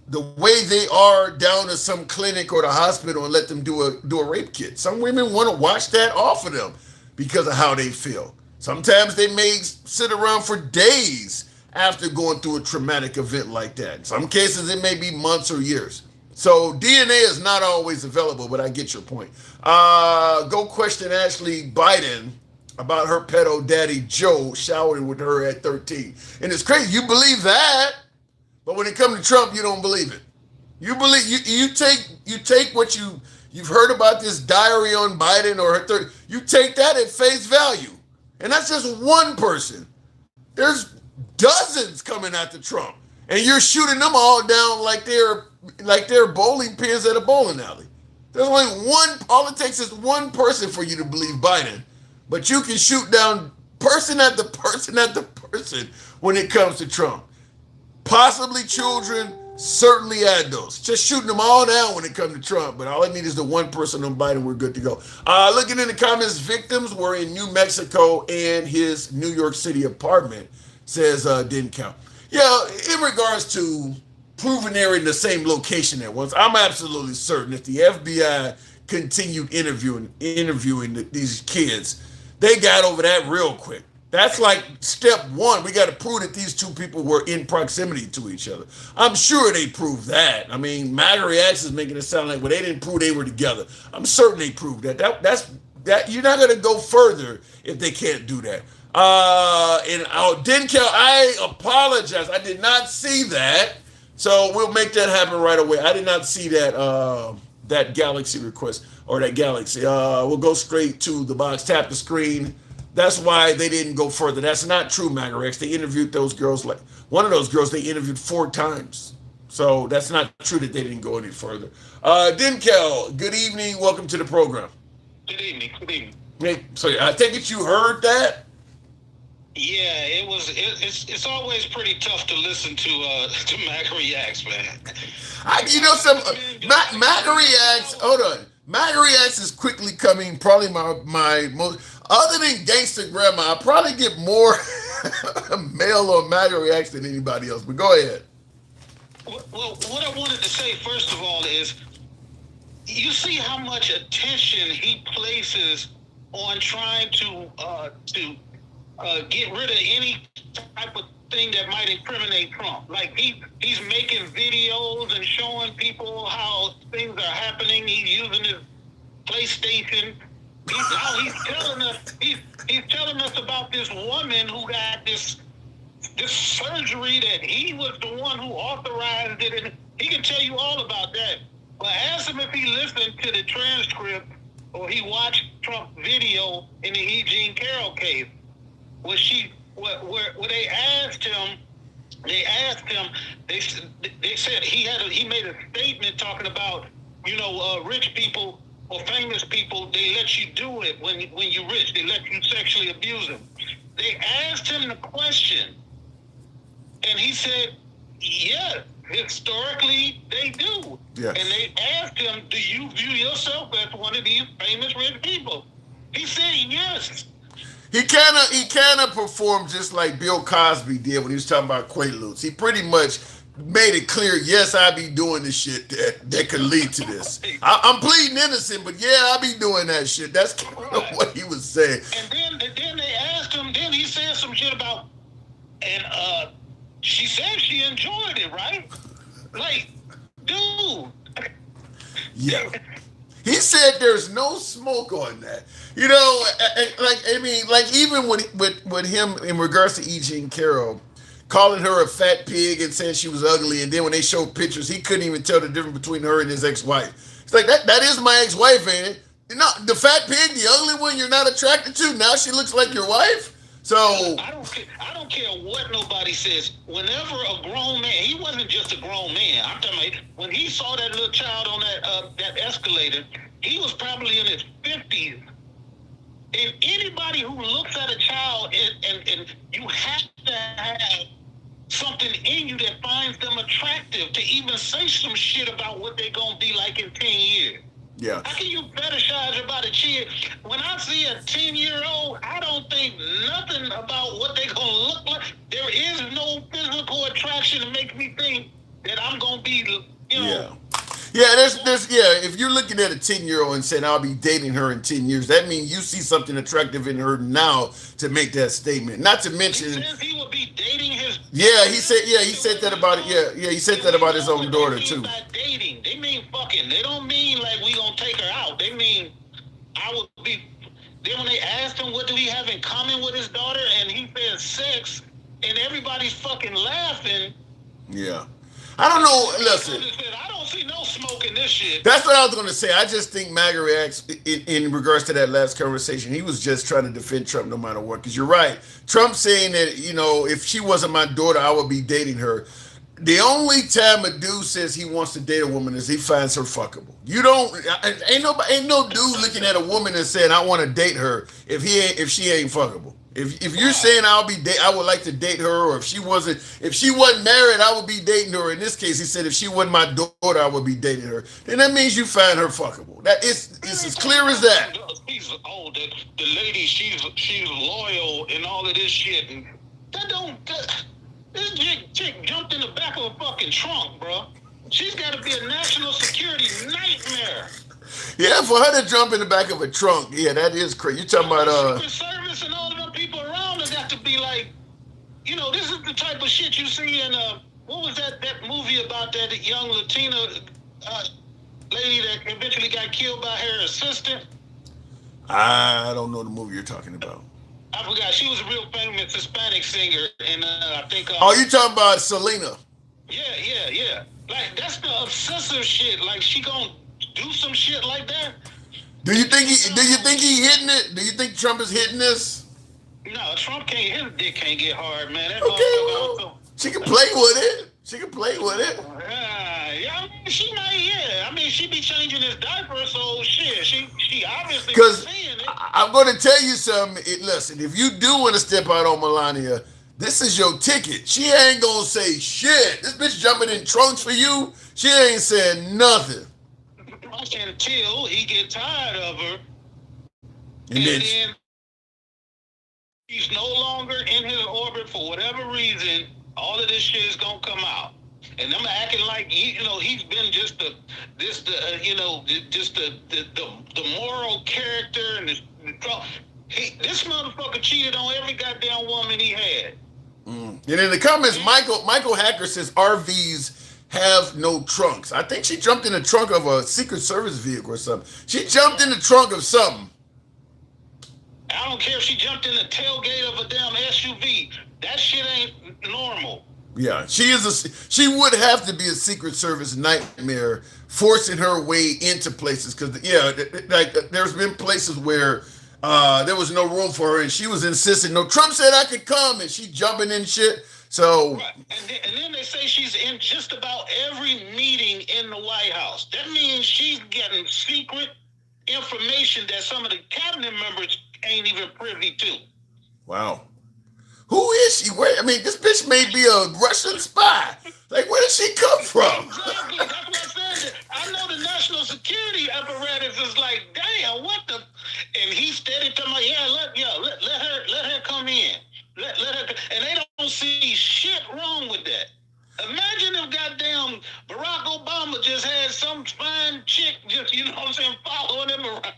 the way they are down to some clinic or the hospital and let them do a rape kit. Some women want to wash that off of them because of how they feel. Sometimes they may sit around for days after going through a traumatic event like that. In some cases, it may be months or years. So DNA is not always available, but I get your point. Go question Ashley Biden about her pedo daddy Joe showering with her at 13. And it's crazy. You believe that, but when it comes to Trump, you don't believe it. You believe you take what you've heard about this diary on Biden or her you take that at face value. And that's just one person. There's dozens coming after Trump. And you're shooting them all down like they're bowling pins at a bowling alley. There's only one, all it takes is one person for you to believe Biden. But you can shoot down person after person after person when it comes to Trump. Possibly children, certainly adults. Just shooting them all down when it comes to Trump. But all I need is the one person on Biden, we're good to go. Looking in the comments, victims were in New Mexico and his New York City apartment, says didn't count. Yeah, in regards to proving they're in the same location at once, I'm absolutely certain if the FBI continued interviewing these kids, they got over that real quick. That's like step one. We got to prove that these two people were in proximity to each other. I'm sure they proved that. I mean, MAGA Reacts is making it sound like, well, they didn't prove they were together. I'm certain they proved that. That's you're not going to go further if they can't do that. Denkel, I apologize. I did not see that. So we'll make that happen right away. I did not see that that Galaxy request or that Galaxy. We'll go straight to the box, tap the screen. That's why they didn't go further. That's not true, MAGA-Rex. They interviewed those girls, like one of those girls they interviewed 4 times. So that's not true that they didn't go any further. Denkel, good evening. Welcome to the program. Good evening. Good evening. Hey, so I take it you heard that? Yeah, it's always pretty tough to listen to MAGA Reacts, man. MAGA Reacts, hold on. MAGA Reacts is quickly coming, probably my most, other than Gangsta Grandma, I probably get more mail on MAGA Reacts than anybody else, but go ahead. Well, what I wanted to say, first of all, is you see how much attention he places on trying to get rid of any type of thing that might incriminate Trump. Like he's making videos and showing people how things are happening. He's using his PlayStation. He's telling us about this woman who got this surgery that he was the one who authorized it, and he can tell you all about that. But ask him if he listened to the transcript or he watched Trump's video in the E. Jean Carroll case. Where they asked him, they said he made a statement talking about, rich people or famous people, they let you do it when you're rich. They let you sexually abuse them. They asked him the question, and he said, yeah, historically they do. Yes. And they asked him, do you view yourself as one of these famous rich people? He said yes. He kind of performed just like Bill Cosby did when he was talking about Quaaludes. He pretty much made it clear, yes, I be doing the shit that could lead to this. I'm pleading innocent, but yeah, I be doing that shit. That's kind of what he was saying. And then they asked him, then he said some shit about, and she said she enjoyed it, right? Like, dude. Yeah. He said there's no smoke on that. Even with him in regards to E. Jean Carroll, calling her a fat pig and saying she was ugly, and then when they showed pictures, he couldn't even tell the difference between her and his ex-wife. It's like, that is my ex-wife, ain't it? The fat pig, the ugly one you're not attracted to, now she looks like your wife? So I don't care what nobody says. Whenever a grown man, he wasn't just a grown man. I'm talking about when he saw that little child on that escalator, he was probably in his 50s. And anybody who looks at a child and you have to have something in you that finds them attractive to even say some shit about what they're gonna be like in 10 years. Yeah. How can you fetishize about a kid? When I see a 10-year-old, I don't think nothing about what they're going to look like. There is no physical attraction to make me think that I'm going to be, Yeah. Yeah, if you're looking at a 10-year-old and saying I'll be dating her in 10 years, that means you see something attractive in her now to make that statement. Not to mention, He says he will be dating his. he said that about it. Yeah, he said that about his own daughter too. By dating, they mean fucking. They don't mean like we gonna take her out. They mean I will be. Then when they asked him what do he have in common with his daughter, and he said sex, and everybody's fucking laughing. Yeah. I don't know. Listen, I don't see no smoke in this shit. that's what I was going to say. I just think MAGA reacts in regards to that last conversation. He was just trying to defend Trump no matter what. Because you're right. Trump saying that, if she wasn't my daughter, I would be dating her. The only time a dude says he wants to date a woman is he finds her fuckable. You don't, ain't no dude looking at a woman and saying I want to date her if she ain't fuckable. If you're saying I would like to date her, or if she wasn't married, I would be dating her. In this case, he said if she wasn't my daughter, I would be dating her. Then that means you find her fuckable. That it's as clear as that. He's the lady, she's loyal and all of this shit, and this chick jumped in the back of a fucking trunk, bro. She's got to be a national security nightmare. Yeah, for her to jump in the back of a trunk, yeah, that is crazy. You talking about Secret Service and all of them people around her got to be like, this is the type of shit you see in what was that movie about that young Latina lady that eventually got killed by her assistant? I don't know the movie you're talking about. I forgot. She was a real famous Hispanic singer, and I think. You talking about Selena? Yeah. Like that's the obsessive shit. Like she gonna do some shit like that. Do you think he hitting it? Do you think Trump is hitting this? No, Trump can't. His dick can't get hard, man. She can play with it. Yeah, I mean, she might. Yeah, I mean, she be changing his diaper, so shit. She obviously seeing it. I'm going to tell you something. Listen, if you do want to step out on Melania, this is your ticket. She ain't gonna say shit. This bitch jumping in trunks for you. She ain't saying nothing. Until he get tired of her, and then he's no longer in his orbit for whatever reason. All of this shit is gonna come out, and I'm acting like he's been just the moral character and this motherfucker cheated on every goddamn woman he had. And in the comments, Michael Hacker says RVs have no trunks. I think she jumped in the trunk of a Secret Service vehicle or something. She jumped in the trunk of something. I don't care if she jumped in the tailgate of a damn SUV. That shit ain't normal. Yeah, she would have to be a Secret Service nightmare, forcing her way into places. Because there's been places where there was no room for her, and she was insisting. No, Trump said I could come, and she jumping in shit. So, right. And then they say she's in just about every meeting in the White House. That means she's getting secret information that some of the cabinet members ain't even privy to. Wow. Who is she? This bitch may be a Russian spy. Like, where did she come from? Exactly. That's what I said. I know the national security apparatus is like, damn, what the? And he's steady telling me, let her come in. Let her, and they don't see shit wrong with that. Imagine if goddamn Barack Obama just had some fine chick just, following him around.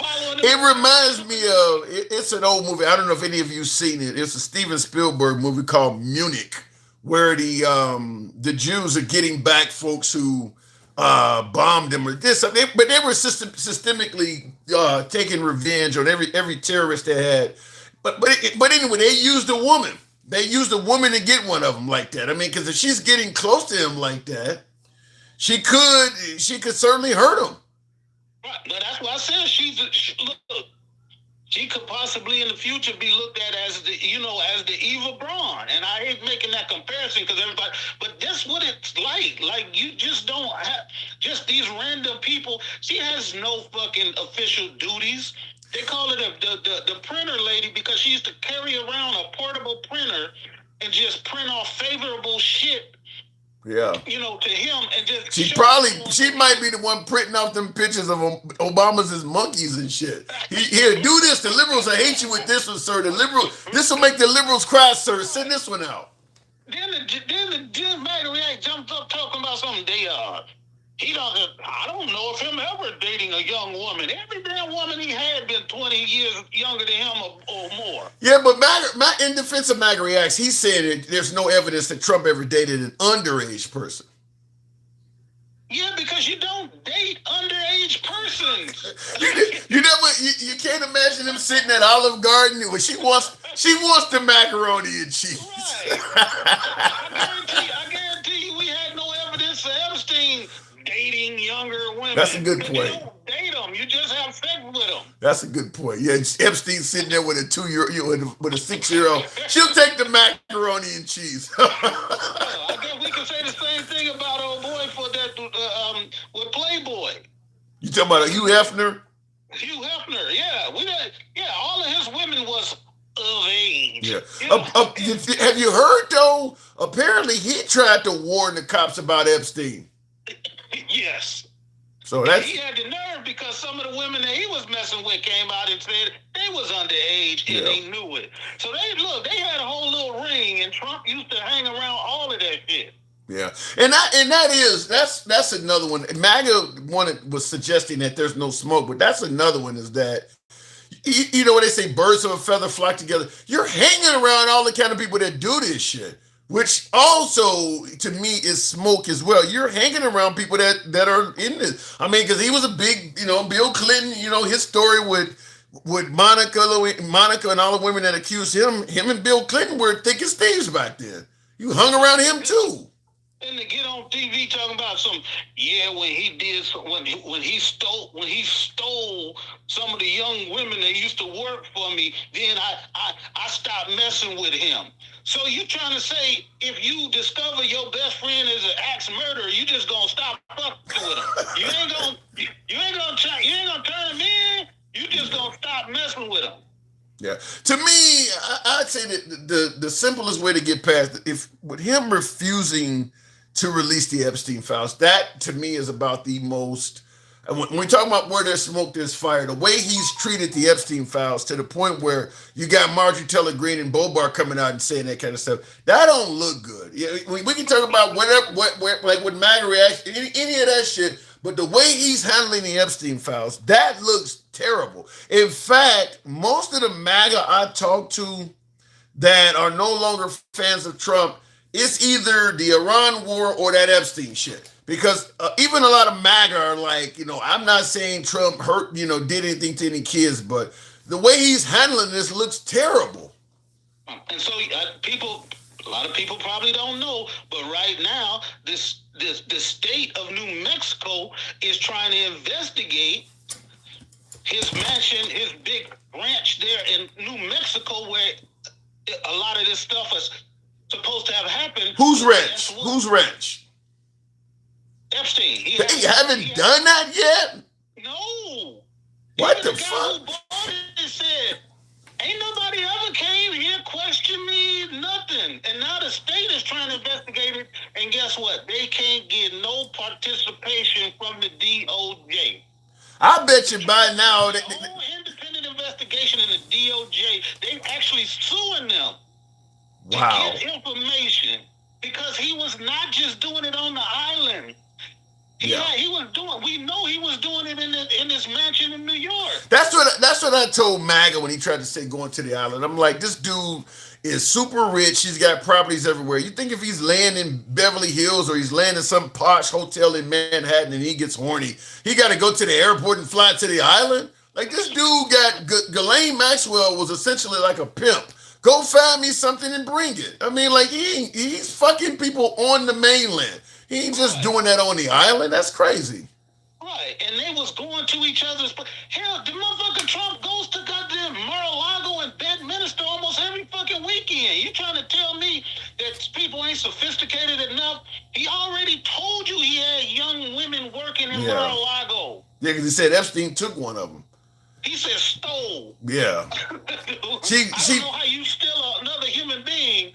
It reminds me of, it's an old movie. I don't know if any of you seen it. It's a Steven Spielberg movie called Munich, where the Jews are getting back folks who bombed them or this. But they were systemically taking revenge on every terrorist they had. But anyway, they used a woman. They used a woman to get one of them like that. Because if she's getting close to him like that, she could certainly hurt him. Right, but that's why I said she could possibly in the future be looked at as the Eva Braun. And I hate making that comparison because everybody, but that's what it's like. Like you just don't have just these random people. She has no fucking official duties. They call it the printer lady because she used to carry around a portable printer and just print off favorable shit. Yeah. To him and just she might be the one printing off them pictures of Obama's as monkeys and shit. Here, do this. The liberals, I hate you with this one, sir. This will make the liberals cry, sir. Send this one out. Then the MAGA react jumped up talking about something they are. I don't know of him ever dating a young woman. Every damn woman he had been 20 years younger than him or more. Yeah, but in defense of MAGA Reacts, he's saying that there's no evidence that Trump ever dated an underage person. Yeah, because you don't date underage persons. You can't imagine him sitting at Olive Garden when she wants the macaroni and cheese. Right. I guarantee you we had no evidence of Epstein dating younger women. That's a good point. You don't date them. You just have sex with them. That's a good point. Yeah, Epstein sitting there with a 2-year-old, with a 6-year-old. She'll take the macaroni and cheese. I guess we can say the same thing about old boy for that with Playboy. You talking about Hugh Hefner? Hugh Hefner, yeah. All of his women was of age. Yeah. Have you heard though? Apparently, he tried to warn the cops about Epstein. Yes. So that's he had the nerve because some of the women that he was messing with came out and said they was underage and they knew it. So they had a whole little ring, and Trump used to hang around all of that shit. Yeah, and that's another one. MAGA was suggesting that there's no smoke, but that's another one. Is that you know what they say? Birds of a feather flock together. You're hanging around all the kind of people that do this shit, which also to me is smoke as well. You're hanging around people that are in this. I mean, because he was a big, Bill Clinton. His story with Monica and all the women that accused him and Bill Clinton were thick as thieves back then. You hung around him too. And to get on TV talking about when he stole some of the young women that used to work for me, then I stopped messing with him. So you trying to say if you discover your best friend is an axe murderer, you just gonna stop fucking with him? You ain't gonna turn him in. You just gonna stop messing with him. Yeah. To me, I'd say that the simplest way to get past with him refusing to release the Epstein files, that to me is about the most. When we talk about where there's smoke, there's fire. The way he's treated the Epstein files to the point where you got Marjorie Taylor Greene and Bobar coming out and saying that kind of stuff, that don't look good. Yeah, we can talk about whatever, like with MAGA reaction, any of that shit. But the way he's handling the Epstein files, that looks terrible. In fact, most of the MAGA I talk to that are no longer fans of Trump, it's either the Iran war or that Epstein shit. Because even a lot of MAGA are like, I'm not saying Trump did anything to any kids, but the way he's handling this looks terrible. And so a lot of people probably don't know, but right now, the state of New Mexico is trying to investigate his mansion, his big ranch there in New Mexico, where a lot of this stuff is supposed to have happened. Whose ranch? Whose ranch? Epstein. They haven't done that yet? No. What Even the guy fuck? who bought it said, ain't nobody ever came here, questioned me, nothing. And now the state is trying to investigate it, and guess what? They can't get no participation from the DOJ. I bet you by now that whole independent investigation in the DOJ, they actually suing them to get information, because he was not just doing it on the island. We know he was doing it in his mansion in New York. That's what I told MAGA when he tried to say going to the island. I'm like, this dude is super rich. He's got properties everywhere. You think if he's laying in Beverly Hills or he's laying in some posh hotel in Manhattan and he gets horny, he got to go to the airport and fly to the island? Like, this dude got Ghislaine Maxwell was essentially like a pimp. Go find me something and bring it. I mean, like, he's fucking people on the mainland. He ain't just doing that on the island. That's crazy. Right, and they was going to each other's. Hell, the motherfucker Trump goes to goddamn Mar-a-Lago and Bedminster almost every fucking weekend. You trying to tell me that people ain't sophisticated enough? He already told you he had young women working in Mar-a-Lago. Yeah, because he said Epstein took one of them. He said stole. Yeah. I don't know how you steal another human being.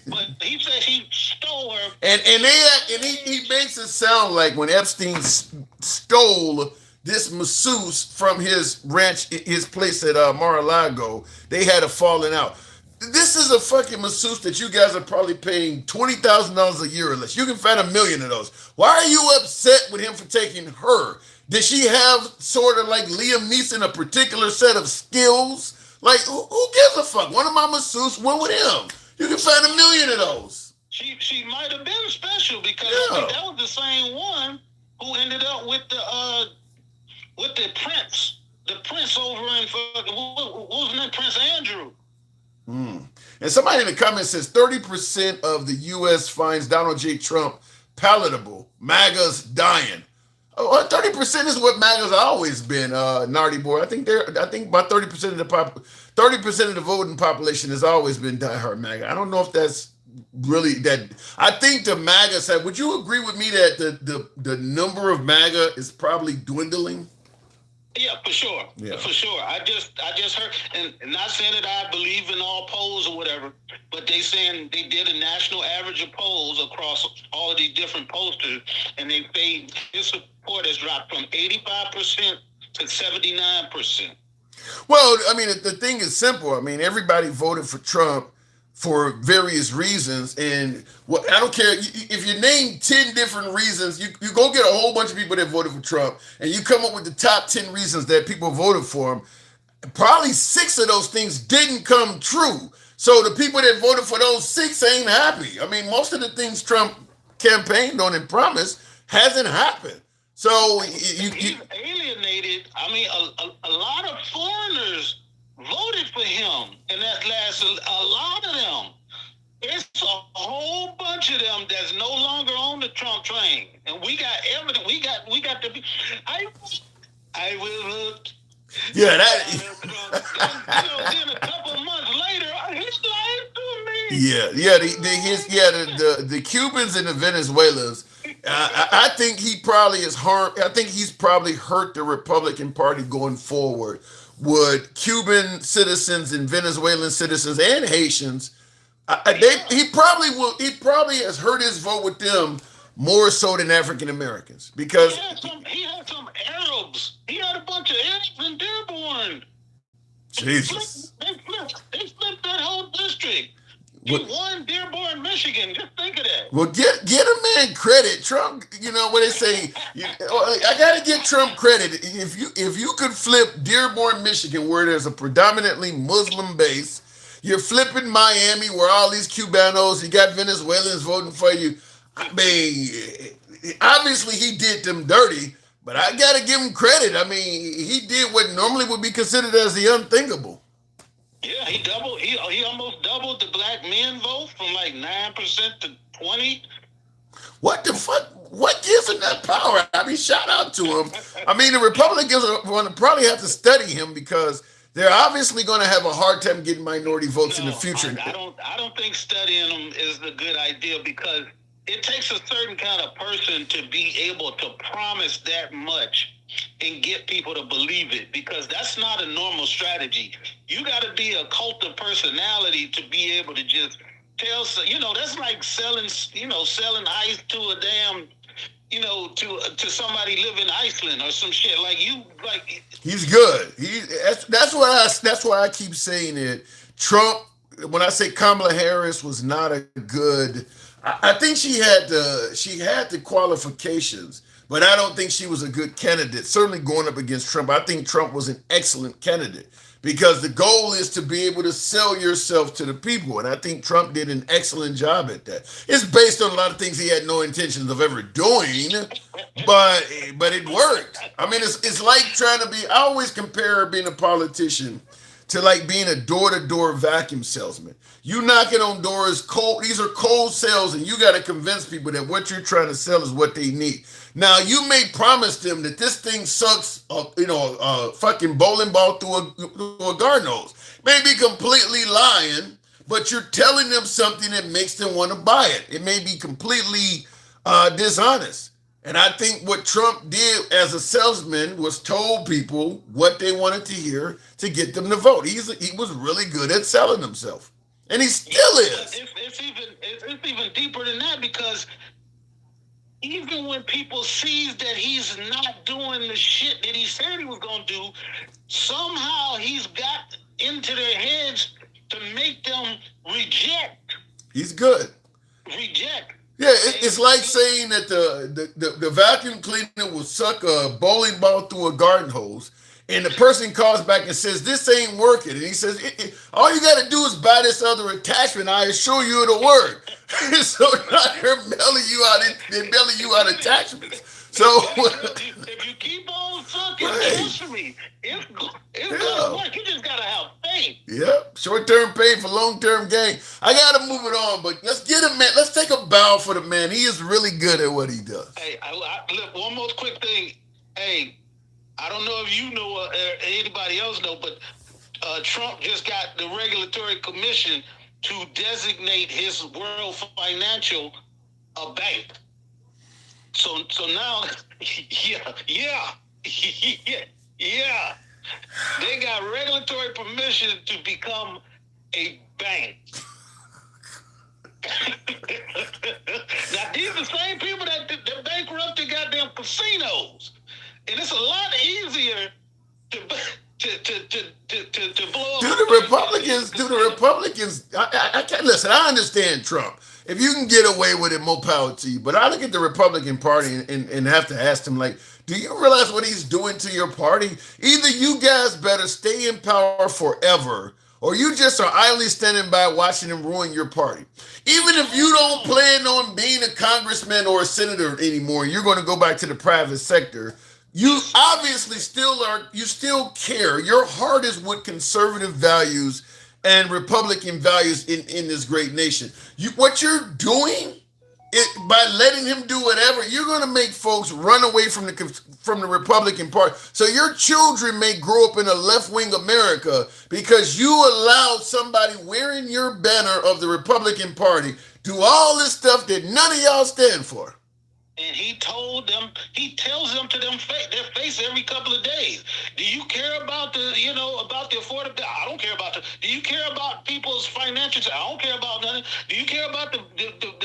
But he said he stole her. And he makes it sound like when Epstein stole this masseuse from his ranch, his place at Mar-a-Lago, they had a falling out. This is a fucking masseuse that you guys are probably paying $20,000 a year or less. You can find 1 million of those. Why are you upset with him for taking her? Did she have sort of like Liam Neeson, a particular set of skills? Like, who gives a fuck? One of my masseuses went with him. You can find 1 million of those. She might have been special because I think that was the same one who ended up with the prince over in fucking what was his name? Prince Andrew. And somebody in the comments says 30% of the U.S. finds Donald J. Trump palatable. MAGA's dying. 30% is what MAGA's always been, Nardy boy. I think about 30% of the 30% of the voting population has always been diehard MAGA. I don't know if that's really that. I think the MAGA side. Would you agree with me that the number of MAGA is probably dwindling? Yeah, for sure. Yeah. For sure. I just heard, and not saying that I believe in all polls or whatever, but they saying they did a national average of polls across all of these different pollsters, and they say his support has dropped from 85% to 79%. Well, I mean, the thing is simple. I mean, everybody voted for Trump for various reasons, and I don't care if you name 10 different reasons. You go get a whole bunch of people that voted for Trump, and you come up with the top 10 reasons that people voted for him. Probably 6 of those things didn't come true. So the people that voted for those 6 ain't happy. I mean, most of the things Trump campaigned on and promised hasn't happened. So he's alienated. I mean, a lot of foreigners voted for him, and that last a lot of them. It's a whole bunch of them that's no longer on the Trump train, and we got evidence. We got the. I will look. Yeah, that. Then a couple months later, he's lying to me. The Cubans and the Venezuelans. I think he probably is harmed. I think he's probably hurt the Republican Party going forward. Would Cuban citizens and Venezuelan citizens and Haitians, he probably has hurt his vote with them more so than African Americans because he had some Arabs. He had a bunch of Arabs in Dearborn. Jesus, they flipped that whole district. He won Dearborn, Michigan. Just think of that. Well, get a man credit. Trump, you know what they say. I gotta give Trump credit. If you could flip Dearborn, Michigan, where there's a predominantly Muslim base, you're flipping Miami, where all these Cubanos, you got Venezuelans voting for you. I mean, obviously he did them dirty, but I gotta give him credit. I mean, he did what normally would be considered as the unthinkable. Yeah, he almost doubled the black men vote from like 9% to 20%. What the fuck? What gives him that power? I mean, shout out to him. I mean, the Republicans are going to probably have to study him because they're obviously going to have a hard time getting minority votes in the future. I don't think studying them is a good idea because it takes a certain kind of person to be able to promise that much and get people to believe it, because that's not a normal strategy. You got to be a cult of personality to be able to just tell, that's like selling ice to a damn, to somebody live in Iceland or some shit. He's good. That's why I keep saying it. Trump, when I say Kamala Harris was not a good, I think she had the qualifications, but I don't think she was a good candidate. Certainly going up against Trump, I think Trump was an excellent candidate because the goal is to be able to sell yourself to the people, and I think Trump did an excellent job at that. It's based on a lot of things he had no intentions of ever doing, but it worked. I mean, it's like trying to be. I always compare being a politician to like being a door-to-door vacuum salesman. You knocking on doors, cold. These are cold sales, and you got to convince people that what you're trying to sell is what they need. Now, you may promise them that this thing sucks, a fucking bowling ball through a garden hose. May be completely lying, but you're telling them something that makes them want to buy it. It may be completely dishonest. And I think what Trump did as a salesman was told people what they wanted to hear to get them to vote. He was really good at selling himself. And he still is. It's even deeper than that, because even when people sees that he's not doing the shit that he said he was going to do, somehow he's got into their heads to make them reject. He's good. Reject. Yeah, it's like saying that the vacuum cleaner will suck a bowling ball through a garden hose, and the person calls back and says, this ain't working. And he says, all you got to do is buy this other attachment. I assure you it'll work. So now they're mailing you out attachments. So if you keep on sucking, trust me, it's gonna work. You just gotta have faith. Yep, short-term pain for long-term gain. I gotta move it on, but let's get him, man. Let's take a bow for the man. He is really good at what he does. Hey, look, one more quick thing. Hey, I don't know if you know or anybody else know, but Trump just got the Regulatory Commission to designate his World Financial a bank. So now, yeah. They got regulatory permission to become a bank. Now, these are the same people that bankrupted goddamn casinos. And it's a lot easier to blow up. Do the Republicans, I can't listen, I understand Trump. If you can get away with it, more power to you. But I look at the Republican Party and have to ask them, like, do you realize what he's doing to your party? Either you guys better stay in power forever, or you just are idly standing by watching him ruin your party. Even if you don't plan on being a congressman or a senator anymore, you're going to go back to the private sector. You obviously still care. Your heart is with conservative values and Republican values in this great nation. What you're doing, by letting him do whatever, you're going to make folks run away from the Republican Party. So your children may grow up in a left-wing America because you allowed somebody wearing your banner of the Republican Party do all this stuff that none of y'all stand for. And he tells them to their face every couple of days. Do you care about the affordability? I don't care about do you care about people's financials? I don't care about nothing. Do you care about the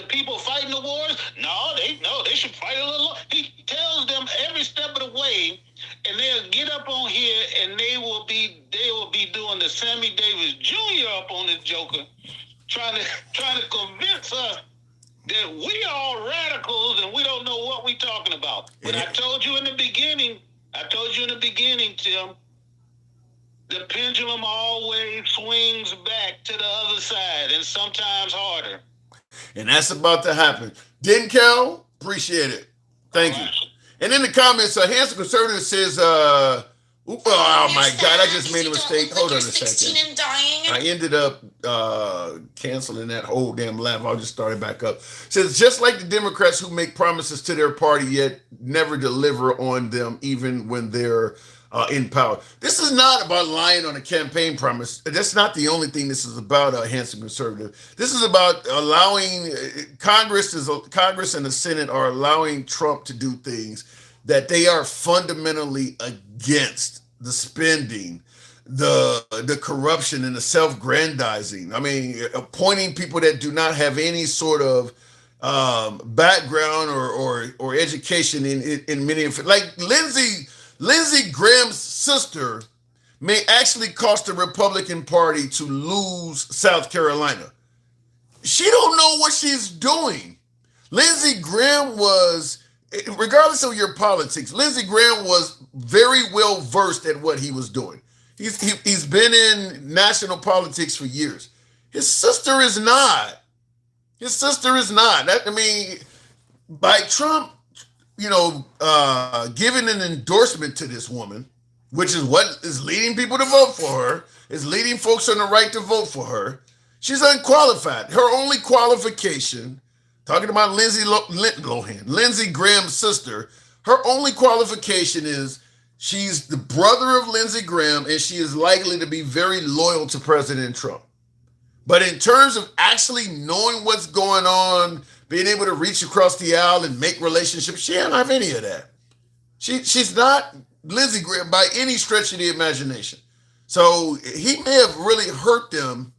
people fighting the wars? No, they should fight a little. He tells them every step of the way, and they'll get up on here and they will be doing the Sammy Davis Jr. up on this joker, trying to convince us that we are radicals and we don't know what we're talking about. But I told you in the beginning, Tim, the pendulum always swings back to the other side, and sometimes harder. And that's about to happen. Didn't Cal? Appreciate it. Thank you. And in the comments, Handsome Conservative says, oh my God, I just made a mistake. Hold on a second. I ended up canceling that whole damn laugh. I'll just start it back up. Says, just like the Democrats who make promises to their party yet never deliver on them, even when they're in power. This is not about lying on a campaign promise. That's not the only thing this is about, Handsome Conservative. This is about allowing Congress and the Senate are allowing Trump to do things that they are fundamentally against: the spending, the corruption, and the self-grandizing. I mean, appointing people that do not have any sort of background or education in many of it. Like Lindsey Graham's sister may actually cost the Republican Party to lose South Carolina. She don't know what she's doing. Lindsey Graham was, regardless of your politics, Lindsey Graham was very well versed at what he was doing. He's been in national politics for years. His sister is not. By Trump, giving an endorsement to this woman, which is what is leading people to vote for her, is leading folks on the right to vote for her. She's unqualified. Her only qualification, talking about Lindsey Graham's sister, her only qualification is she's the brother of Lindsey Graham, and she is likely to be very loyal to President Trump. But in terms of actually knowing what's going on, being able to reach across the aisle and make relationships, she don't have any of that. She's not Lindsey Graham by any stretch of the imagination. So he may have really hurt them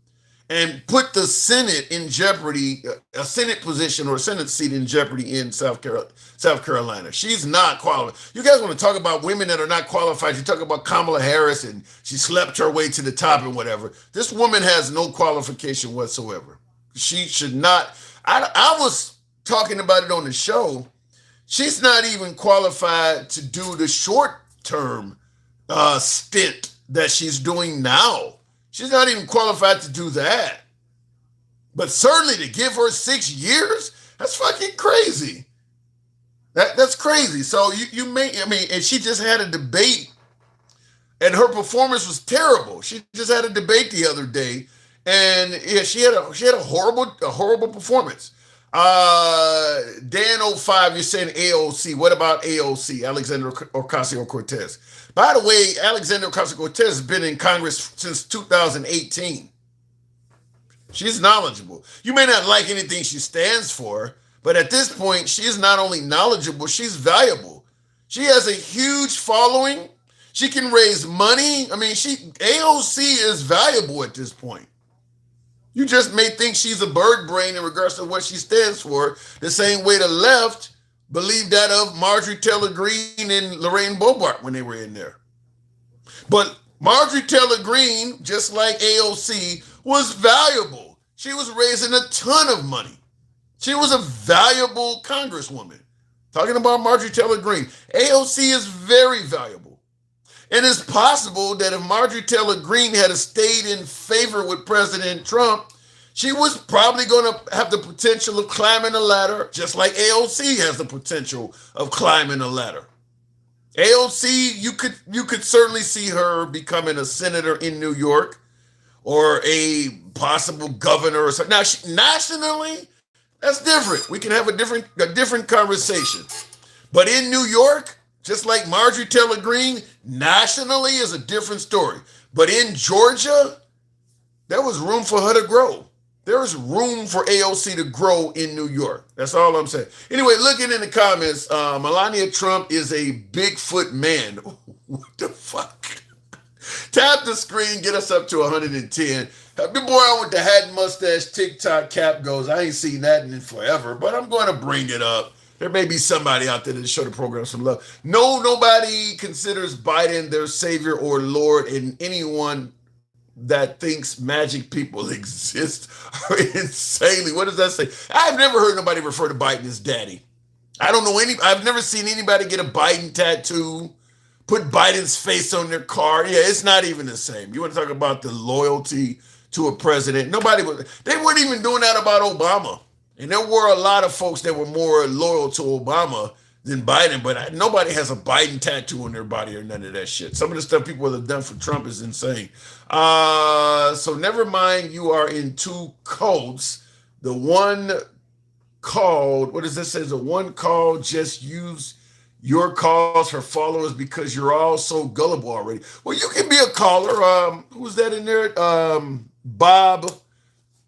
and put the Senate in jeopardy, a Senate position or a Senate seat in jeopardy in South Carolina. She's not qualified. You guys want to talk about women that are not qualified? You talk about Kamala Harris and she slept her way to the top and whatever. This woman has no qualification whatsoever. She should not. I was talking about it on the show. She's not even qualified to do the short-term stint that she's doing now. She's not even qualified to do that. But certainly to give her 6 years, that's fucking crazy. That's crazy. So and she just had a debate, and her performance was terrible. She just had a debate the other day, and yeah, she had a horrible performance. Dan05, you're saying AOC. What about AOC, Alexandria Ocasio-Cortez? By the way, Alexandria Ocasio-Cortez has been in Congress since 2018. She's knowledgeable. You may not like anything she stands for, but at this point, she is not only knowledgeable, she's valuable. She has a huge following. She can raise money. I mean, AOC is valuable at this point. You just may think she's a bird brain in regards to what she stands for, the same way the left believed that of Marjorie Taylor Greene and Lorraine Bobart when they were in there. But Marjorie Taylor Greene, just like AOC, was valuable. She was raising a ton of money. She was a valuable congresswoman. Talking about Marjorie Taylor Greene. AOC is very valuable. And it's possible that if Marjorie Taylor Greene had stayed in favor with President Trump, she was probably going to have the potential of climbing a ladder, just like AOC has the potential of climbing a ladder. AOC, you could certainly see her becoming a senator in New York or a possible governor or something. Now, nationally, that's different. We can have a different conversation. But in New York, just like Marjorie Taylor Greene, nationally is a different story. But in Georgia, there was room for her to grow. There is room for AOC to grow in New York. That's all I'm saying. Anyway, looking in the comments, Melania Trump is a Bigfoot man. What the fuck? Tap the screen, get us up to 110. The boy on with the hat and mustache TikTok cap goes, I ain't seen that in forever, but I'm going to bring it up. There may be somebody out there that show the program some love. No, nobody considers Biden their savior or Lord, and anyone that thinks magic people exist are insanely. What does that say? I've never heard nobody refer to Biden as daddy. I've never seen anybody get a Biden tattoo, put Biden's face on their car. Yeah, it's not even the same. You want to talk about the loyalty to a president? They weren't even doing that about Obama. And there were a lot of folks that were more loyal to Obama than Biden, but nobody has a Biden tattoo on their body or none of that shit. Some of the stuff people have done for Trump is insane. So never mind, you are in two cults. The one called, what does this say? The one called, just use your calls for followers because you're all so gullible already. Well, you can be a caller. Who's that in there? Bob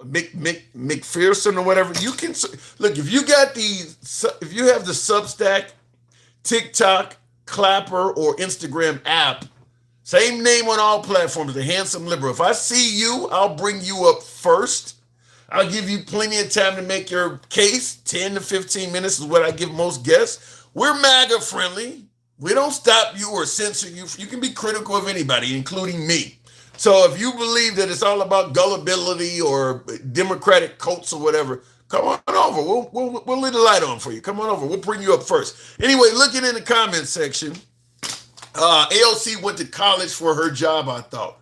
McPherson or whatever. You can look if you have the Substack, TikTok, Clapper, or Instagram app, same name on all platforms, The Handsome Liberal. If I see you, I'll bring you up first. I'll give you plenty of time to make your case. 10 to 15 minutes is what I give most guests. We're MAGA friendly. We don't stop you or censor you. You can be critical of anybody, including me. So if you believe that it's all about gullibility or Democratic cults or whatever, come on over. We'll leave the light on for you. Come on over. We'll bring you up first. Anyway, looking in the comments section, AOC went to college for her job, I thought.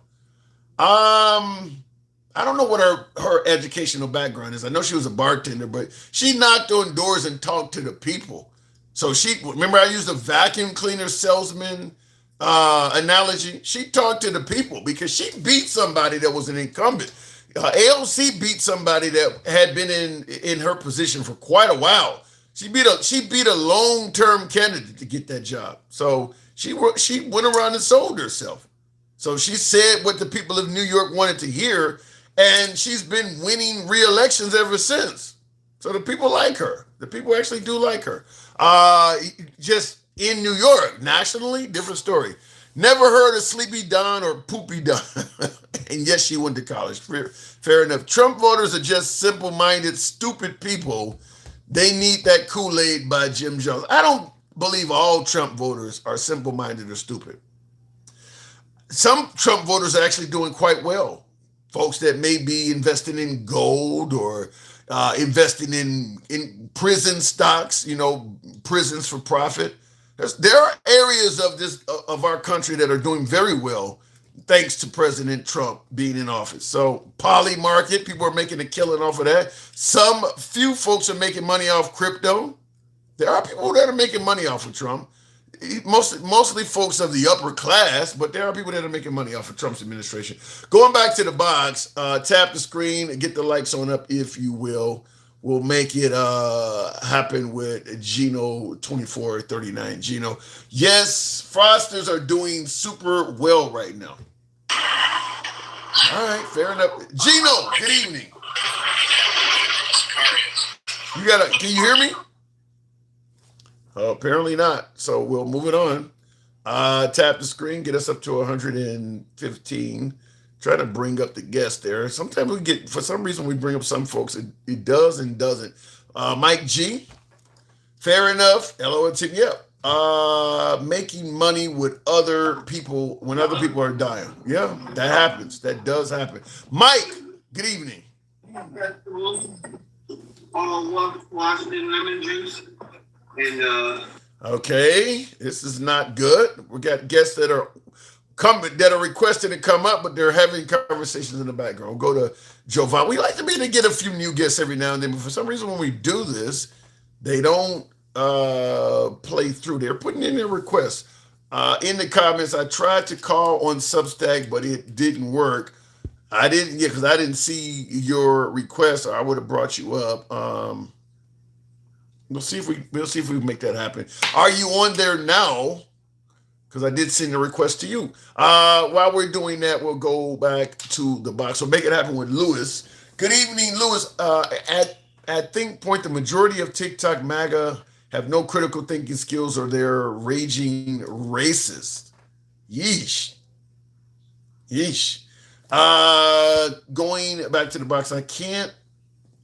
I don't know what her educational background is. I know she was a bartender, but she knocked on doors and talked to the people. So remember I used a vacuum cleaner salesman analogy. She talked to the people because she beat somebody that was an incumbent. AOC beat somebody that had been in her position for quite a while. She beat a long-term candidate to get that job. So she went around and sold herself. So she said what the people of New York wanted to hear, and she's been winning re-elections ever since. So the people like her. The people actually do like her. Just in New York, nationally, different story. Never heard of Sleepy Don or Poopy Don. And yes, she went to college. Fair enough. Trump voters are just simple-minded, stupid people. They need that Kool-Aid by Jim Jones. I don't believe all Trump voters are simple-minded or stupid. Some Trump voters are actually doing quite well. Folks that may be investing in gold or investing in prison stocks, prisons for profit. There are areas of our country that are doing very well thanks to President Trump being in office. So poly market, people are making a killing off of that. Some few folks are making money off crypto. There are people that are making money off of Trump. Mostly folks of the upper class, but there are people that are making money off of Trump's administration. Going back to the box, tap the screen and get the likes on up if you will. We'll make it happen with Gino 2439. Gino, yes, Frosters are doing super well right now. All right, fair enough. Gino, good evening. Can you hear me? Apparently not. So we'll move it on. Tap the screen, get us up to 115. Try to bring up the guest there. Sometimes for some reason, we bring up some folks. It does and doesn't. Mike G, fair enough. LOT, yep. Making money with other people when other people are dying. Yeah, that happens. That does happen. Mike, good evening. Washington lemon juice. And okay, this is not good. We got guests that are requested to come up, but they're having conversations in the background. We'll go to Jovan. We like to be able to get a few new guests every now and then, but for some reason when we do this, they don't play through. They're putting in their requests. In the comments, I tried to call on Substack, but it didn't work. I didn't because I didn't see your request, or I would have brought you up. We'll see if we make that happen. Are you on there now? Because I did send a request to you. While we're doing that, we'll go back to the box. So make it happen with Lewis. Good evening, Lewis. At Think Point, the majority of TikTok MAGA have no critical thinking skills or they're raging racist. Yeesh. Going back to the box, I can't.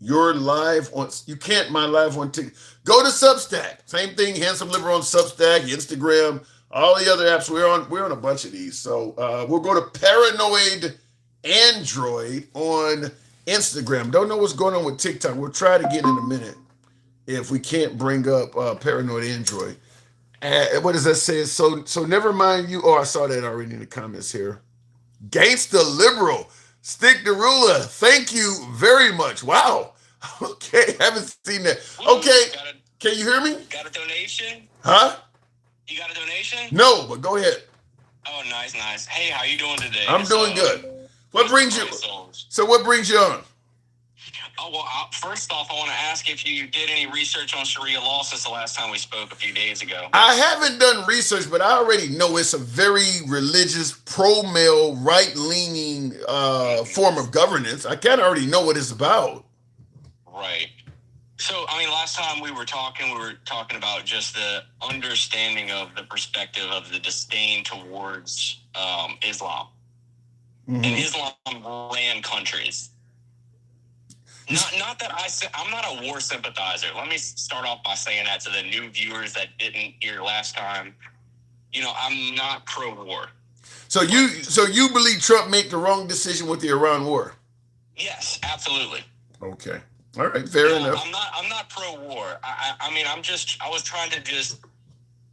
You can't my live on TikTok. Go to Substack. Same thing, Handsome Liberal on Substack, Instagram, all the other apps. We're on a bunch of these. So we'll go to Paranoid Android on Instagram. Don't know what's going on with TikTok. We'll try to get in a minute if we can't bring up Paranoid Android. What does that say? So never mind you. Oh, I saw that already in the comments here. Gangsta Liberal. Stick the ruler. Thank you very much. Wow. Okay, haven't seen that. Okay, can you hear me? Got a donation? Huh? You got a donation? No, but go ahead. Oh, nice. Hey, how you doing today? I'm doing good. What brings you? So what brings you on? Oh, well, first off, I want to ask if you did any research on Sharia law since the last time we spoke a few days ago. I haven't done research, but I already know it's a very religious, pro-male, right-leaning form of governance. I kind of already know what it's about. Right. So, I mean, last time we were talking about just the understanding of the perspective of the disdain towards Islam. Mm-hmm. And Islam ran countries. Not that I'm not a war sympathizer. Let me start off by saying that to the new viewers that didn't hear last time. I'm not pro-war. So you believe Trump made the wrong decision with the Iran war? Yes, absolutely. Okay. All right, fair enough. I'm not pro-war. I was trying to just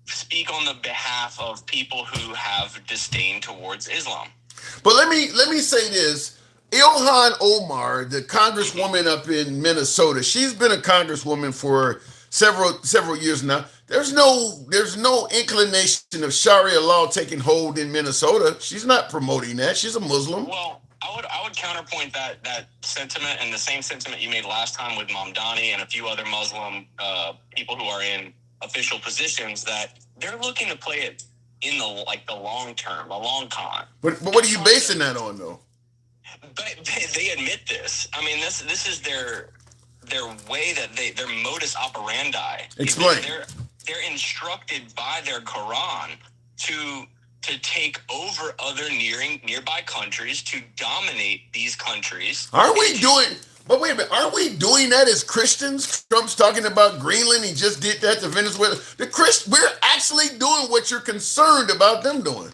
speak on the behalf of people who have disdain towards Islam. But let me say this. Ilhan Omar, the congresswoman up in Minnesota, she's been a congresswoman for several years now. There's no inclination of Sharia law taking hold in Minnesota. She's not promoting that. She's a Muslim. Well, I would counterpoint that sentiment and the same sentiment you made last time with Mamdani and a few other Muslim people who are in official positions, that they're looking to play it in the long term, a long con. But what are you basing that on, though? But they admit this. I mean, this is their way that their modus operandi. Explain. They're instructed by their Quran to to take over other nearby countries, to dominate these countries. Aren't we doing? But wait a minute, aren't we doing that as Christians? Trump's talking about Greenland. He just did that to Venezuela. We're actually doing what you're concerned about them doing.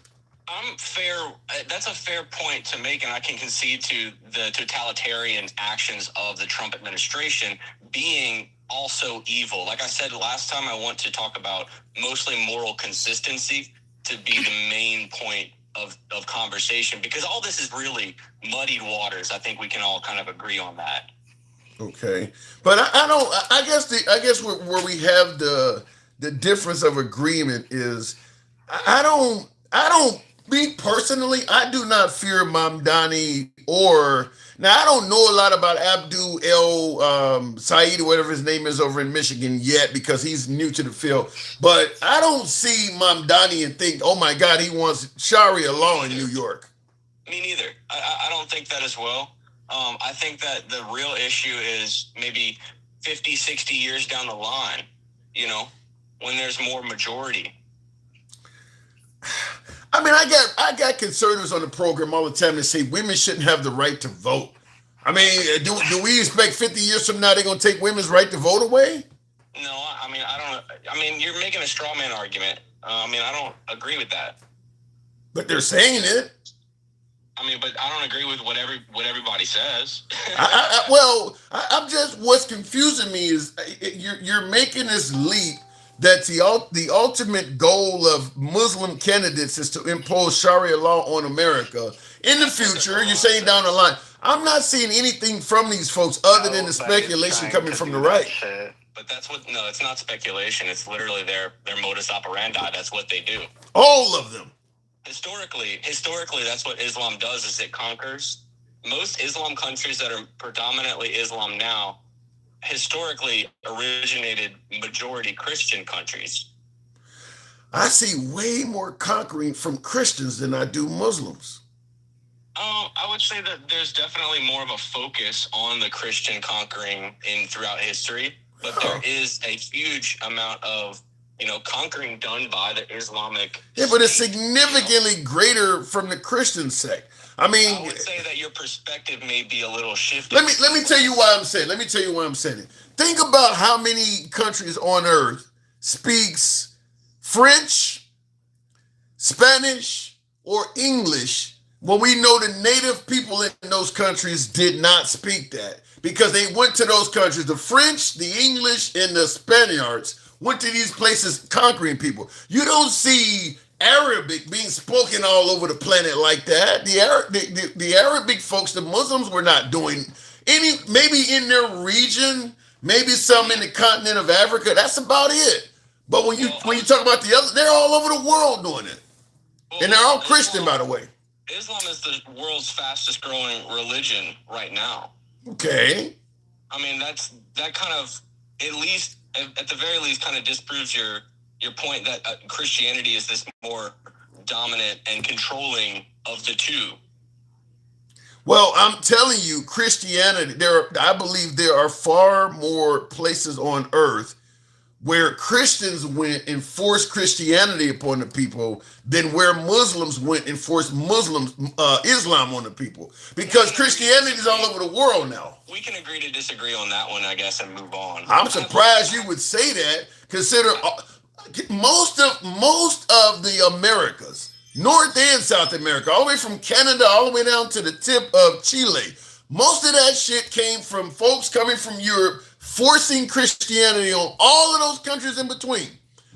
That's a fair point to make, and I can concede to the totalitarian actions of the Trump administration being also evil. Like I said last time, I want to talk about mostly moral consistency to be the main point of conversation, because all this is really muddied waters. I think we can all kind of agree on that. Okay, but I guess where we have the difference of agreement is I don't me personally, I do not fear Mamdani now I don't know a lot about Abdul El Said or whatever his name is over in Michigan yet, because he's new to the field. But I don't see Mamdani and think, oh my God, he wants Sharia law in New York. Me neither. I don't think that as well. I think that the real issue is maybe 50, 60 years down the line, when there's more majority. I mean, I got conservatives on the program all the time that say women shouldn't have the right to vote. I mean, do we expect 50 years from now they're going to take women's right to vote away? No, I mean, you're making a straw man argument. I don't agree with that. But they're saying it. But I don't agree with what everybody says. I'm just, what's confusing me is you're making this leap that the ultimate goal of Muslim candidates is to impose Sharia law on America. In the future, you're saying down the line, I'm not seeing anything from these folks other than the speculation coming from the right. But it's not speculation. It's literally their modus operandi. That's what they do. All of them. Historically, that's what Islam does, is it conquers. Most Islam countries that are predominantly Islam now historically originated majority Christian countries. I see way more conquering from Christians than I do Muslims. I would say that there's definitely more of a focus on the Christian conquering throughout history, but there is a huge amount of conquering done by the Islamic. Yeah, but it's significantly greater from the Christian sect. I would say that your perspective may be a little shifted. Let me tell you why I'm saying. It. Think about how many countries on earth speaks French, Spanish, or English, when we know the native people in those countries did not speak that, because they went to those countries. The French, the English, and the Spaniards went to these places conquering people. You don't see Arabic being spoken all over the planet like that. The Arabic folks, the Muslims, were not doing any, maybe in their region, maybe some in the continent of Africa. That's about it. But when you talk about the other, they're all over the world doing it. And they're all Christian, by the way. Islam is the world's fastest growing religion right now. Okay. That kind of, at the very least, kind of disproves your point that Christianity is this more dominant and controlling of the two. Well, I'm telling you, Christianity, I believe there are far more places on earth where Christians went and forced Christianity upon the people than where Muslims went and forced Islam on the people. Because Christianity is all over the world now. We can agree to disagree on that one, I guess, and move on. I'm surprised you would say that. Consider most of the Americas, North and South America, all the way from Canada all the way down to the tip of Chile. Most of that shit came from folks coming from Europe, forcing Christianity on all of those countries in between.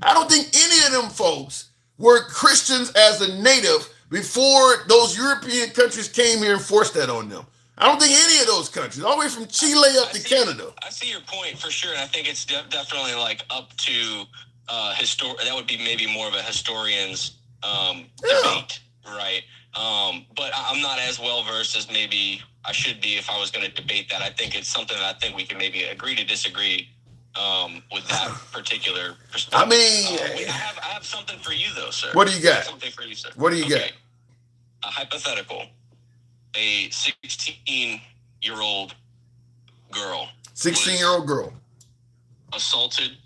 I don't think any of them folks were Christians as a native before those European countries came here and forced that on them. I don't think any of those countries, all the way from Chile up to Canada. I see your point for sure, and I think it's definitely like up to that would be maybe more of a historian's debate, right? But I'm not as well versed as maybe I should be if I was going to debate that. I think it's something that I think we can maybe agree to disagree with that particular perspective. I have something for you though, sir. What do you got? Something for you, sir. What do you got? A hypothetical: a 16-year-old girl. 16-year-old girl assaulted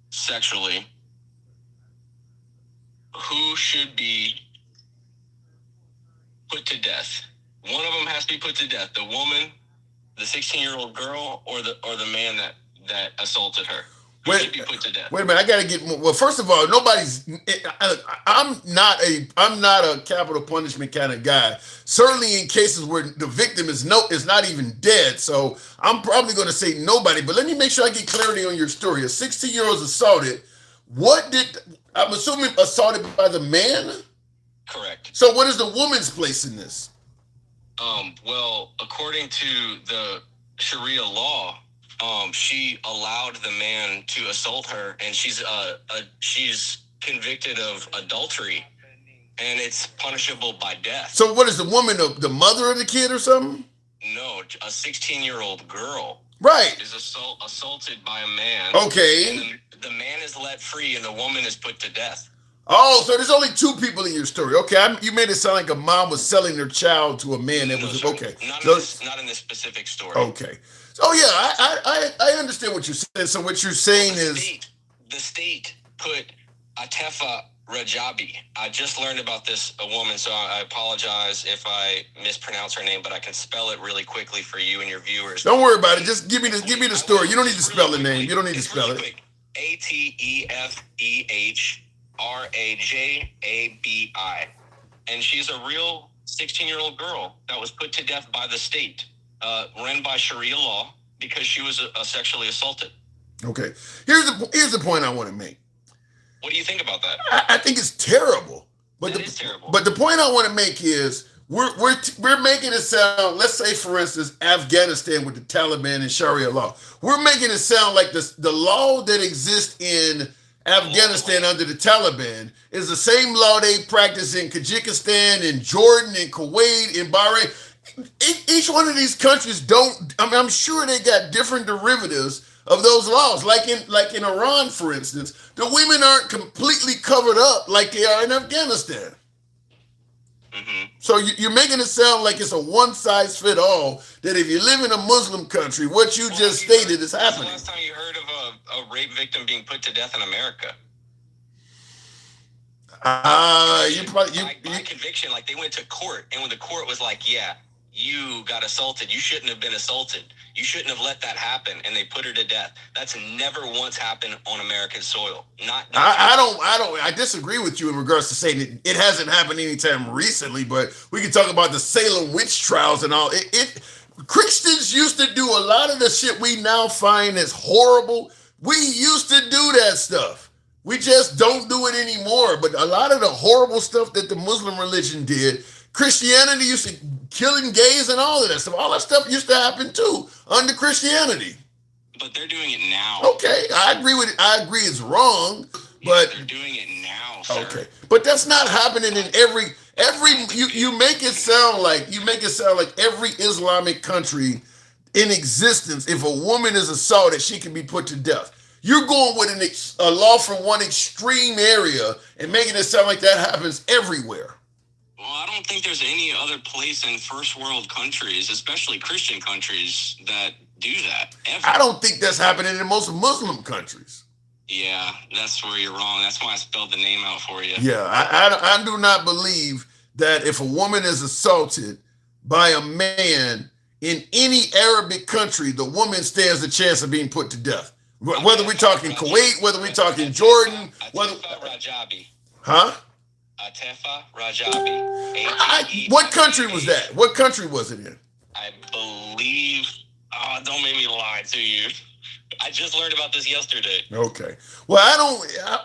sexually who should be put to death. One of them has to be put to death. The woman, the 16-year-old girl, or the man that assaulted her. Who should be put to death? Wait a minute, I gotta get more. Well, first of all, I'm not a capital punishment kind of guy. Certainly in cases where the victim is not even dead. So I'm probably gonna say nobody, but let me make sure I get clarity on your story. A 16-year-old assaulted. I'm assuming assaulted by the man? Correct. So what is the woman's place in this? Well, according to the Sharia law, she allowed the man to assault her, and she's convicted of adultery, and it's punishable by death. So what is the woman, the mother of the kid or something? No, a 16-year-old girl. Right. Is assaulted by a man. Okay. And the man is let free, and the woman is put to death. Oh, so there's only two people in your story. Okay, you made it sound like a mom was selling her child to a man that was okay. Not in this specific story. Okay. So yeah, I understand what you're saying. So what you're saying is the state put Atefa Rajabi. I just learned about this woman, so I apologize if I mispronounce her name, but I can spell it really quickly for you and your viewers. Don't worry about it. Just give me the story. You don't need to spell the name. You don't need to spell it. Ateferajabi. And she's a real 16-year-old girl that was put to death by the state, run by Sharia law, because she was sexually assaulted. Okay. Here's the point I want to make. What do you think about that? I think it's terrible. But it is terrible. But the point I want to make is we're making it sound, let's say for instance, Afghanistan with the Taliban and Sharia law. We're making it sound like the law that exists in Afghanistan under the Taliban is the same law they practice in Kyrgyzstan, in Jordan, in Kuwait, in Bahrain. Each one of these countries I'm sure they got different derivatives of those laws. Like in Iran, for instance, the women aren't completely covered up like they are in Afghanistan. Mm-hmm. So you're making it sound like it's a one-size-fits-all, that if you live in a Muslim country, what you just stated is happening. When's the last time you heard of a rape victim being put to death in America? By conviction, like they went to court, and when the court was like, yeah, you got assaulted, you shouldn't have been assaulted, you shouldn't have let that happen, and they put her to death. That's never once happened on American soil. I disagree with you in regards to saying it hasn't happened anytime recently, but we can talk about the Salem witch trials and all. Christians used to do a lot of the shit we now find as horrible. We used to do that stuff. We just don't do it anymore. But a lot of the horrible stuff that the Muslim religion did, Christianity used to killing gays and all of that stuff. All that stuff used to happen too under Christianity. But they're doing it now. Okay, I agree with it. I agree it's wrong, but they're doing it now, sir. Okay, but that's not happening in every. You make it sound like every Islamic country in existence, if a woman is assaulted, she can be put to death. You're going with a law from one extreme area and making it sound like that happens everywhere. Well, I don't think there's any other place in first world countries, especially Christian countries, that do that ever. I don't think that's happening in most Muslim countries. Yeah, that's where you're wrong. That's why I spelled the name out for you. Yeah, I do not believe that if a woman is assaulted by a man in any Arabic country, the woman stands a chance of being put to death. Whether we're talking Kuwait, whether we're talking Jordan, whether Rajabi. Huh? Atefa Rajabi. What country was that? What country was it in? I believe. Oh, don't make me lie to you. I just learned about this yesterday. Okay. Well,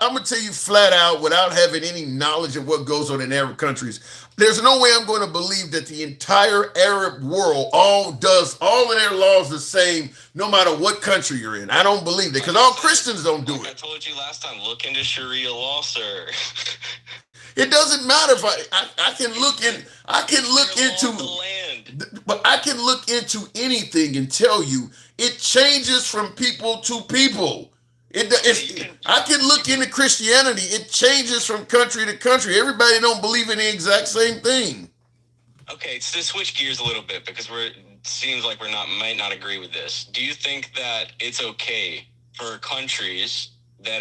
I'm going to tell you flat out, without having any knowledge of what goes on in Arab countries, there's no way I'm going to believe that the entire Arab world all of their laws the same, no matter what country you're in. I don't believe that, because all Christians don't do it. I told you last time, look into Sharia law, sir. It doesn't matter if I can look into anything and tell you it changes from people to people. I can look into Christianity. It changes from country to country. Everybody don't believe in the exact same thing. Okay, so switch gears a little bit, because seems like might not agree with this. Do you think that it's okay for countries that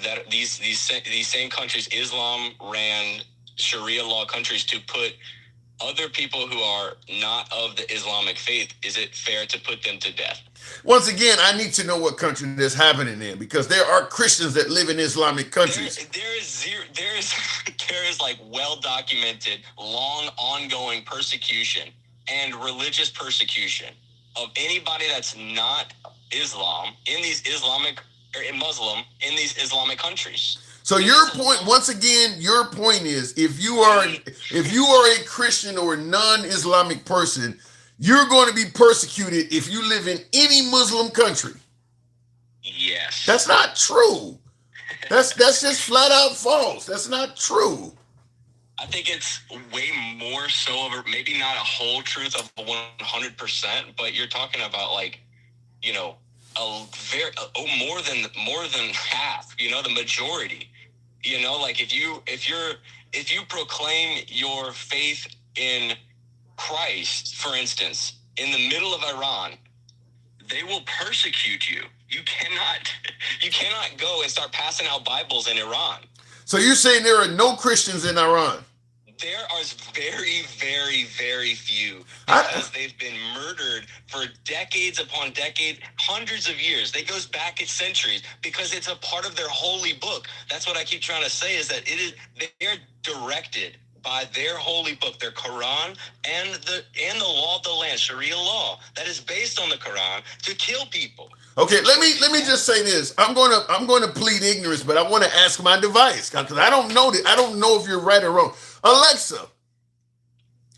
that these same countries, Islam ran Sharia law countries to put other people who are not of the Islamic faith, is it fair to put them to death? Once again, I need to know what country this happening in, because there are Christians that live in Islamic countries. There is like well documented, long ongoing persecution and religious persecution of anybody that's not Islam in these Muslim in these Islamic countries. So your point, once again, your point is if you are a Christian or non-Islamic person, you're going to be persecuted if you live in any Muslim country. Yes. That's not true. That's just flat out false. That's not true. I think it's way more so over, maybe not a whole truth of 100%, but you're talking about like, you know, more than half, you know, the majority, you know, like if you proclaim your faith in Christ, for instance, in the middle of Iran, they will persecute you. You cannot go and start passing out Bibles in Iran. So you're saying there are no Christians in Iran? There are very, very, very few, because they've been murdered for decades upon decades, hundreds of years. It goes back centuries, because it's a part of their holy book. That's what I keep trying to say, is that they're directed by their holy book, their Quran, and the law of the land, Sharia law, that is based on the Quran, to kill people. Okay, let me just say this. I'm going to plead ignorance, but I want to ask my device, because I don't know I don't know if you're right or wrong. Alexa,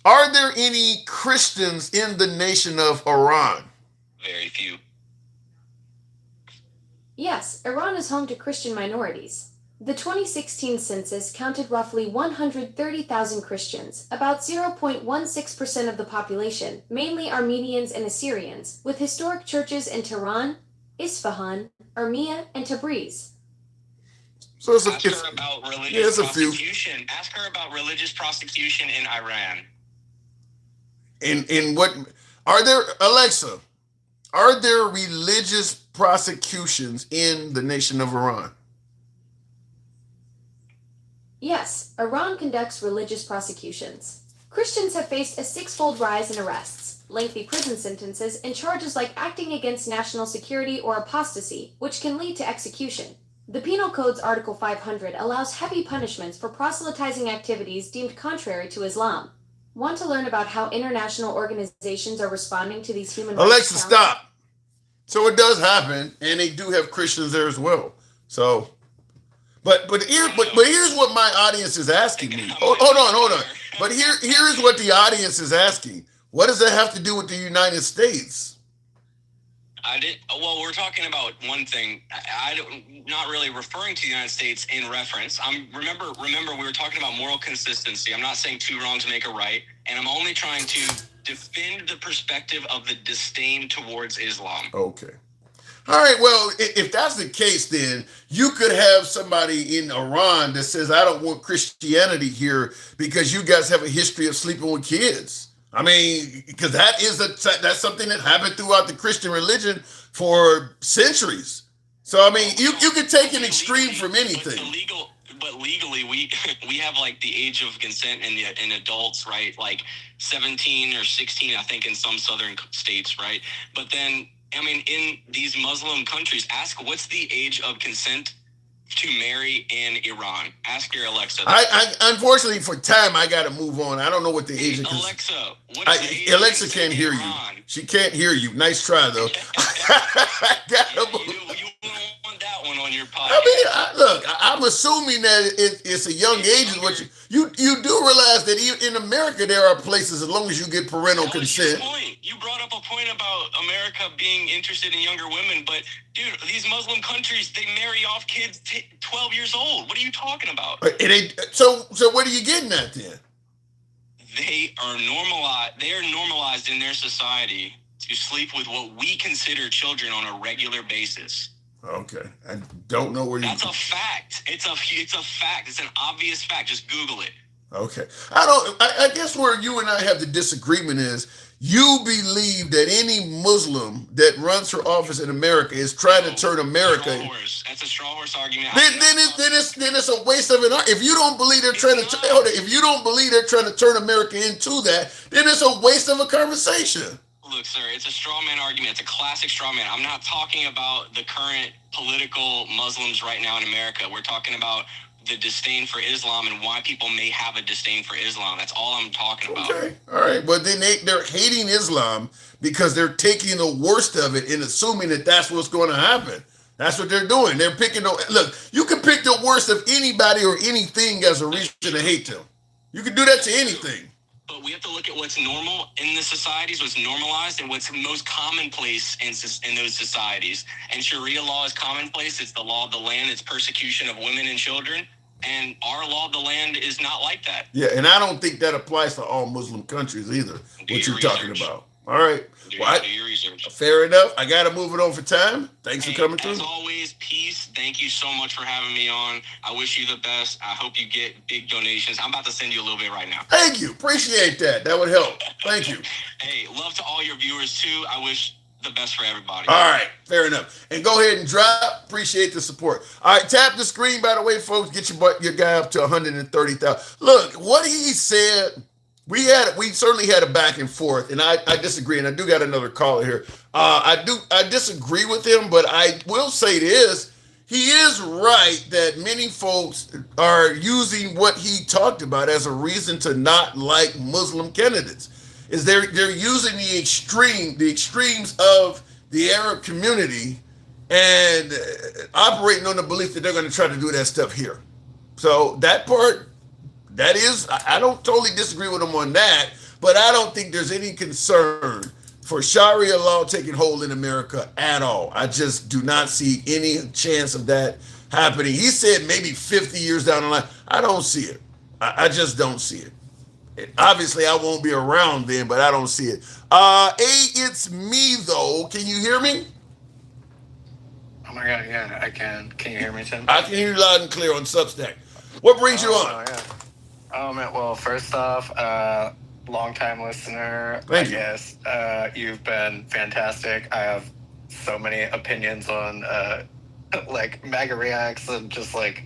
are there any Christians in the nation of Iran? Very few. Yes, Iran is home to Christian minorities. The 2016 census counted roughly 130,000 Christians, about 0.16% of the population, mainly Armenians and Assyrians, with historic churches in Tehran, Isfahan, Urmia, and Tabriz. So Ask her about religious prosecution. Ask her about religious prosecution in Iran. In what are there, Alexa? Are there religious prosecutions in the nation of Iran? Yes, Iran conducts religious prosecutions. Christians have faced a six-fold rise in arrests, lengthy prison sentences, and charges like acting against national security or apostasy, which can lead to execution. The Penal Code's Article 500 allows heavy punishments for proselytizing activities deemed contrary to Islam. Want to learn about how international organizations are responding to these human rights Alexa, challenges? stop. So it does happen, and they do have Christians there as well. So, but here's what my audience is asking me. Hold on. But here's what the audience is asking. What does that have to do with the United States? Well, we're talking about one thing. Not really referring to the United States in reference. Remember, we were talking about moral consistency. I'm not saying two wrongs make a right, and I'm only trying to defend the perspective of the disdain towards Islam. Okay. All right. Well, if that's the case, then you could have somebody in Iran that says, I don't want Christianity here because you guys have a history of sleeping with kids. I mean, because that's something that happened throughout the Christian religion for centuries. So, I mean, you could take an extreme from anything. But legally, we have like the age of consent in adults, right? Like 17 or 16, I think, in some southern states, right? But then, I mean, in these Muslim countries, ask what's the age of consent to marry in Iran. Ask your Alexa. I unfortunately, for time, I got to move on. I don't know what the age of Alexa, what is the age of Alexa consent can't hear in you. Iran? She can't hear you. Nice try, though. You don't want that one on your podcast. I mean, I'm assuming that it's a young age. Is what you do realize that even in America there are places, as long as you get parental consent. You brought up a point about America being interested in younger women, but dude, these Muslim countries, they marry off kids 12 years old. What are you talking about? So what are you getting at then? They are normalized in their society to sleep with what we consider children on a regular basis. Okay, I don't know where you. That's a fact. It's a fact. It's an obvious fact. Just Google it. Okay. I guess where you and I have the disagreement is you believe that any Muslim that runs for office in America is trying to turn America. That's a straw horse argument. Then it's a waste of an argument. If you don't believe they're trying to if you don't believe they're trying to turn America into that, then it's a waste of a conversation. Look, sir, it's a straw man argument. It's a classic straw man. I'm not talking about the current political Muslims right now in America. We're talking about the disdain for Islam and why people may have a disdain for Islam. That's all I'm talking about. Okay, all right. But then they're hating Islam because they're taking the worst of it and assuming that that's what's going to happen. That's what they're doing. They're picking look, you can pick the worst of anybody or anything as a reason to hate them. You can do that to anything. But we have to look at what's normal in the societies, what's normalized, and what's most commonplace in those societies. And Sharia law is commonplace. It's the law of the land. It's persecution of women and children. And our law of the land is not like that. Yeah, and I don't think that applies to all Muslim countries either, what you're talking about. All right. Do your research. Fair enough. I got to move it on for time. Thanks for coming through. As always, peace. Thank you so much for having me on. I wish you the best. I hope you get big donations. I'm about to send you a little bit right now. Thank you. Appreciate that. That would help. Thank you. Hey, love to all your viewers too. I wish the best for everybody. All right. Fair enough. And go ahead and drop. Appreciate the support. All right. Tap the screen, by the way, folks. Get your guy up to 130,000. Look, what he said... We certainly had a back and forth, and I disagree, and I do got another caller here. I disagree with him, but I will say this: he is right that many folks are using what he talked about as a reason to not like Muslim candidates. Is they're using the extremes of the Arab community and operating on the belief that they're going to try to do that stuff here. So that part. That is, I don't totally disagree with him on that, but I don't think there's any concern for Sharia law taking hold in America at all. I just do not see any chance of that happening. He said maybe 50 years down the line. I don't see it. I just don't see it. Obviously, I won't be around then, but I don't see it. It's me, though. Can you hear me? Oh, my God, yeah, I can. Can you hear me, Tim? I can hear you loud and clear on Substack. What brings you on? Yeah. Man, well, first off, long-time listener, Thank you. guess. You've been fantastic. I have so many opinions on, like, MAGA reacts and just, like,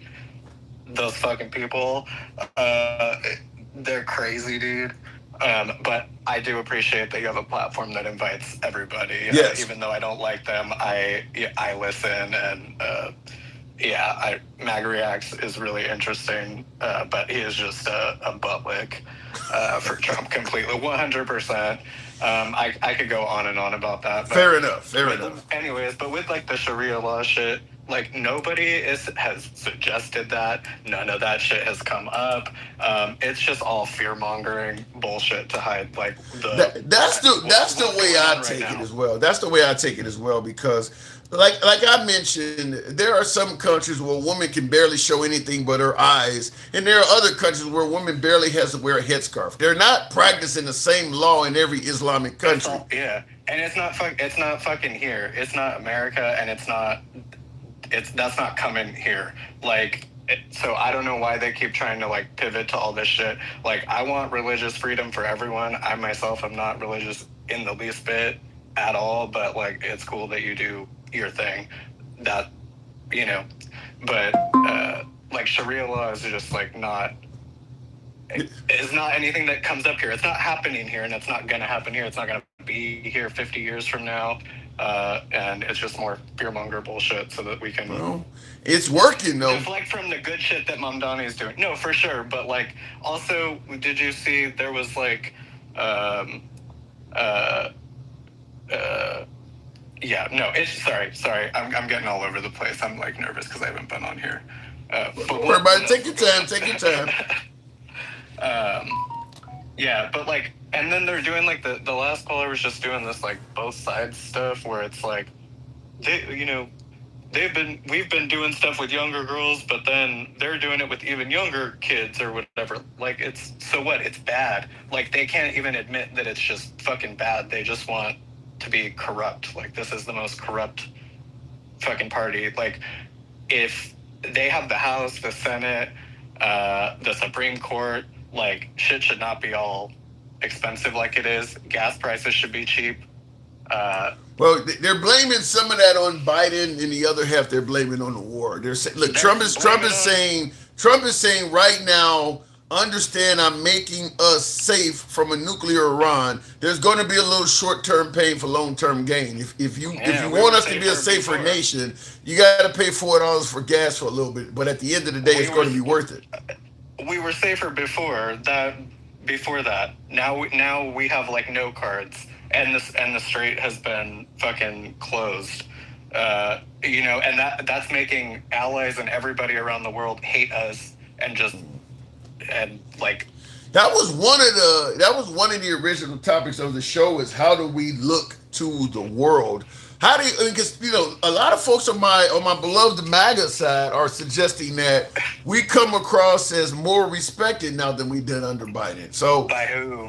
those fucking people. They're crazy, dude. But I do appreciate that you have a platform that invites everybody. Yes. Even though I don't like them, I listen and... MAGA Reacts is really interesting, but he is just a butt lick for Trump completely, 100%. I could go on and on about that. But Fair enough. Anyways, but with like the Sharia law shit, like nobody has suggested that. None of that shit has come up. It's just all fear mongering bullshit to hide like the. That's the way I take it as well. That's the way I take it as well because. Like I mentioned, there are some countries where a woman can barely show anything but her eyes, and there are other countries where a woman barely has to wear a headscarf. They're not practicing the same law in every Islamic country. Yeah, and it's not fucking here. It's not America, and that's not coming here. Like, so I don't know why they keep trying to like pivot to all this shit. Like, I want religious freedom for everyone. I myself am not religious in the least bit at all, but like it's cool that you do your thing, that but like Sharia law is just like it's not anything that comes up here. It's not happening here, and it's not gonna happen here. It's not gonna be here 50 years from now, and it's just more fearmonger bullshit so that we can. Well, it's working though. Deflect from the good shit that Mamdani is doing. No, for sure, but like also, did you see there was like yeah, no, it's sorry. I'm getting all over the place. I'm like nervous because I haven't been on here. Don't worry about it. Take your time. Yeah, but like, and then they're doing like the last caller was just doing this like both sides stuff where it's like, we've been doing stuff with younger girls, but then they're doing it with even younger kids or whatever. Like, it's, so what? It's bad. Like, they can't even admit that it's just fucking bad. They just want to be corrupt. Like, this is the most corrupt fucking party. Like, if they have the House, the Senate, the Supreme Court, Like, shit should not be all expensive like it is. Gas prices should be cheap. Well, they're blaming some of that on Biden, and the other half they're blaming on the war. They're saying, look, Trump is saying right now, understand I'm making us safe from a nuclear Iran. There's going to be a little short-term pain for long-term gain. If you want us to be a safer nation, you got to pay $4 for gas for a little bit. But at the end of the day, it's going to be worth it. We were safer before that. Now we have like no cards, and the strait has been fucking closed. And that's making allies and everybody around the world hate us and like. That was one of the original topics of the show, is how do we look to the world? How do you, because a lot of folks on my beloved MAGA side are suggesting that we come across as more respected now than we did under Biden. So by who?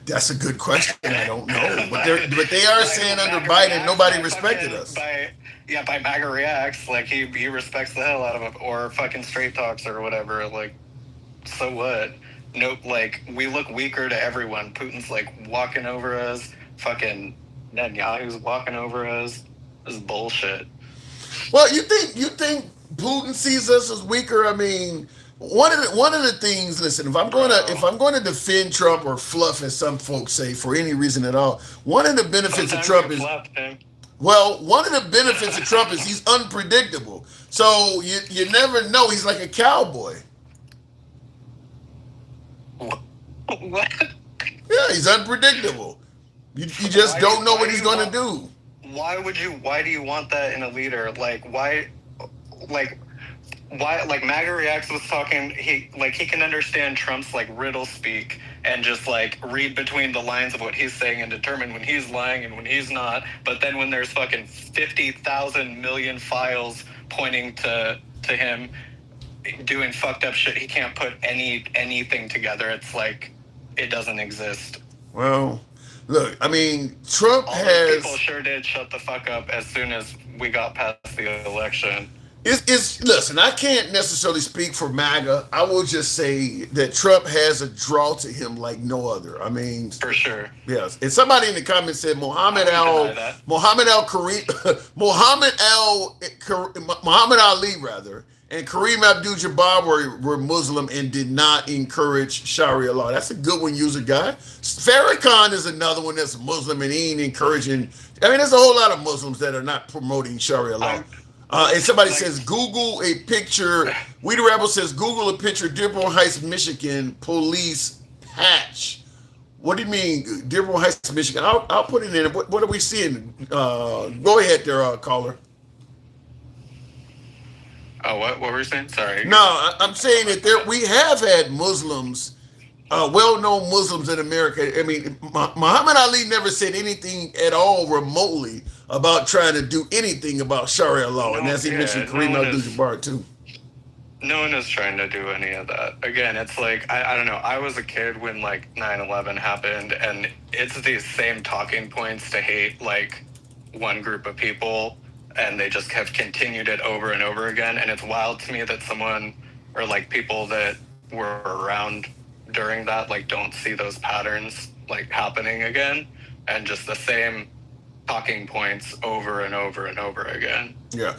That's a good question. I don't know, but they are saying under Biden nobody respected us. By MAGA reacts, like he respects the hell out of him, or fucking straight talks or whatever. Like, so what? Nope. Like, we look weaker to everyone. Putin's like walking over us. Fucking Netanyahu's walking over us. This is bullshit. Well, you think Putin sees us as weaker? I mean, one of the things. Listen, if I'm going to defend Trump or fluff, as some folks say, for any reason at all, one of the benefits of Trump is. One of the benefits of Trump is he's unpredictable. So you never know. He's like a cowboy. What? Yeah, he's unpredictable. You just don't know what he's going to do. Why do you want that in a leader? Like, why, like MAGA Reacts was talking, he can understand Trump's like riddle speak and just like read between the lines of what he's saying and determine when he's lying and when he's not. But then when there's fucking 50,000 million files pointing to him doing fucked up shit, he can't put anything together. It's like it doesn't exist. Well, look, I mean, Trump All has. those people sure did shut the fuck up as soon as we got past the election. Listen, I can't necessarily speak for MAGA. I will just say that Trump has a draw to him like no other. I mean, for sure. Yes. And somebody in the comments said Muhammad Ali, and Kareem Abdul-Jabbar were Muslim and did not encourage Sharia law. That's a good one, user guy. Farrakhan is another one that's Muslim and he ain't encouraging. I mean, there's a whole lot of Muslims that are not promoting Sharia law. And somebody says, Google a picture. We the Rebel says, Google a picture, Dearborn Heights, Michigan, police patch. What do you mean, Dearborn Heights, Michigan? I'll put it in. What are we seeing? Go ahead there, caller. Oh, what were you saying? Sorry. No, I'm saying that we have had Muslims, well-known Muslims in America. I mean, Muhammad Ali never said anything at all remotely about trying to do anything about Sharia law. And as he mentioned, Kareem Abdul-Jabbar too. No one is trying to do any of that. Again, it's like, I don't know. I was a kid when like 9/11 happened, and it's these same talking points to hate like one group of people, and they just have continued it over and over again. And it's wild to me that someone, or like people that were around during that, like don't see those patterns like happening again, and just the same talking points over and over and over again. Yeah.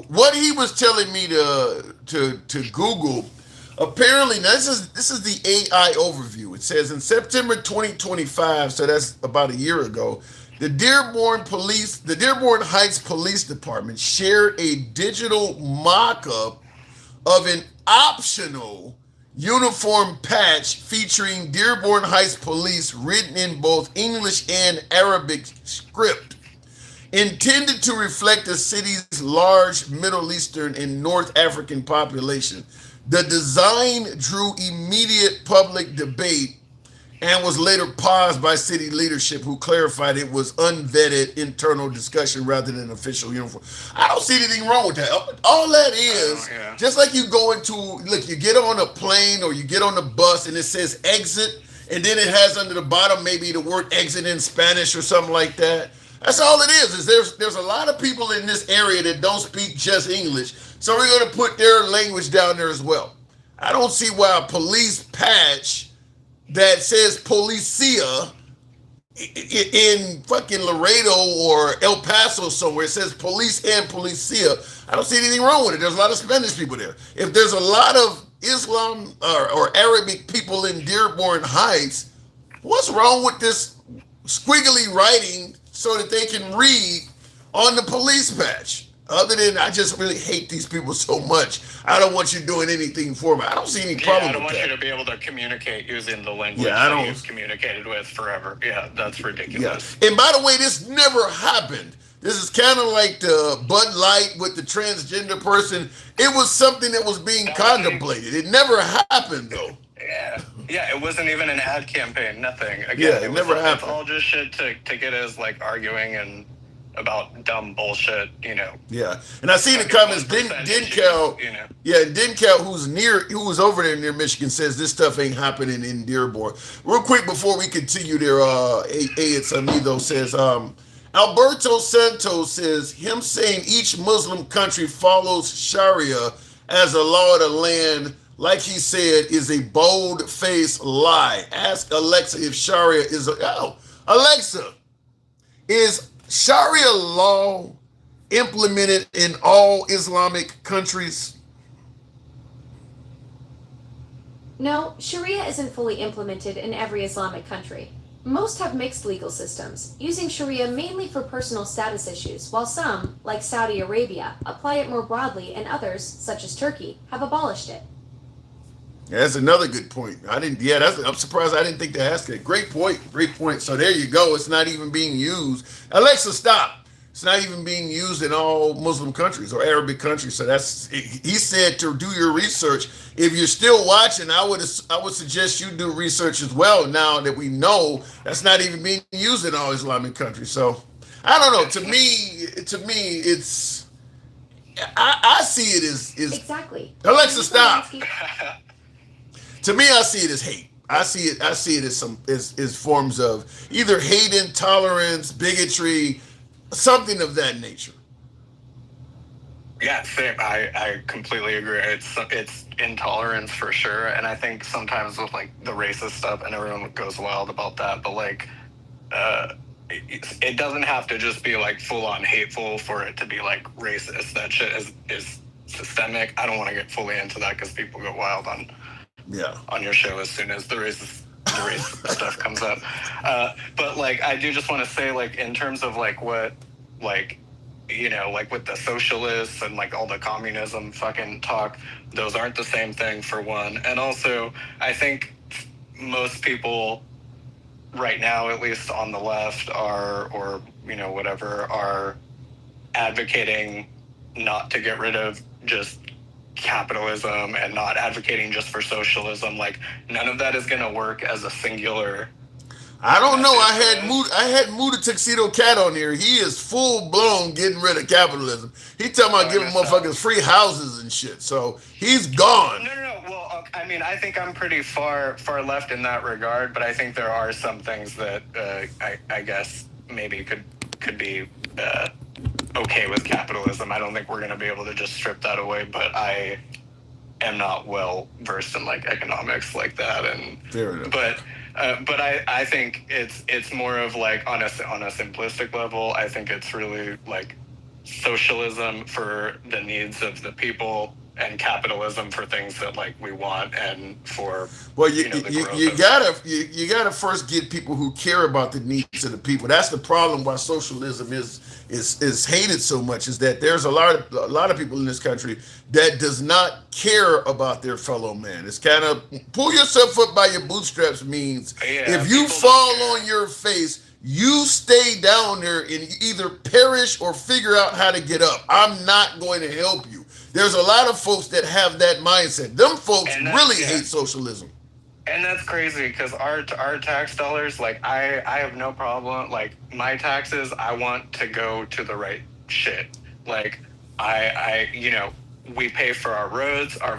What he was telling me to Google, apparently, now this is the AI overview. It says in September 2025, so that's about a year ago, the Dearborn Heights Police Department shared a digital mock-up of an optional uniform patch featuring Dearborn Heights Police written in both English and Arabic script, intended to reflect the city's large Middle Eastern and North African population. The design drew immediate public debate and was later paused by city leadership, who clarified it was unvetted internal discussion rather than official uniform. I don't see anything wrong with that. All that is, just like you go into, look, you get on a plane or you get on the bus and it says exit, and then it has under the bottom maybe the word exit in Spanish or something like that. That's all it is there's a lot of people in this area that don't speak just English, so we're going to put their language down there as well. I don't see why a police patch that says Policia in fucking Laredo or El Paso somewhere, it says police and Policia. I don't see anything wrong with it. There's a lot of Spanish people there. If there's a lot of Islam or Arabic people in Dearborn Heights, what's wrong with this squiggly writing so that they can read on the police patch? Other than I just really hate these people so much. I don't want you doing anything for me. I don't see any problem I don't with want that. you to be able to communicate using the language Yeah, I that don't- you've communicated with forever. Yeah, that's ridiculous. Yeah. And by the way, this never happened. This is kind of like the Bud Light with the transgender person. It was something that was being contemplated. It never happened, though. Yeah, it wasn't even an ad campaign, nothing. Again, Yeah, it never It's happened. all just shit to get us like arguing and about dumb bullshit, you know. Yeah, and I see the comments. Dencal, yeah, Dencal, who was over there near Michigan, says this stuff ain't happening in Dearborn. Real quick before we continue there, it's Amido says, Alberto Santos says him saying each Muslim country follows Sharia as a law of the land, like he said, is a bold-faced lie. Ask Alexa if Sharia is Alexa, is Sharia law implemented in all Islamic countries? No, Sharia isn't fully implemented in every Islamic country. Most have mixed legal systems, using Sharia mainly for personal status issues, while some, like Saudi Arabia, apply it more broadly, and others, such as Turkey, have abolished it. Yeah, that's another good point. I'm surprised I didn't think to ask it. Great point. So there you go. It's not even being used. Alexa, stop. It's not even being used in all Muslim countries or Arabic countries. So he said to do your research. If you're still watching, I would suggest you do research as well. Now that we know that's not even being used in all Islamic countries. So I don't know. To me, it's I see it as exactly. Alexa, stop. To me, I see it as hate. I see it as forms of either hate, intolerance, bigotry, something of that nature. Yeah, same. I completely agree. It's intolerance for sure, and I think sometimes with like the racist stuff, and everyone goes wild about that. But like, it doesn't have to just be like full on hateful for it to be like racist. That shit is systemic. I don't want to get fully into that because people go wild on your show as soon as the racist stuff comes up. But like, I do just want to say, like, in terms of like what, like, you know, like with the socialists and like all the communism fucking talk, those aren't the same thing, for one. And also, I think most people right now, at least on the left, or you know, whatever, are advocating not to get rid of just capitalism and not advocating just for socialism. Like, none of that is going to work as a singular. I don't know. I had Muda Tuxedo Cat on here. He is full blown getting rid of capitalism. He talking about giving motherfuckers free houses and shit. So he's gone. No. Well, I mean, I think I'm pretty far left in that regard, but I think there are some things that I guess maybe could be okay with capitalism. I don't think we're going to be able to just strip that away, but I am not well versed in like economics like that. And fair enough. But I think it's more of like on a simplistic level. I think it's really like socialism for the needs of the people, and capitalism for things that like we want, and for you gotta first get people who care about the needs of the people. That's the problem why socialism is hated so much, is that there's a lot of people in this country that does not care about their fellow man. It's kind of pull yourself up by your bootstraps means if you fall on your face, you stay down there and either perish or figure out how to get up. I'm not going to help you. There's a lot of folks that have that mindset. Them folks really hate socialism. And that's crazy, because our tax dollars, like, I have no problem. Like, my taxes, I want to go to the right shit. Like, I you know, we pay for our roads, our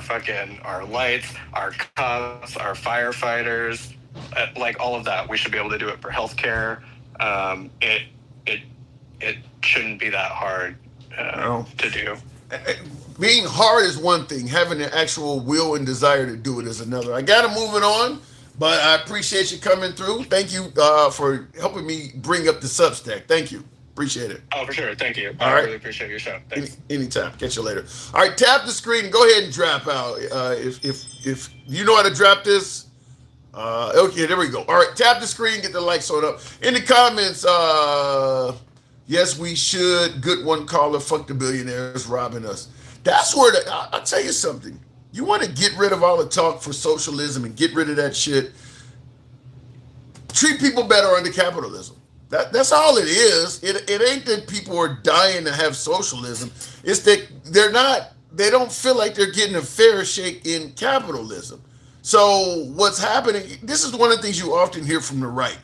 lights, our cops, our firefighters, like all of that. We should be able to do it for healthcare. It shouldn't be that hard to do. being hard is one thing. Having the actual will and desire to do it is another. I got to move it on, but I appreciate you coming through. Thank you for helping me bring up the Substack. Thank you. Appreciate it. Oh, for sure. Thank you. All I right. really appreciate your show. Thanks. Anytime. Catch you later. All right, tap the screen and go ahead and drop out. If you know how to drop this, okay, there we go. All right, tap the screen, get the lights on up. In the comments, yes, we should. Good one caller. Fuck the billionaires robbing us. That's where I'll tell you something. You want to get rid of all the talk for socialism and get rid of that shit. Treat people better under capitalism. That's all it is. It ain't that people are dying to have socialism. It's that they don't feel like they're getting a fair shake in capitalism. So what's happening, this is one of the things you often hear from the right,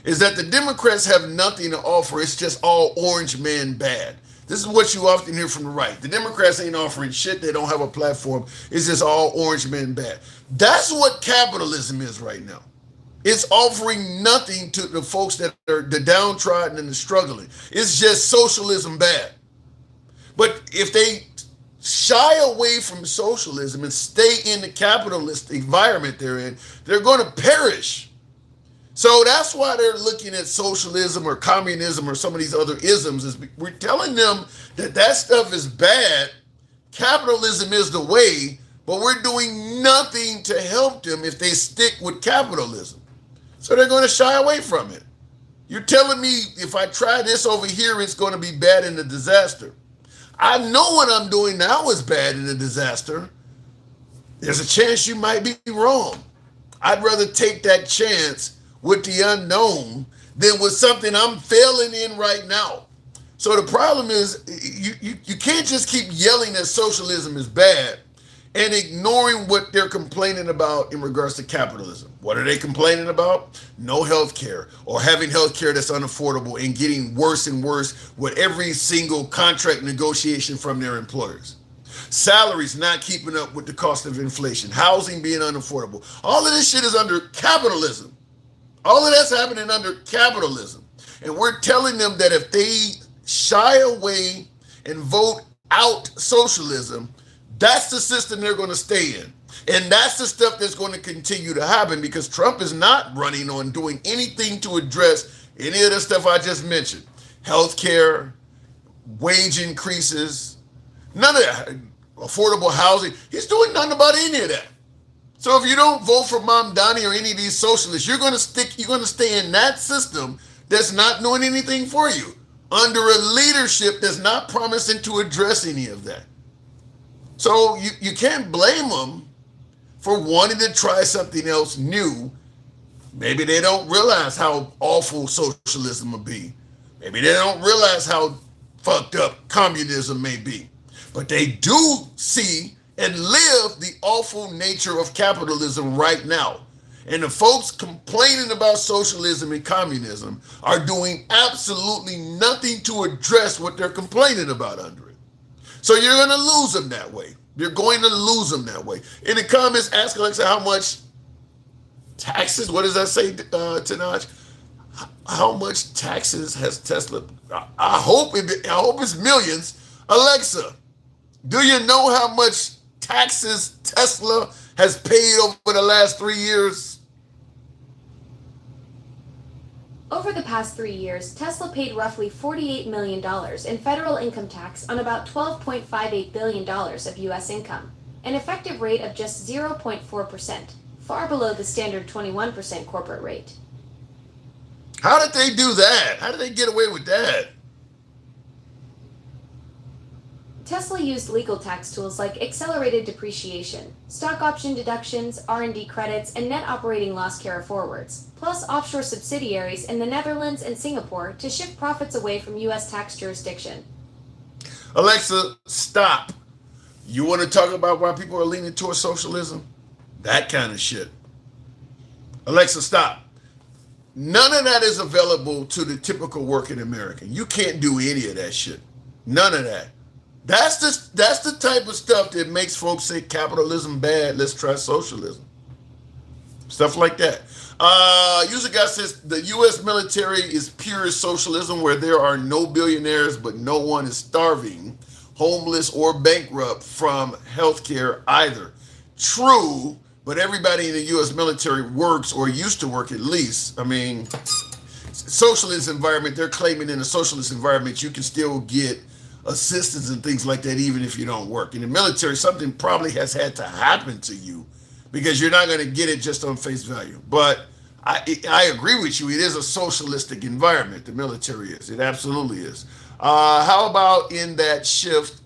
is that the Democrats have nothing to offer. It's just all orange man bad. This is what you often hear from the right. The Democrats ain't offering shit. They don't have a platform. It's just all orange men bad. That's what capitalism is right now. It's offering nothing to the folks that are the downtrodden and the struggling. It's just socialism bad. But if they shy away from socialism and stay in the capitalist environment they're in, they're going to perish. So that's why they're looking at socialism or communism or some of these other isms. Is we're telling them that stuff is bad. Capitalism is the way, but we're doing nothing to help them if they stick with capitalism. So they're going to shy away from it. You're telling me if I try this over here, it's going to be bad in a disaster. I know what I'm doing now is bad in a disaster. There's a chance you might be wrong. I'd rather take that chance with the unknown than with something I'm failing in right now. So the problem is you can't just keep yelling that socialism is bad and ignoring what they're complaining about in regards to capitalism. What are they complaining about? No health care, or having health care that's unaffordable and getting worse and worse with every single contract negotiation from their employers. Salaries not keeping up with the cost of inflation, housing being unaffordable. All of this shit is under capitalism. All of that's happening under capitalism. And we're telling them that if they shy away and vote out socialism, that's the system they're going to stay in. And that's the stuff that's going to continue to happen because Trump is not running on doing anything to address any of the stuff I just mentioned. Healthcare, wage increases, none of that. Affordable housing. He's doing nothing about any of that. So if you don't vote for Mamdani or any of these socialists, you're going to stay in that system that's not doing anything for you, under a leadership that's not promising to address any of that. So you can't blame them for wanting to try something else new. Maybe they don't realize how awful socialism will be. Maybe they don't realize how fucked up communism may be. But they do see and live the awful nature of capitalism right now. And the folks complaining about socialism and communism are doing absolutely nothing to address what they're complaining about under it. So you're going to lose them that way. You're going to lose them that way. In the comments, ask Alexa how much taxes, what does that say, Tanaj? How much taxes has Tesla? I hope it's millions. Alexa, do you know how much taxes Tesla has paid over the last 3 years? Over the past 3 years, Tesla paid roughly $48 million in federal income tax on about $12.58 billion of U.S. income, an effective rate of just 0.4%, far below the standard 21% corporate rate. How did they do that? How did they get away with that? Tesla used legal tax tools like accelerated depreciation, stock option deductions, R&D credits, and net operating loss carryforwards, plus offshore subsidiaries in the Netherlands and Singapore to shift profits away from U.S. tax jurisdiction. Alexa, stop. You want to talk about why people are leaning towards socialism? That kind of shit. Alexa, stop. None of that is available to the typical working American. You can't do any of that shit. None of that. That's the type of stuff that makes folks say capitalism bad, let's try socialism. Stuff like that. User guy says the U.S. military is pure socialism where there are no billionaires but no one is starving. homeless, or bankrupt from healthcare either. True, but everybody in the U.S. military works or used to work at least. I mean, socialist environment, they're claiming in a socialist environment you can still get assistance and things like that even if you don't work. In the military, something probably has had to happen to you because you're not going to get it just on face value. But I agree with you. It is a socialistic environment. The military is. It absolutely is. How about in that shift,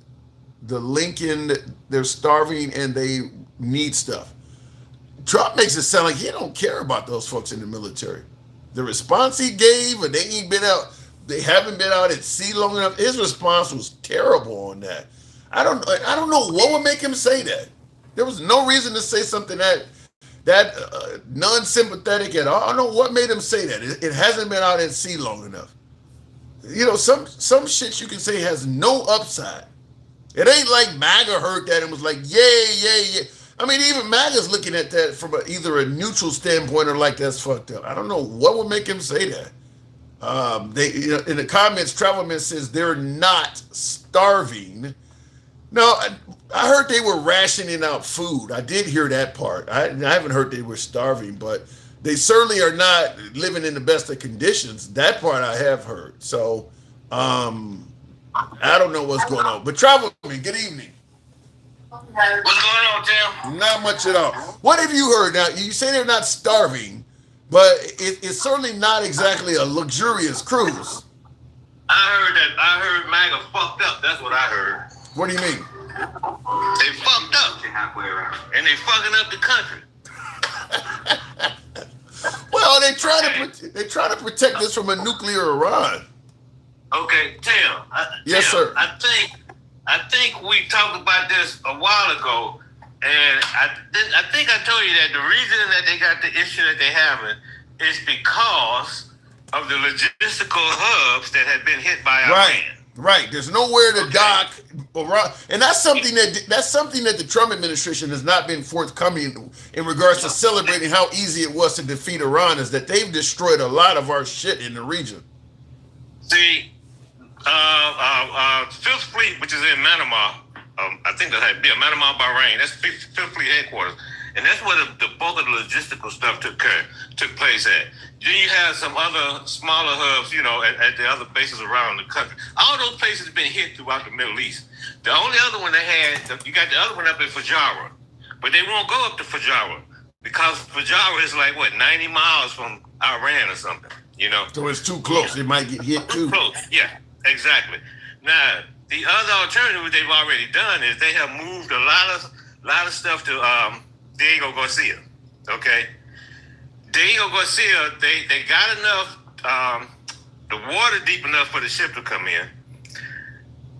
the Lincoln, they're starving and they need stuff. Trump makes it sound like he don't care about those folks in the military. The response he gave, and they haven't been out at sea long enough. His response was terrible on that. I don't know what would make him say that. There was no reason to say something that non-sympathetic at all. I don't know what made him say that. It hasn't been out at sea long enough. You know, some shit you can say has no upside. It ain't like MAGA heard that and was like, yay. I mean, even MAGA's looking at that from either a neutral standpoint or like that's fucked up. I don't know what would make him say that. In the comments, Travelman says they're not starving. No, I heard they were rationing out food. I did hear that part. I haven't heard they were starving, but they certainly are not living in the best of conditions. That part I have heard. So I don't know what's going on. But Travelman, good evening. What's going on, Tim? Not much at all. What have you heard? Now, you say they're not starving, but it's certainly not exactly a luxurious cruise. I heard MAGA fucked up. That's what I heard. What do you mean? They fucked up. Halfway around. And they fucking up the country. Well, they try to protect us from a nuclear Iran. Okay, Tim. Yes, Tim, sir. I think we talked about this a while ago, and I think I told you that the reason that they got the issue that they're having is because of the logistical hubs that had been hit by Iran. Right. There's nowhere to dock, and that's something that the Trump administration has not been forthcoming in regards to celebrating how easy it was to defeat Iran. Is that they've destroyed a lot of our shit in the region. See, Fifth Fleet, which is in Manama, I think that's how it Manama, Bahrain. That's Fifth Fleet headquarters, and that's where the bulk of the logistical stuff took place at. Then you have some other smaller hubs, you know, at the other bases around the country. All those places have been hit throughout the Middle East. The only other one they had, you got the other one up in Fujairah, but they won't go up to Fujairah because Fujairah is like 90 miles from Iran or something, you know. So it's too close. It might get hit too. Close, yeah, exactly. Now the other alternative they've already done is they have moved a lot of stuff to Diego Garcia. Okay. Diego Garcia, they got enough, the water deep enough for the ship to come in.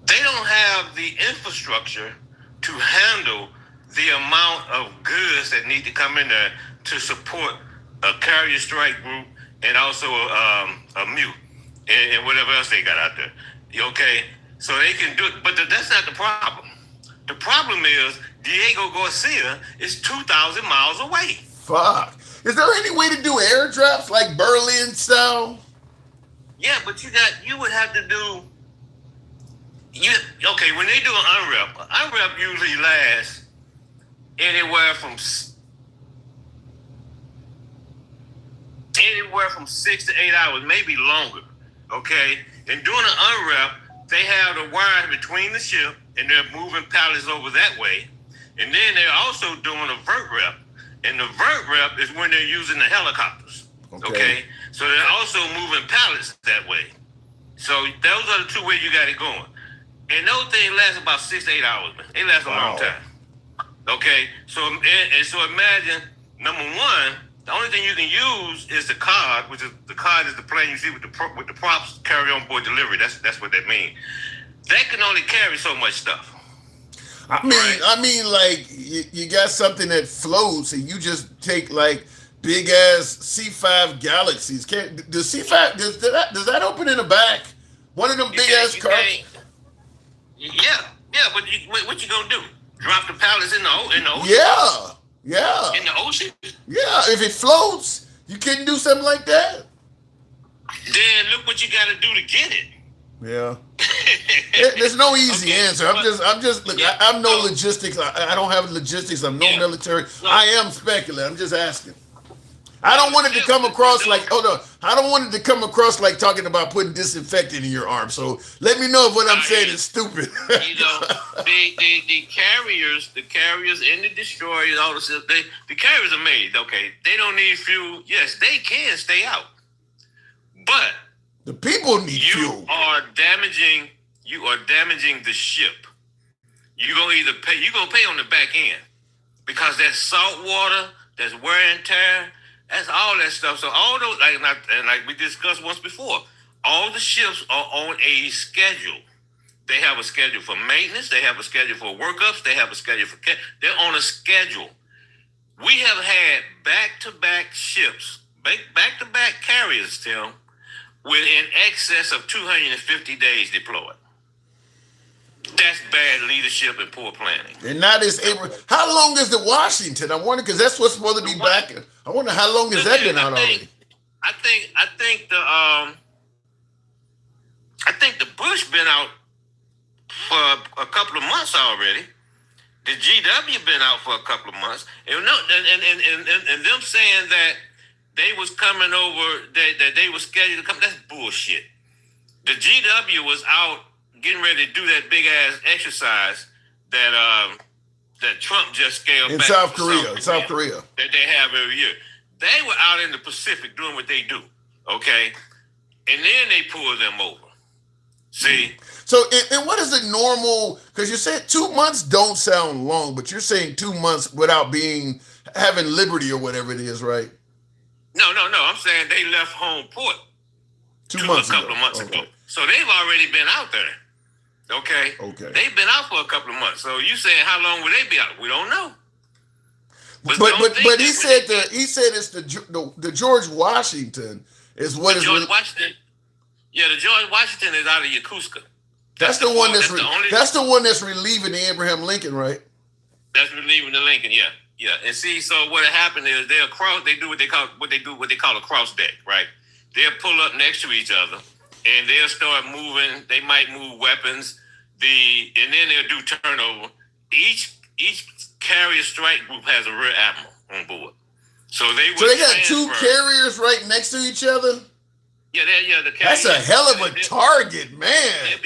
They don't have the infrastructure to handle the amount of goods that need to come in there to support a carrier strike group and also a mute and whatever else they got out there. Okay, so they can do it, but that's not the problem. The problem is Diego Garcia is 2,000 miles away. Fuck. Is there any way to do airdrops like Berlin style? Yeah, but you would have to do. Okay, when they do an unwrap usually lasts anywhere from 6 to 8 hours, maybe longer. Okay, and doing an unwrap, they have the wires between the ship, and they're moving pallets over that way, and then they're also doing a vert wrap. And the vert wrap is when they're using the helicopters. Okay? So they're also moving pallets that way. So those are the two ways you got it going. And those things last about 6 to 8 hours, man. They last a long time. Okay? So imagine, number one, the only thing you can use is the card, which is the card is the plane you see with the props carry on board delivery. That's what that means. That can only carry so much stuff. I mean, like you got something that floats, and you just take like big ass C5 Galaxies. Does C5 does that open in the back? One of them big ass cars. Yeah, but what you gonna do? Drop the pallets in the ocean? Yeah. In the ocean? Yeah. If it floats, you can do something like that. Then look what you got to do to get it. Yeah. There's no easy answer. I'm just look. I'm no logistics. I don't have logistics. I'm no military. I am speculating. I'm just asking. I don't want it to come across like I don't want it to come across like talking about putting disinfectant in your arm. So let me know if what I'm saying is stupid. You know, the carriers and the destroyers, all this stuff. The carriers are made. Okay, they don't need fuel. Yes, they can stay out, but the people need fuel. You are damaging the ship. You're gonna either pay. You're gonna pay on the back end because that's salt water, that's wear and tear. That's all that stuff. So all those, like we discussed once before, all the ships are on a schedule. They have a schedule for maintenance. They have a schedule for workups. They have a schedule for they're on a schedule. We have had back-to-back ships, back-to-back carriers, Tim, with in excess of 250 days deployed. That's bad leadership and poor planning. And now this April. How long is the Washington? I wonder because that's what's supposed to be back. I wonder how long has that been out already? I think the Bush been out for a couple of months already. The GW been out for a couple of months. And them saying that they was coming over, that they was scheduled to come. That's bullshit. The GW was out getting ready to do that big ass exercise that Trump just scaled in back South Korea. That they have every year. They were out in the Pacific doing what they do, okay? And then they pulled them over. See? So, and what is the normal, because you said 2 months don't sound long, but you're saying 2 months without having liberty or whatever it is, right? No. I'm saying they left home port a couple of months ago. So they've already been out there. Okay. They've been out for a couple of months. So you saying how long will they be out? We don't know. But he said it's the George Washington is what is Washington. Yeah, the George Washington is out of Yokosuka. That's the one that's relieving the Abraham Lincoln, right? That's relieving the Lincoln, yeah. And see, so what happened is they do what they call a cross deck, right? They'll pull up next to each other and they'll start moving. They might move weapons. And then they'll do turnover. Each carrier strike group has a rear admiral on board. So they got two carriers right next to each other? Yeah, the carriers. That's a hell of a target, man. They'll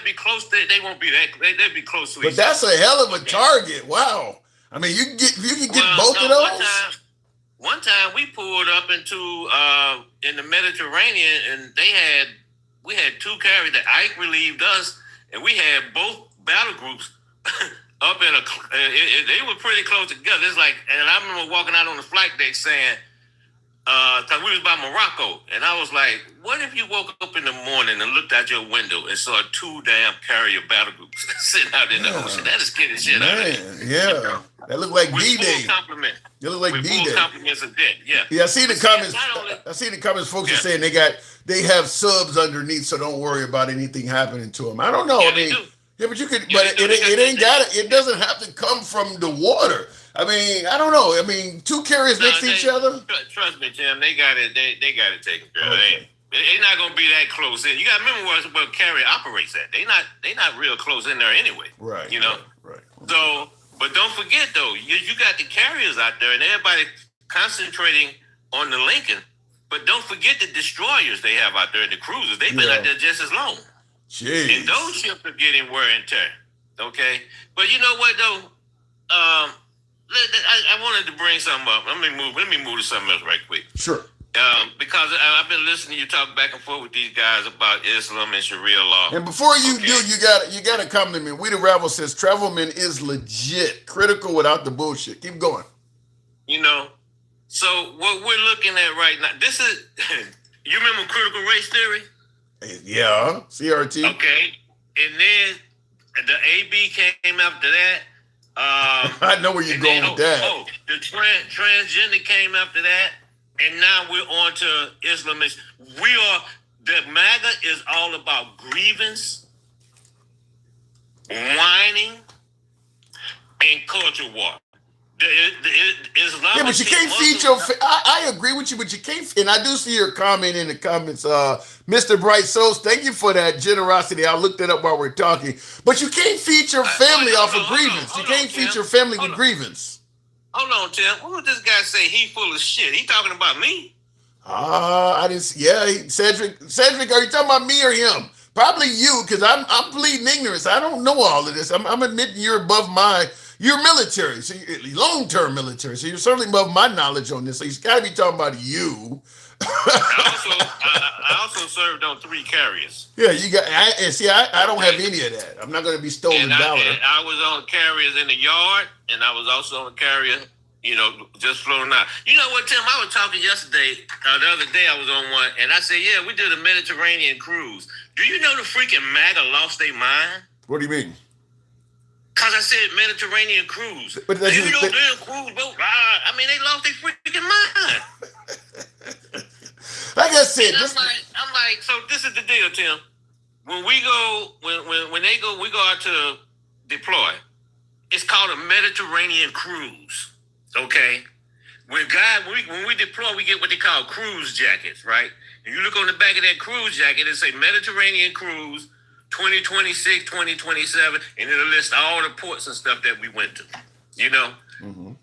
be close. They won't be that. They'll be close to each other. But that's a hell of a target. Wow. I mean, you can get both of those. One time we pulled up into in the Mediterranean, and we had two carriers that Ike relieved us, and we had both battle groups up in they were pretty close together. It's like, and I remember walking out on the flight deck saying, because we was by Morocco, and I was like, what if you woke up in the morning and looked out your window and saw two damn carrier battle groups sitting out in the ocean? That is scaring shit out of me. Yeah. That looked like D-Day. It looked like D-Day. Compliments of death. Yeah. Yeah, I see the comments. I see the comments. Folks are saying they have subs underneath, so don't worry about anything happening to them. I don't know. Yeah, I mean, but you could. But it ain't got it. It doesn't have to come from the water. I mean, I don't know. I mean, two carriers next to each other. Trust me, Tim. They got it. They got it taken care of. They're not gonna be that close in. You got to remember where carrier operates at. They not real close in there anyway. Right. You know. Right. So. But don't forget, though, you got the carriers out there, and everybody concentrating on the Lincoln. But don't forget the destroyers they have out there, and the cruisers. They've been out there just as long. Jeez. And those ships are getting wear and tear. Okay? But you know what, though? I wanted to bring something up. Let me move to something else right quick. Sure. Because I've been listening to you talk back and forth with these guys about Islam and Sharia law. And before you do, you got to compliment. We the Rabble says Travelman is legit, critical without the bullshit. Keep going. You know, so what we're looking at right now, this is, you remember critical race theory? Yeah, CRT. Okay, and then the AB came after that. I know where you're going with that. The transgender came after that. And now we're on to Islamists. The MAGA is all about grievance, whining, and culture war. Islamic. Yeah, but you can't feed your. I agree with you, but you can't. And I do see your comment in the comments, Mr. Bright Souls. Thank you for that generosity. I looked it up while we're talking. But you can't feed your family off of grievance. You can't feed your family with grievance. Hold on, Tim. What would this guy say? He full of shit. He talking about me? I didn't see. Yeah, Cedric, are you talking about me or him? Probably you, because I'm pleading ignorance. I don't know all of this. I'm admitting you're above my. You're military, so you're long-term military, so you're certainly above my knowledge on this. So he's got to be talking about you. I also served on 3 carriers. Yeah, you got. I don't have any of that. I'm not going to be stolen valor. I was on carriers in the yard, and I was also on a carrier, just floating out. You know what, Tim? I was talking yesterday, the other day I was on one, and I said, yeah, we did a Mediterranean cruise. Do you know the freaking MAGA lost their mind? What do you mean? Because I said Mediterranean cruise. But that's you know, they're a cruise boat. I mean, they lost their freaking mind. Like I said, I'm like, so this is the deal, Tim. When we go, when they go, we go out to deploy. It's called a Mediterranean cruise. Okay. When we deploy, we get what they call cruise jackets, right? And you look on the back of that cruise jacket, it say Mediterranean cruise 2026, 2027, and it'll list all the ports and stuff that we went to.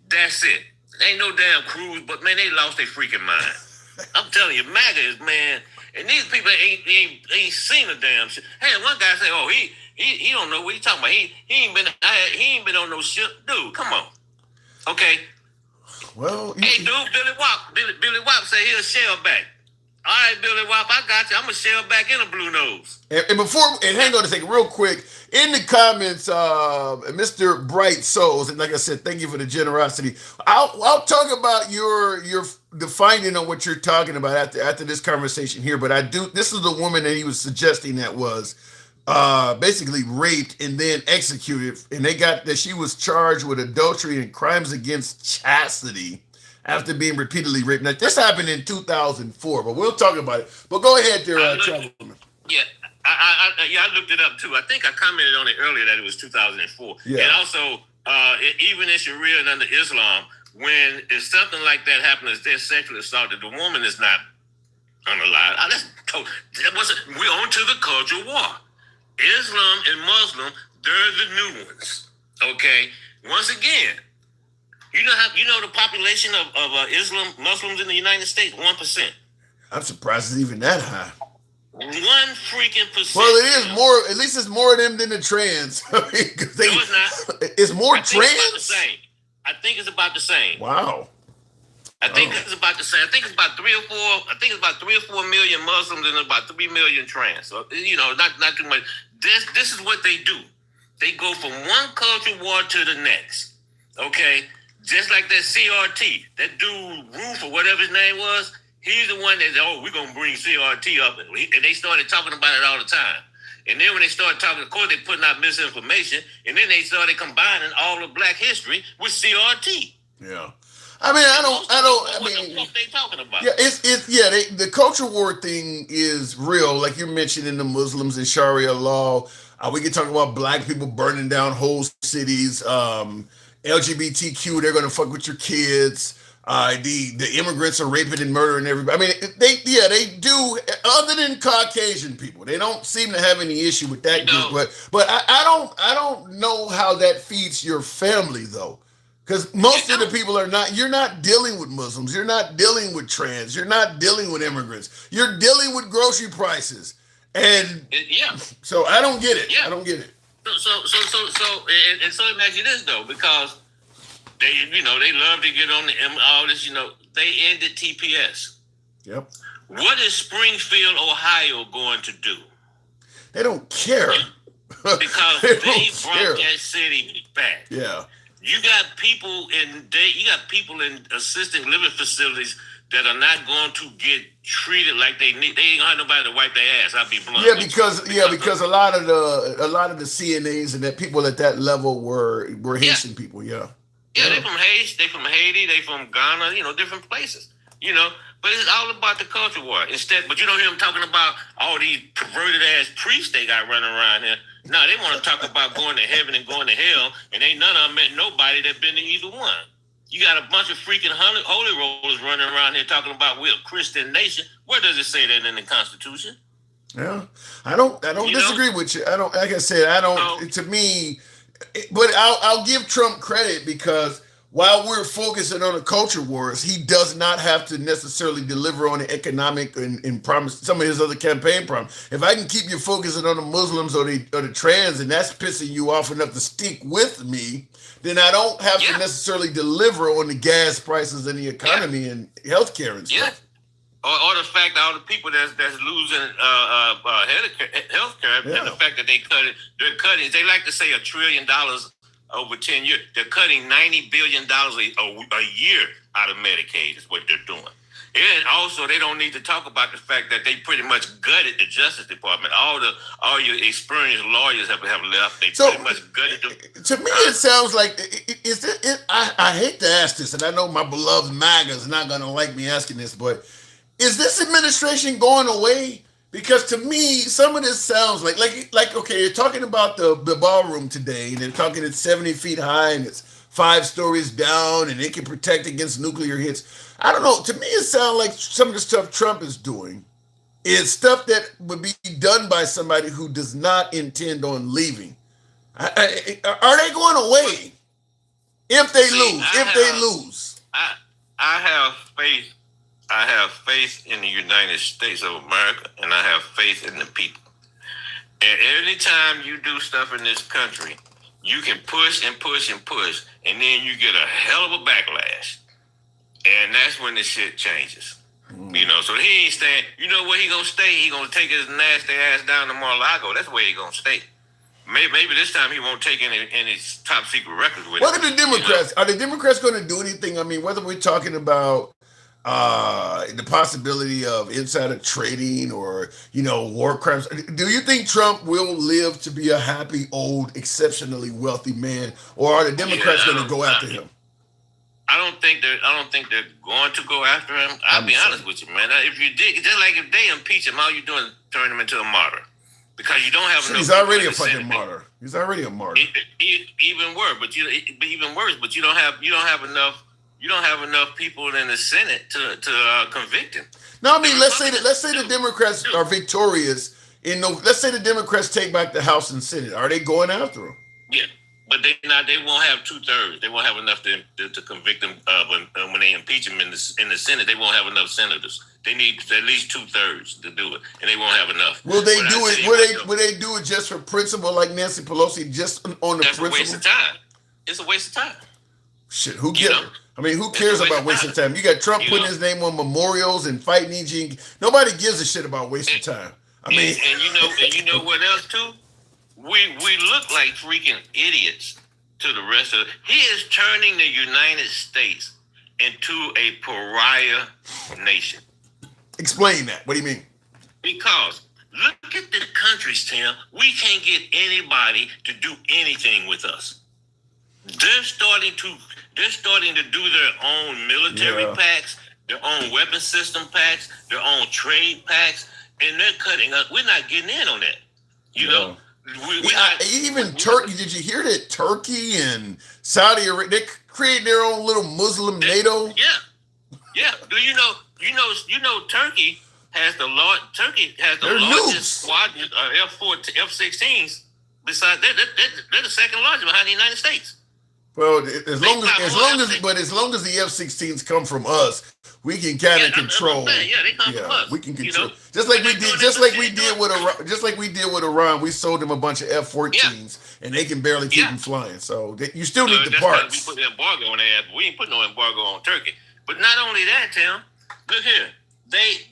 That's it. Ain't no damn cruise, but man, they lost their freaking mind. I'm telling you, MAGA is, man, and these people ain't seen a damn shit. Hey, one guy say, "Oh, he don't know what he talking about. He ain't been on no ship, dude. Come on, okay." Well, hey, dude, Billy Wop say he'll shell back. All right, Billy Wop, I got you. I'm gonna shell back in a blue nose. And hang on a second, real quick. In the comments, Mr. Bright Souls, and like I said, thank you for the generosity. I'll talk about your the finding on what you're talking about after this conversation here. But this is the woman that he was suggesting that was basically raped and then executed, and they got that she was charged with adultery and crimes against chastity after being repeatedly raped. Now, this happened in 2004, but we'll talk about it. But go ahead there, Travel Woman. Yeah, I looked it up too. I think I commented on it earlier that it was 2004. Yeah. And also, even in Sharia and under Islam, when if something like that happens, they're sexually assaulted, the woman is not unalive. We're on to the culture war. Islam and Muslim, they're the new ones. Okay? Once again, you know the population of Muslims in the United States, 1%. I'm surprised it's even that high. 1 freaking percent. Well, it is more. At least it's more of them than the trans. No, it's not. It's more I think it's about the same. Wow. I think it's about the same. I think it's about 3 or 4 million Muslims and about 3 million trans. So not too much. This is what they do. They go from one culture war to the next. Okay, just like that CRT, that dude Roof or whatever his name was. He's the one that said, we're gonna bring CRT up, and they started talking about it all the time. And then when they started talking, of course, they putting out misinformation, and then they started combining all of Black history with CRT. Yeah. I mean, what the fuck they talking about? Yeah, the culture war thing is real, like you mentioned in the Muslims and Sharia law. We can talk about Black people burning down whole cities. LGBTQ, they're gonna fuck with your kids. The immigrants are raping and murdering everybody. I mean, they do. Other than Caucasian people, they don't seem to have any issue with that group. But I don't know how that feeds your family though. Because most of the people are not, you're not dealing with Muslims, you're not dealing with trans, you're not dealing with immigrants, you're dealing with grocery prices. And so I don't get it. I don't get it. So imagine this though, because they love to get on all this, they ended TPS. Yep. What is Springfield, Ohio going to do? They don't care. Because they brought that city back. Yeah. You got people in assisted living facilities that are not going to get treated like they need. They ain't got nobody to wipe their ass. I'll be blunt. Because a lot of the CNAs and that people at that level were Haitian people. Yeah, they from Haiti, they from Ghana. Different places. But it's all about the culture war. But you don't hear them talking about all these perverted ass priests they got running around here. No, they want to talk about going to heaven and going to hell, and ain't none of them met nobody that been to either one. You got a bunch of freaking holy rollers running around here talking about we're a Christian nation. Where does it say that in the Constitution? Yeah, I don't disagree with you. I don't, like I said, I don't. To me, but I'll give Trump credit because while we're focusing on the culture wars, he does not have to necessarily deliver on the economic and promise some of his other campaign problems. If I can keep you focusing on the Muslims or the trans, and that's pissing you off enough to stick with me, then I don't have to necessarily deliver on the gas prices and the economy and healthcare and stuff. Or the fact that all the people that's losing healthcare, and the fact that they're cutting. They like to say $1 trillion over 10 years. They're cutting $90 billion a year out of Medicaid is what they're doing. And also, they don't need to talk about the fact that they pretty much gutted the Justice Department. All your experienced lawyers have left. They pretty much gutted them. To me, it sounds like I hate to ask this, and I know my beloved MAGA is not going to like me asking this, but is this administration going away? Because to me, some of this sounds like okay, you're talking about the ballroom today, and they're talking it's 70 feet high and it's 5 stories down, and it can protect against nuclear hits. I don't know. To me, it sounds like some of the stuff Trump is doing is stuff that would be done by somebody who does not intend on leaving. Are they going away if they lose? I have faith. I have faith in the United States of America, and I have faith in the people. And every time you do stuff in this country, you can push and push and push, and then you get a hell of a backlash. And that's when the shit changes. You know, so he ain't staying. You know where he gonna stay? He gonna take his nasty ass down to Mar-a-Lago. That's where he gonna stay. Maybe this time he won't take any top secret records with him. What are the Democrats? Are the Democrats going to do anything? I mean, whether we're talking about the possibility of insider trading or, war crimes. Do you think Trump will live to be a happy, old, exceptionally wealthy man, or are the Democrats going to go after him? I don't think they're going to go after him. I'll be honest with you, man. If you did, just like if they impeach him, all you're doing is turn him into a martyr because you don't have enough. He's already a fucking martyr. He's already a martyr. Even worse, but you don't have enough. You don't have enough people in the Senate to convict him. No, I mean, let's say the Democrats are victorious. Let's say the Democrats take back the House and Senate. Are they going after him? Yeah, but they won't have 2/3. They won't have enough to convict him. When they impeach him in the Senate, they won't have enough senators. They need at least 2/3 to do it, and they won't have enough. Will they do it? Will they do it just for principle, like Nancy Pelosi, just on the principle? That's a waste of time. It's a waste of time. Shit, who cares? I mean, who cares about wasting time? You got Trump putting his name on memorials and fighting EG. Nobody gives a shit about wasting time. I mean, and you know what else too? We look like freaking idiots to the rest of. He is turning the United States into a pariah nation. Explain that. What do you mean? Because look at the countries, Tim. We can't get anybody to do anything with us. They're starting to do their own military packs, their own weapon system packs, their own trade packs, and they're cutting us. We're not getting in on that. You know? Even Turkey, did you hear that Turkey and Saudi Arabia, they create their own little Muslim NATO? Yeah. Do you know Turkey has the largest squadron F-16s. Besides, they're the second largest behind the United States. Well, as long as the F-16s come from us, we can kind of control. They come from us. We can control. Just like we did with Iran, we sold them a bunch of F-14s, and they can barely keep them flying. So you still need the parts. We put an embargo on their ass. We ain't put no embargo on Turkey. But not only that, Tim. Look here. They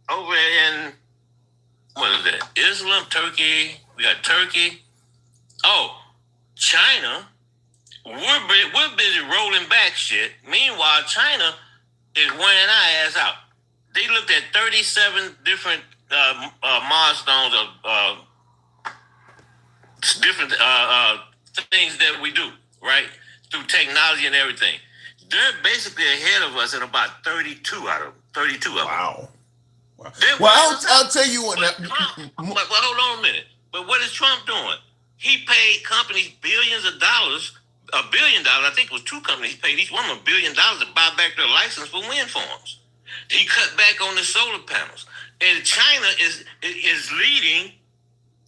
over in what is that? Islam, Turkey. We got Turkey. Oh, China. We're busy rolling back shit. Meanwhile, China is wearing our ass out. They looked at 37 different milestones of different things that we do, right? Through technology and everything. They're basically ahead of us in about 32 out of 32 of them. Wow. Well, I'll tell you what. But hold on a minute. But what is Trump doing? He paid companies billions of dollars $1 billion. I think it was 2 companies paid each one $1 billion to buy back their license for wind farms. He cut back on the solar panels. And China is leading.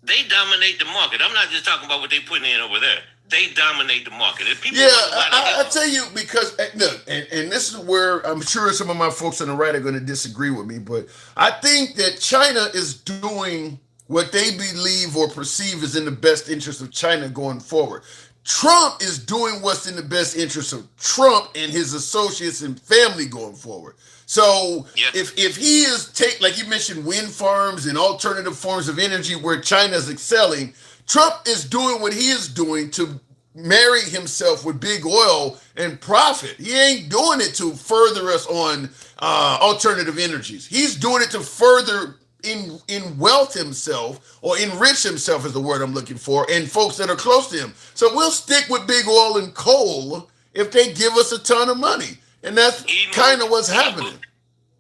They dominate the market. I'm not just talking about what they putting in over there. They dominate the market. If people I tell you, because look, and this is where I'm sure some of my folks on the right are going to disagree with me, but I think that China is doing what they believe or perceive is in the best interest of China going forward. Trump is doing what's in the best interest of Trump and his associates and family going forward. So if he is like you mentioned, wind farms and alternative forms of energy where China is excelling, Trump is doing what he is doing to marry himself with big oil and profit. He ain't doing it to further us on alternative energies. He's doing it to further in wealth himself, or enrich himself is the word I'm looking for, and folks that are close to him. So we'll stick with big oil and coal if they give us a ton of money. And that's kind of what's happening.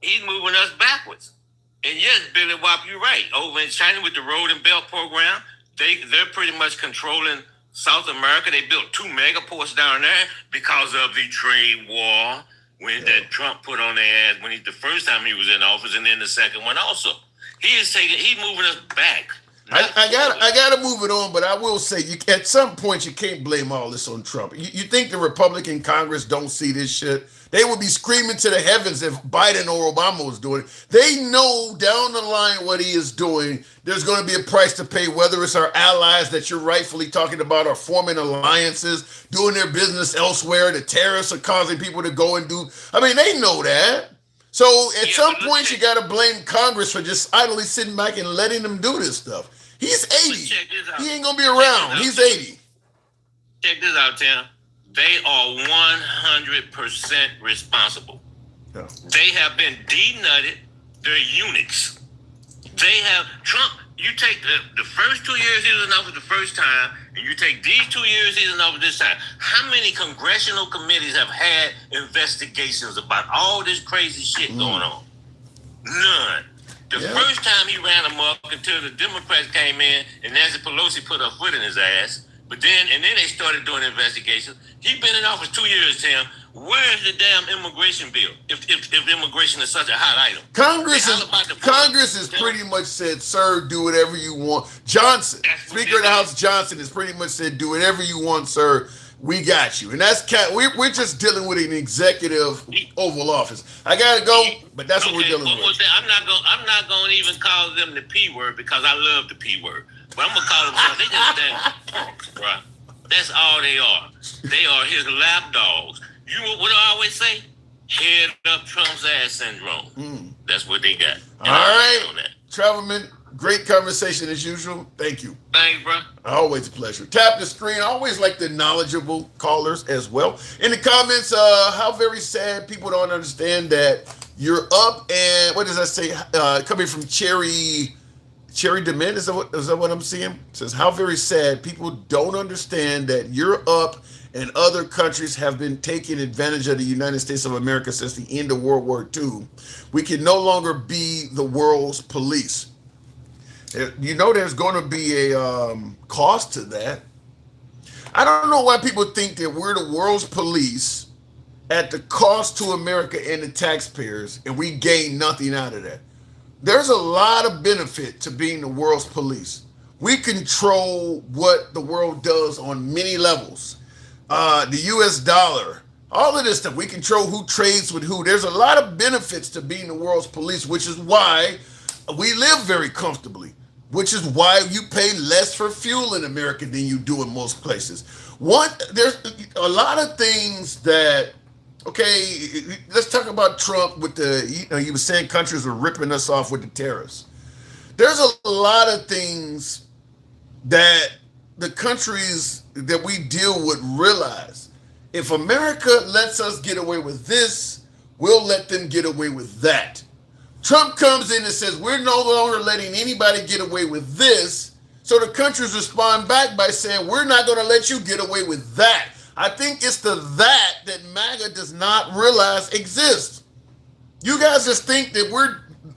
He's moving us backwards. And yes, Billy Wop, you're right. Over in China with the Road and Belt program, they're pretty much controlling South America. They built 2 megaports down there because of the trade war that Trump put on their ass the first time he was in office, and then the second one also. He's moving us back. I gotta move it on, but I will say, at some point you can't blame all this on Trump. You think the Republican Congress don't see this shit? They would be screaming to the heavens if Biden or Obama was doing it. They know down the line what he is doing. There's going to be a price to pay, whether it's our allies that you're rightfully talking about are forming alliances, doing their business elsewhere. The tariffs are causing people to go and do. I mean, they know that. So at some point, you got to blame Congress for just idly sitting back and letting them do this stuff. He's 80. He ain't going to be around. He's 80. Check this out, Tim. They are 100% responsible. Yeah. They have been denutted. They're eunuchs. They have Trump. You take the first 2 years he was in office the first time, and you take these 2 years he's in office this time. How many congressional committees have had investigations about all this crazy shit going on? None. The first time he ran amok until the Democrats came in and Nancy Pelosi put her foot in his ass. But then they started doing investigations. He's been in office 2 years, Tim. Where's the damn immigration bill? If immigration is such a hot item, Congress has pretty much said, "Sir, do whatever you want." Johnson, Speaker of the House Johnson, has pretty much said, "Do whatever you want, sir. We got you." And that's we're just dealing with an executive Oval Office. I gotta go, but that's what we're dealing with. I'm not gonna even call them the P word because I love the P word. But I'm gonna call them something. They just damn punks, bro. That's all they are. They are his lap dogs. You know what I always say? Head up Trump's ass syndrome. That's what they got. All right, Travelman, great conversation as usual. Thank you. Thanks, bro. Always a pleasure. Tap the screen. I always like the knowledgeable callers as well. In the comments, how very sad people don't understand that you're up and what does that say? Coming from Cherry Dement, is that what I'm seeing? It says, how very sad people don't understand that Europe and other countries have been taking advantage of the United States of America since the end of World War II. We can no longer be the world's police. You know there's going to be a cost to that. I don't know why people think that we're the world's police at the cost to America and the taxpayers, and we gain nothing out of that. There's a lot of benefit to being the world's police. We control what the world does on many levels. The US dollar, all of this stuff. We control who trades with who. There's a lot of benefits to being the world's police, which is why we live very comfortably, which is why you pay less for fuel in America than you do in most places. There's a lot of things that, okay, let's talk about Trump with he was saying countries were ripping us off with the tariffs. There's a lot of things that the countries that we deal with realize. If America lets us get away with this, we'll let them get away with that. Trump comes in and says, we're no longer letting anybody get away with this. So the countries respond back by saying, we're not going to let you get away with that. I think it's that MAGA does not realize exists. You guys just think that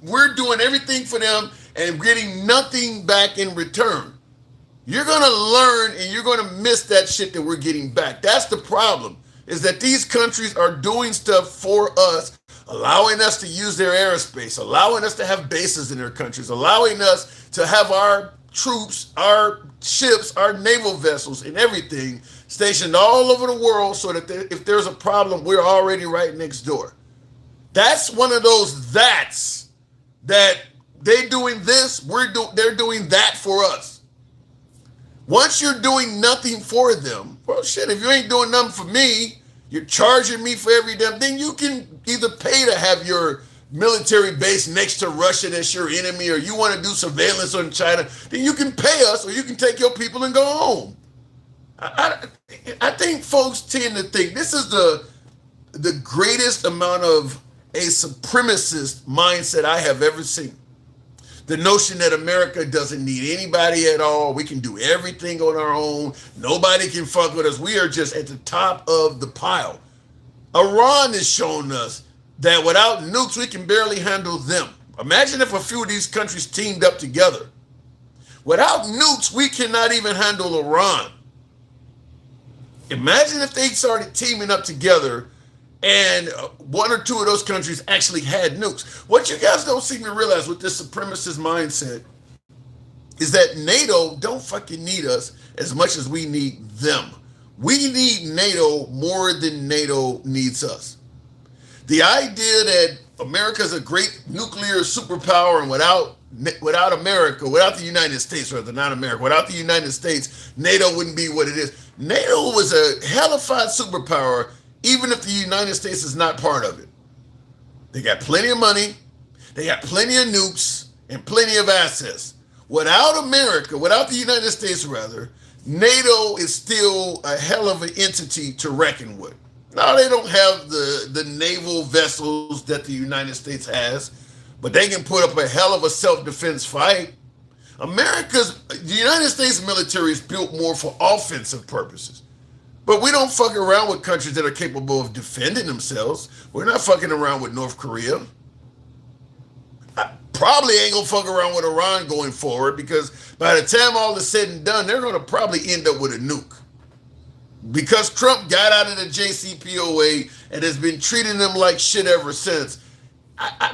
we're doing everything for them and getting nothing back in return. You're going to learn and you're going to miss that shit that we're getting back. That's the problem, is that these countries are doing stuff for us, allowing us to use their airspace, allowing us to have bases in their countries, allowing us to have our troops, our ships, our naval vessels and everything stationed all over the world so that if there's a problem, we're already right next door. That's one of those that's that they doing this, they're doing that for us. Once you're doing nothing for them, well, shit, if you ain't doing nothing for me, you're charging me for every damn thing, you can either pay to have your military base next to Russia that's your enemy, or you want to do surveillance on China, then you can pay us, or you can take your people and go home. I think folks tend to think this is the greatest amount of a supremacist mindset I have ever seen. The notion that America doesn't need anybody at all. We can do everything on our own. Nobody can fuck with us. We are just at the top of the pile. Iran has shown us that without nukes, we can barely handle them. Imagine if a few of these countries teamed up together. Without nukes, we cannot even handle Iran. Imagine if they started teaming up together and one or two of those countries actually had nukes. What you guys don't seem to realize with this supremacist mindset is that NATO don't fucking need us as much as we need them. We need NATO more than NATO needs us. The idea that America is a great nuclear superpower and without America, without the United States, rather, not America, without the United States, NATO wouldn't be what it is. NATO was a hellified superpower even if the United States is not part of it. They got plenty of money, they got plenty of nukes, and plenty of assets. Without America, without the United States rather, NATO is still a hell of an entity to reckon with. Now, they don't have the naval vessels that the United States has, but they can put up a hell of a self-defense fight. The United States military is built more for offensive purposes. But we don't fuck around with countries that are capable of defending themselves. We're not fucking around with North Korea. I probably ain't gonna fuck around with Iran going forward, because by the time all is said and done, they're gonna probably end up with a nuke. Because Trump got out of the JCPOA and has been treating them like shit ever since.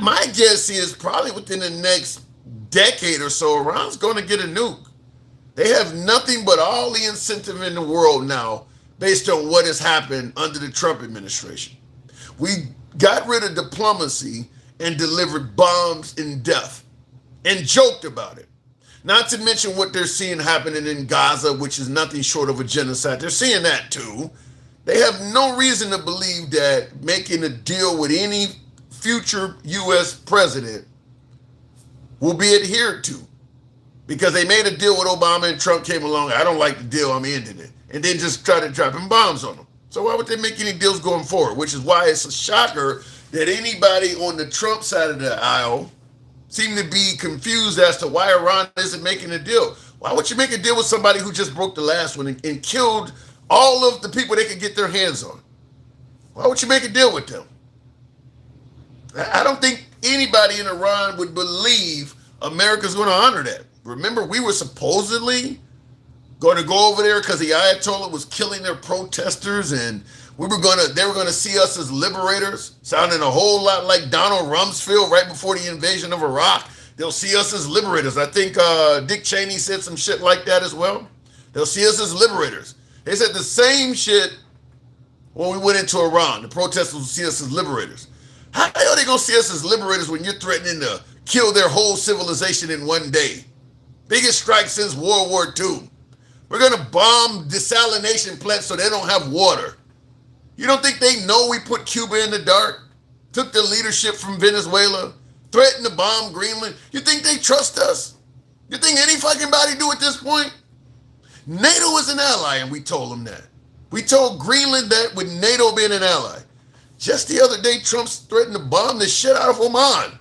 My guess is probably within the next decade or so, Iran's gonna get a nuke. They have nothing but all the incentive in the world now based on what has happened under the Trump administration. We got rid of diplomacy and delivered bombs and death and joked about it. Not to mention what they're seeing happening in Gaza, which is nothing short of a genocide. They're seeing that too. They have no reason to believe that making a deal with any future U.S. president will be adhered to, because they made a deal with Obama and Trump came along. I don't like the deal, I'm ending it. And then just started dropping bombs on them. So why would they make any deals going forward? Which is why it's a shocker that anybody on the Trump side of the aisle seem to be confused as to why Iran isn't making a deal. Why would you make a deal with somebody who just broke the last one and killed all of the people they could get their hands on? Why would you make a deal with them? I don't think anybody in Iran would believe America's going to honor that. Remember, we were supposedly going to go over there because the Ayatollah was killing their protesters, and they were going to see us as liberators, sounding a whole lot like Donald Rumsfeld right before the invasion of Iraq. They'll see us as liberators. I think Dick Cheney said some shit like that as well. They'll see us as liberators. They said the same shit when we went into Iran. The protesters will see us as liberators. How the hell are they going to see us as liberators when you're threatening to kill their whole civilization in one day? Biggest strike since World War II. We're going to bomb desalination plants so they don't have water. You don't think they know we put Cuba in the dark? Took the leadership from Venezuela? Threatened to bomb Greenland? You think they trust us? You think any fucking body do at this point? NATO is an ally, and we told them that. We told Greenland that with NATO being an ally. Just the other day, Trump's threatened to bomb the shit out of Oman.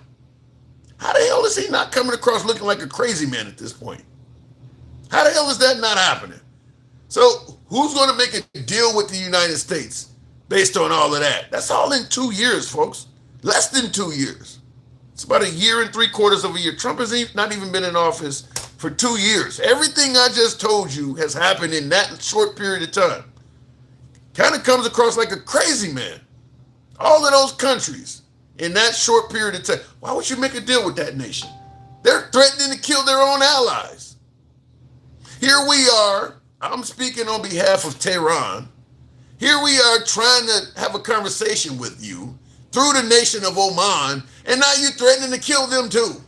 How the hell is he not coming across looking like a crazy man at this point? How the hell is that not happening? So who's going to make a deal with the United States based on all of that? That's all in 2 years, folks. Less than 2 years. It's about 1 3/4 of a year. Trump has not even been in office for 2 years. Everything I just told you has happened in that short period of time. Kind of comes across like a crazy man. All of those countries in that short period of time. Why would you make a deal with that nation? They're threatening to kill their own allies. Here we are, I'm speaking on behalf of Tehran. Here we are trying to have a conversation with you through the nation of Oman, and now you're threatening to kill them too.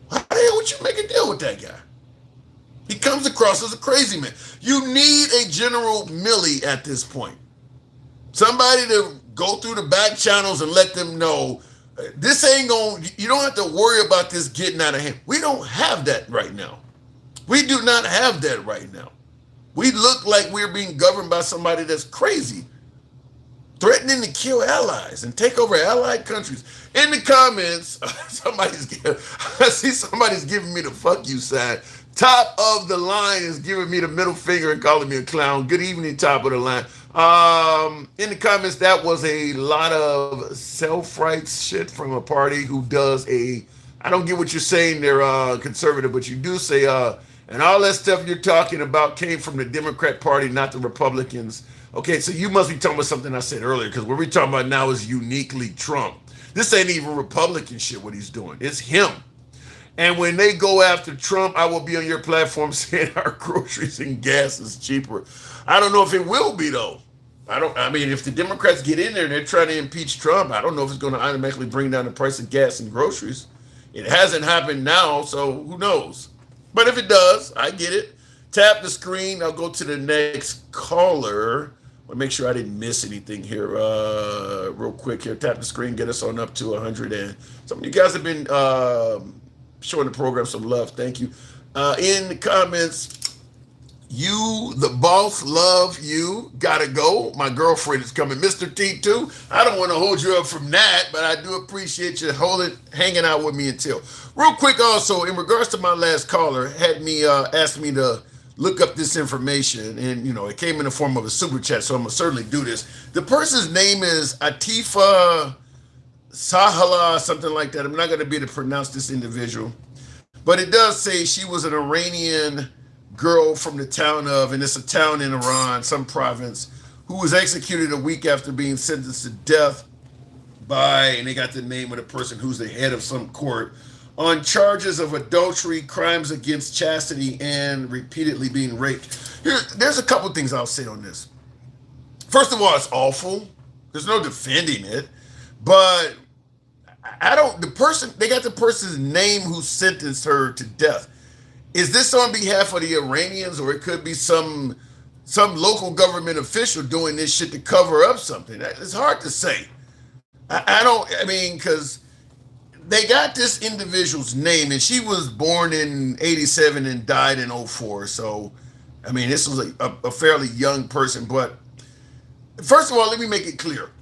Why the hell would you make a deal with that guy? He comes across as a crazy man. You need a General Milley at this point. Somebody to go through the back channels and let them know this ain't going, you don't have to worry about this getting out of hand. We don't have that right now. We do not have that right now. We look like we're being governed by somebody that's crazy, threatening to kill allies and take over allied countries. In the comments, I see somebody's giving me the fuck you sign. Top of the line is giving me the middle finger and calling me a clown. Good evening, top of the line. In the comments, that was a lot of self-rights shit from a party who does I don't get what you're saying, they're conservative, but you do say, and all that stuff you're talking about came from the Democrat Party, not the Republicans. Okay, so you must be talking about something I said earlier, because what we're talking about now is uniquely Trump. This ain't even Republican shit, what he's doing. It's him. And when they go after Trump, I will be on your platform saying our groceries and gas is cheaper. I don't know if it will be, though. I mean, if the Democrats get in there and they're trying to impeach Trump, I don't know if it's going to automatically bring down the price of gas and groceries. It hasn't happened now, so who knows? But if it does, I get it. Tap the screen. I'll go to the next caller. I'll make sure I didn't miss anything here real quick here. Tap the screen, get us on up to 100. And some of you guys have been showing the program some love. Thank you. In the comments, you, the boss, love you. Gotta go. My girlfriend is coming. Mr. T2, I don't want to hold you up from that, but I do appreciate you hanging out with me until. Real quick also, in regards to my last caller, had me asked me to look up this information, and it came in the form of a super chat, so I'm gonna certainly do this. The person's name is Atifa Sahala, something like that. I'm not gonna be able to pronounce this individual, but it does say she was an Iranian girl from the town of, and it's a town in Iran, some province, who was executed a week after being sentenced to death by, and they got the name of the person who's the head of some court, on charges of adultery, crimes against chastity, and repeatedly being raped. There's a couple things I'll say on this. First of all, it's awful. There's no defending it, but they got the person's name who sentenced her to death. Is this on behalf of the Iranians, or it could be some local government official doing this shit to cover up something? It's hard to say. Because they got this individual's name, and she was born in 87 and died in 04. So, this was a fairly young person. But first of all, let me make it clear.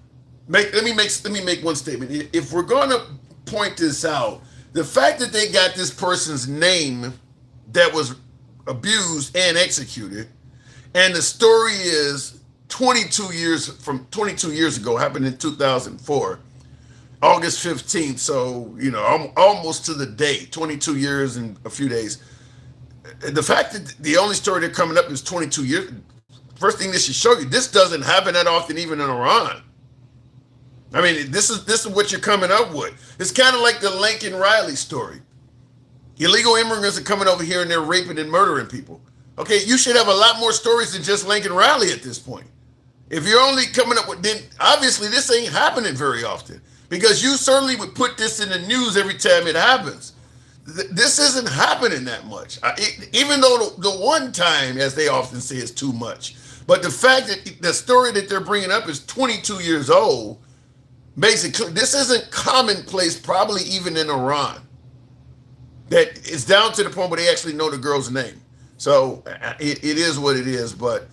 Let me make one statement. If we're going to point this out, the fact that they got this person's name that was abused and executed, and the story is 22 years ago, happened in 2004, August 15th. So, almost to the day, 22 years and a few days. The fact that the only story they're coming up is 22 years, first thing this should show you, this doesn't happen that often even in Iran. This is what you're coming up with. It's kind of like the Lincoln Riley story. Illegal immigrants are coming over here and they're raping and murdering people. Okay, you should have a lot more stories than just Lincoln Riley at this point. If you're only coming up with, then obviously this ain't happening very often, because you certainly would put this in the news every time it happens. This isn't happening that much, even though the one time, as they often say, is too much. But the fact that the story that they're bringing up is 22 years old, basically, this isn't commonplace, probably even in Iran. That it's down to the point where they actually know the girl's name. So it is what it is. But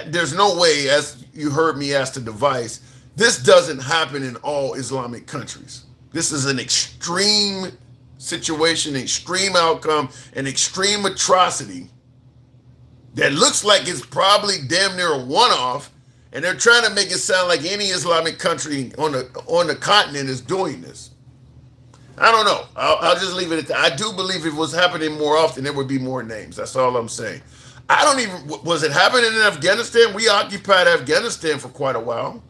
there's no way, as you heard me ask the device, this doesn't happen in all Islamic countries. This is an extreme situation, extreme outcome, an extreme atrocity that looks like it's probably damn near a one-off, and they're trying to make it sound like any Islamic country on the continent is doing this. I don't know. I'll just leave it at that. I do believe if it was happening more often, there would be more names. That's all I'm saying. I don't even, was it happening in Afghanistan? We occupied Afghanistan for quite a while.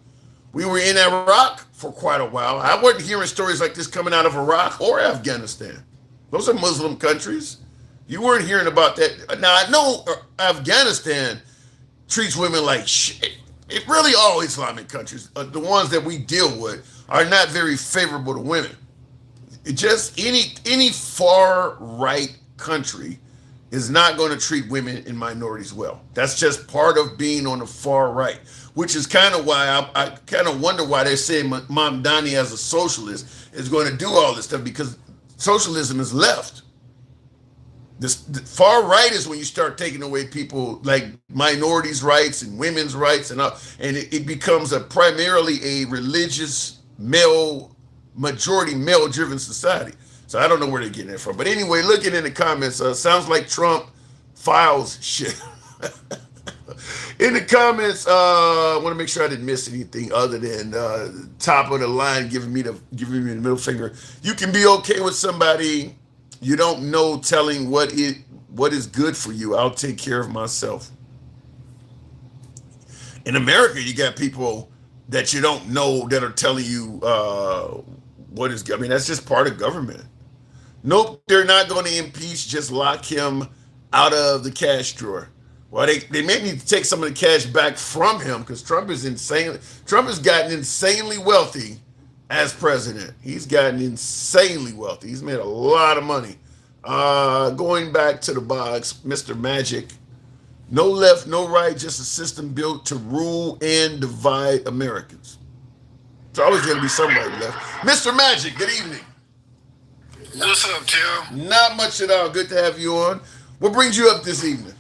We were in Iraq for quite a while. I wasn't hearing stories like this coming out of Iraq or Afghanistan. Those are Muslim countries. You weren't hearing about that. Now, I know Afghanistan treats women like shit. It really all Islamic countries, the ones that we deal with, are not very favorable to women. It just any far right country is not going to treat women and minorities well. That's just part of being on the far right, which is kind of why I kind of wonder why they say Mamdani as a socialist is going to do all this stuff, because socialism is left. The far right is when you start taking away people like minorities' rights and women's rights, and it becomes primarily a religious majority male-driven society. So I don't know where they're getting it from. But anyway, looking in the comments, sounds like Trump files shit. In the comments, I want to make sure I didn't miss anything other than top of the line giving me the middle finger. You can be okay with somebody you don't know telling what is good for you. I'll take care of myself. In America, you got people that you don't know that are telling you what is good. I mean, that's just part of government. Nope, they're not going to impeach, just lock him out of the cash drawer. Well, they may need to take some of the cash back from him, because Trump has gotten insanely wealthy as president. He's gotten insanely wealthy. He's made a lot of money. Going back to the box, Mr. Magic. No left, no right, just a system built to rule and divide Americans. It's always going to be somebody left. Mr. Magic, good evening. What's up, Tim? Not much at all. Good to have you on. What brings you up this evening?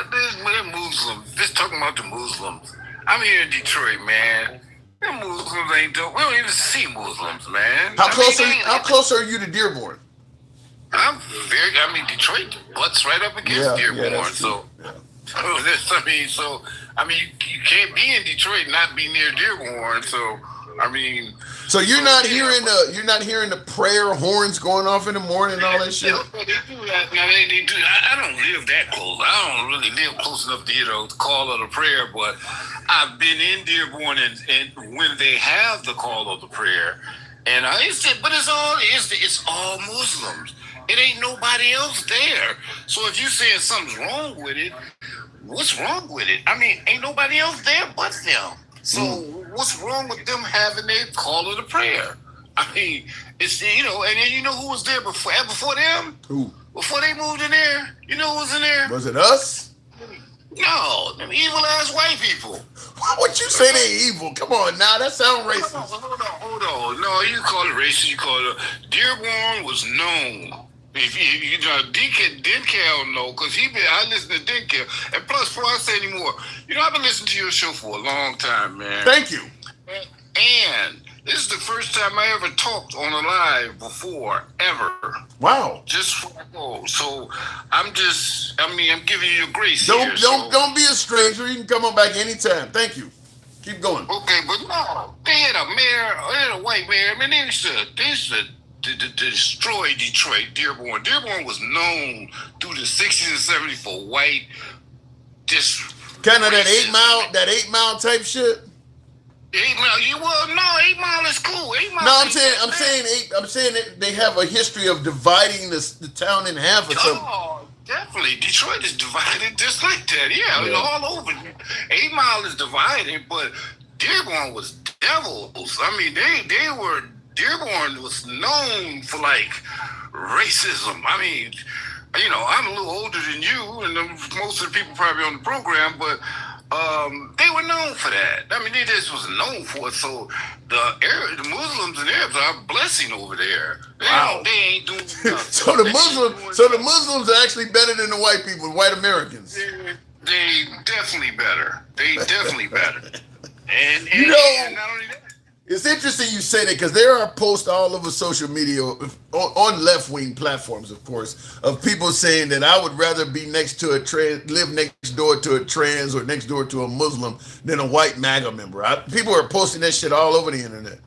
This Muslims. Just talking about the Muslims. I'm here in Detroit, man. The Muslims ain't dope. We don't even see Muslims, man. How close are you to Dearborn? Detroit butts right up against Dearborn. You can't be in Detroit and not be near Dearborn. So you're not hearing the prayer horns going off in the morning and all that shit? They do that. Now they do. I don't live that close. I don't really live close enough to hear the call of the prayer, but I've been in Dearborn and when they have the call of the prayer, and it's all Muslims. It ain't nobody else there. So if you're saying something's wrong with it, what's wrong with it? I mean, ain't nobody else there but them. So what's wrong with them having their call of the prayer? I mean, it's, and then you know who was there before them? Who? Before they moved in there, you know who was in there? Was it us? No, them evil ass white people. Why would you say they evil? Come on now, that sounds racist. Hold on. No, you call it racist. You call it. Dearborn was known. If you Denkel know, because I listen to Denkel. And plus, before I say any more, I've been listening to your show for a long time, man. Thank you. And this is the first time I ever talked on a live before, ever. Wow. Just before I go. So I'm giving you a grace here. Don't be a stranger. You can come on back anytime. Thank you. Keep going. Okay, but no, they had a white mayor. I mean, they used to destroy Detroit, Dearborn. Dearborn was known through the 60s and 70s for white kind of that 8 mile type shit. 8 Mile. 8 Mile is cool. 8 Mile. No, I'm saying that they have a history of dividing the town in half or something. Oh, definitely. Detroit is divided just like that. Yeah. All over. 8 Mile is divided, but Dearborn was devils. I mean, Dearborn was known for racism. I mean, I'm a little older than you, and most of the people probably on the program, but they were known for that. I mean, they just was known for it. So the Muslims and Arabs are a blessing over there. They ain't doing nothing. So the Muslims are actually better than the white people, white Americans. They definitely better. And not only that. It's interesting you say that, because there are posts all over social media on left-wing platforms, of course, of people saying that I would rather be live next door to a trans or next door to a Muslim than a white MAGA member. People are posting that shit all over the internet.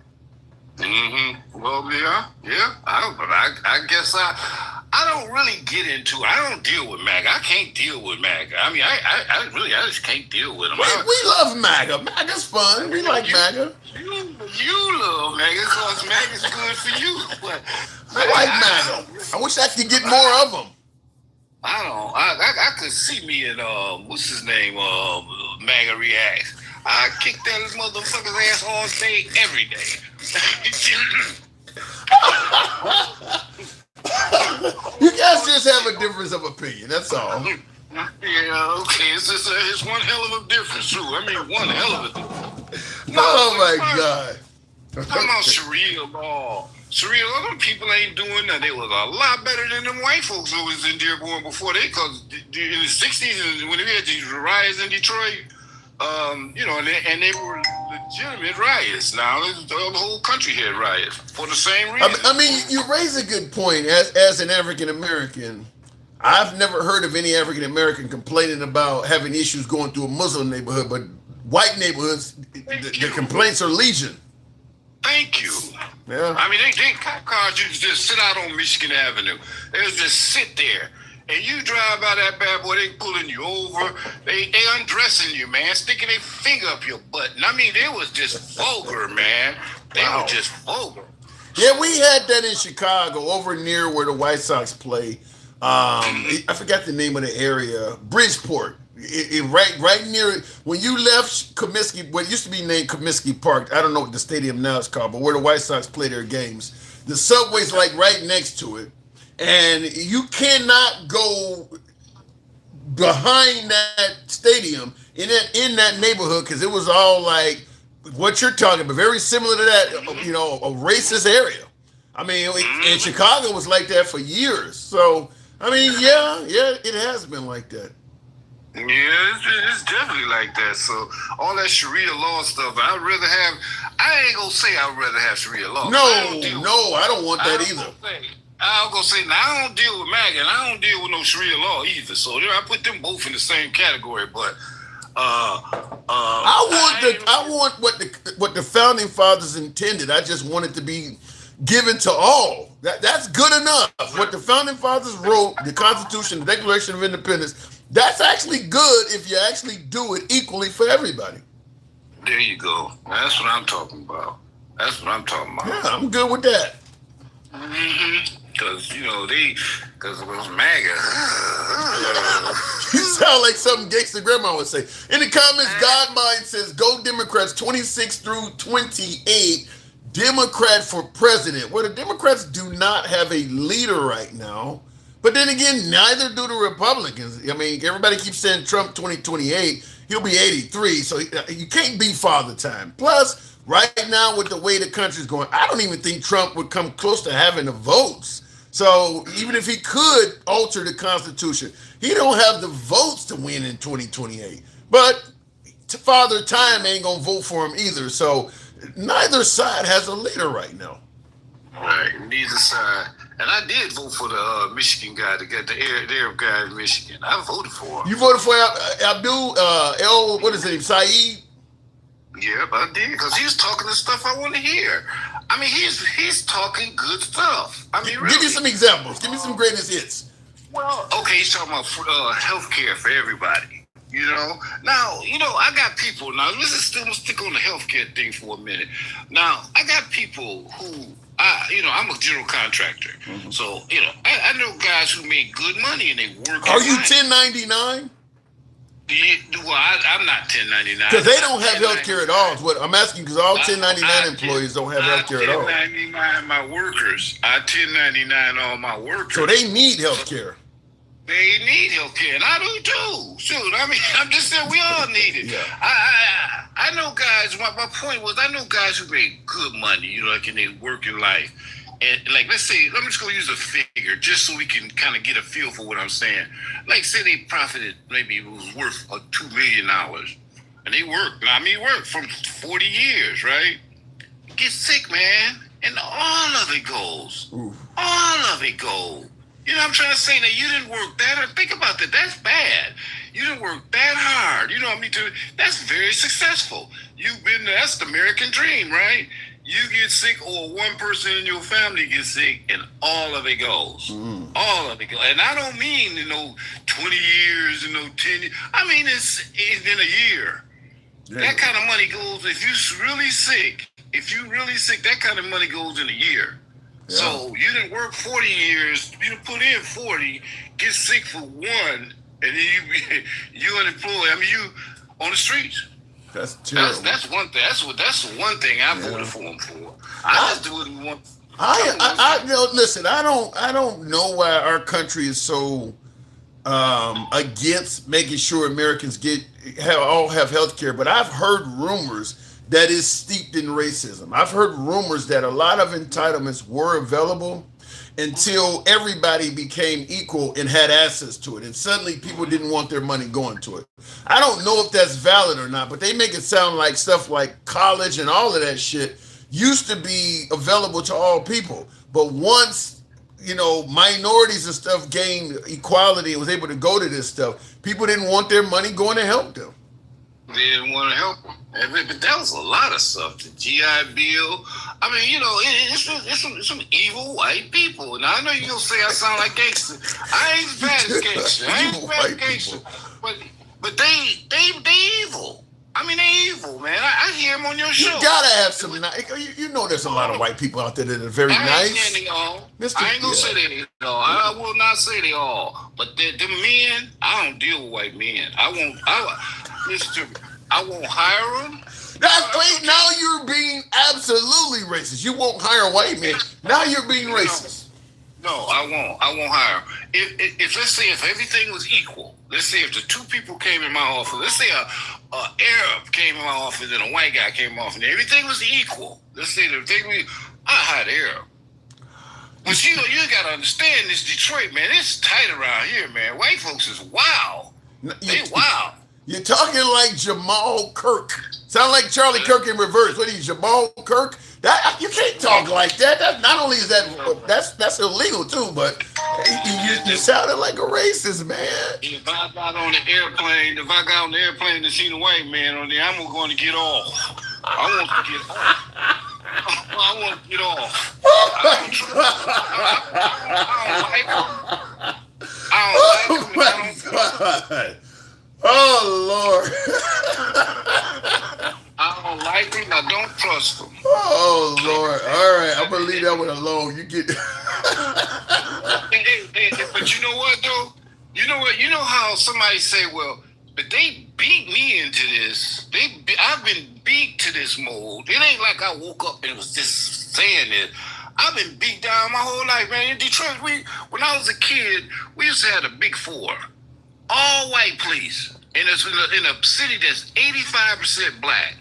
Well, yeah. I guess I don't really get into. I don't deal with MAGA. I can't deal with MAGA. I mean, I just can't deal with them. We love MAGA. MAGA's fun. We like MAGA. You love MAGA because MAGA's good for you. But I like MAGA. I wish I could get more of them. I don't. I could see me in what's his name? MAGA Reacts. I kick that motherfucker's ass all day, every day. You guys just have a difference of opinion. That's all. Yeah, okay. It's one hell of a difference, too. I mean, one hell of a difference. Oh my God. Talking about Sharia law. Sharia law, them people ain't doing that. They was a lot better than them white folks who was in Dearborn before they, because in the 60s, when they had these riots in Detroit, and they were legitimate riots. Now the whole country had riots for the same reason. I mean, you raise a good point. As an African American, I've never heard of any African American complaining about having issues going through a Muslim neighborhood, but white neighborhoods, the complaints are legion. Thank you. Yeah. I mean, they cop cars used to just sit out on Michigan Avenue. They was just sit there. And you drive by that bad boy, they pulling you over. They undressing you, man, sticking their finger up your butt. And I mean, they was just vulgar, man. They were just vulgar. Yeah, we had that in Chicago, over near where the White Sox play. I forgot the name of the area. Bridgeport. Right near when you left Comiskey, what used to be named Comiskey Park. I don't know what the stadium now is called, but where the White Sox play their games. The subway's like right next to it. And you cannot go behind that stadium in that neighborhood because it was all like what you're talking about, very similar to that, a racist area. I mean, and Chicago was like that for years. So, I mean, yeah, it has been like that. Yeah, it's definitely like that. So all that Sharia law stuff, I ain't gonna say I'd rather have Sharia law. No, I don't want that either. I was gonna say, now I don't deal with MAGA and I don't deal with no Sharia law either. So I put them both in the same category. But I want what the founding fathers intended. I just want it to be given to all. That's good enough. What the founding fathers wrote, the Constitution, the Declaration of Independence, that's actually good if you actually do it equally for everybody. There you go. That's what I'm talking about. Yeah, I'm good with that. Because, because it was MAGA. You sound like something gangster grandma would say. In the comments, Godmind says, go Democrats 26 through 28, Democrat for president. Well, the Democrats do not have a leader right now. But then again, neither do the Republicans. I mean, everybody keeps saying Trump 2028. He'll be 83, so you can't be Father Time. Plus, right now with the way the country's going, I don't even think Trump would come close to having the votes. So even if he could alter the Constitution, he don't have the votes to win in 2028. But Father Time ain't gonna vote for him either. So neither side has a leader right now. Right, neither side. And I did vote for the Michigan guy to get the Arab guy in Michigan. I voted for him. You voted for Abdul what is it, Saeed? Yep, I did, because he was talking the stuff I want to hear. I mean, he's talking good stuff. I mean, really. Give me some examples. Give me some greatest hits. Well, okay, he's talking about health care for everybody. Now, I got people. Now, let's stick on the healthcare thing for a minute. Now, I got people who, I'm a general contractor. Mm-hmm. So, I know guys who make good money and they work. Are you 1099? Well, I'm not 1099. Because they don't have health care at all. Is what I'm asking, because all 1099 employees don't have health care at all. I 1099 my workers. I 1099 all my workers. So they need health care. They need health care, and I do too. Shoot, I mean, I'm just saying we all need it. Yeah. I know guys, my point was, I know guys who make good money, like in their working life. And like, let me just go use a figure just so we can kind of get a feel for what I'm saying. Like, say they profited, maybe it was worth $2 million, and they worked from 40 years, right? Get sick, man, and all of it goes. Ooh. All of it goes. You know what I'm trying to say? That you didn't work that. Think about that. That's bad. You didn't work that hard. You know what I mean? That's very successful. You've been, that's the American dream, right? You get sick or one person in your family gets sick and all of it goes. All of it goes. And I don't mean, 20 years, 10 years. I mean, it's in a year. Yeah. That kind of money goes, if you're really sick, that kind of money goes in a year. Yeah. So you didn't work 40 years, you didn't put in 40, get sick for one, and then you unemployed. I mean, you on the streets. That's terrible. That's one thing. That's one thing I voted for him for. I just wouldn't want. Listen. I don't know why our country is so against making sure Americans all have health care, but I've heard rumors that is steeped in racism. I've heard rumors that a lot of entitlements were available until everybody became equal and had access to it. And suddenly people didn't want their money going to it. I don't know if that's valid or not, but they make it sound like stuff like college and all of that shit used to be available to all people. But once, minorities and stuff gained equality and was able to go to this stuff, people didn't want their money going to help them. They didn't want to help them. But that was a lot of stuff. The GI Bill. I mean, it's some evil white people. Now, I know you're going to say I sound like gangster. I ain't as bad as gangster. But they evil. I mean, they evil, man. I hear them on your show. You gotta have some. There's a lot of white people out there that are very nice. I ain't saying they all. I ain't gonna say they all. I will not say they all. But the men, I don't deal with white men. Listen to me. I won't hire them. Now you're being absolutely racist. You won't hire white men. Now you're being racist. No, I won't hire. If let's say if everything was equal, let's say if the two people came in my office, let's say a Arab came in my office and a white guy came in my office, and everything was equal. Let's say I hire the Arab. But you gotta understand this Detroit, man. It's tight around here, man. White folks is wild. They wild. You're talking like Jamal Kirk. Sound like Charlie Kirk in reverse. What are you, Jamal Kirk? You can't talk like that. Not only is that's illegal too, but you sounded like a racist, man. If I got on the airplane and seen a white man on there, I'm going to get off. I want to get off. I want to get off. I don't like him. Oh, Lord. I don't like him. I don't trust him. Oh, Lord. All right. I'm going to leave that one alone. You get... But you know what, though? You know what? You know how somebody say, well, but they beat me into this. I've been beat to this mold. It ain't like I woke up and was just saying it. I've been beat down my whole life, man. In Detroit, when I was a kid, we used to have a big four. All white police, and it's in a city that's 85% black,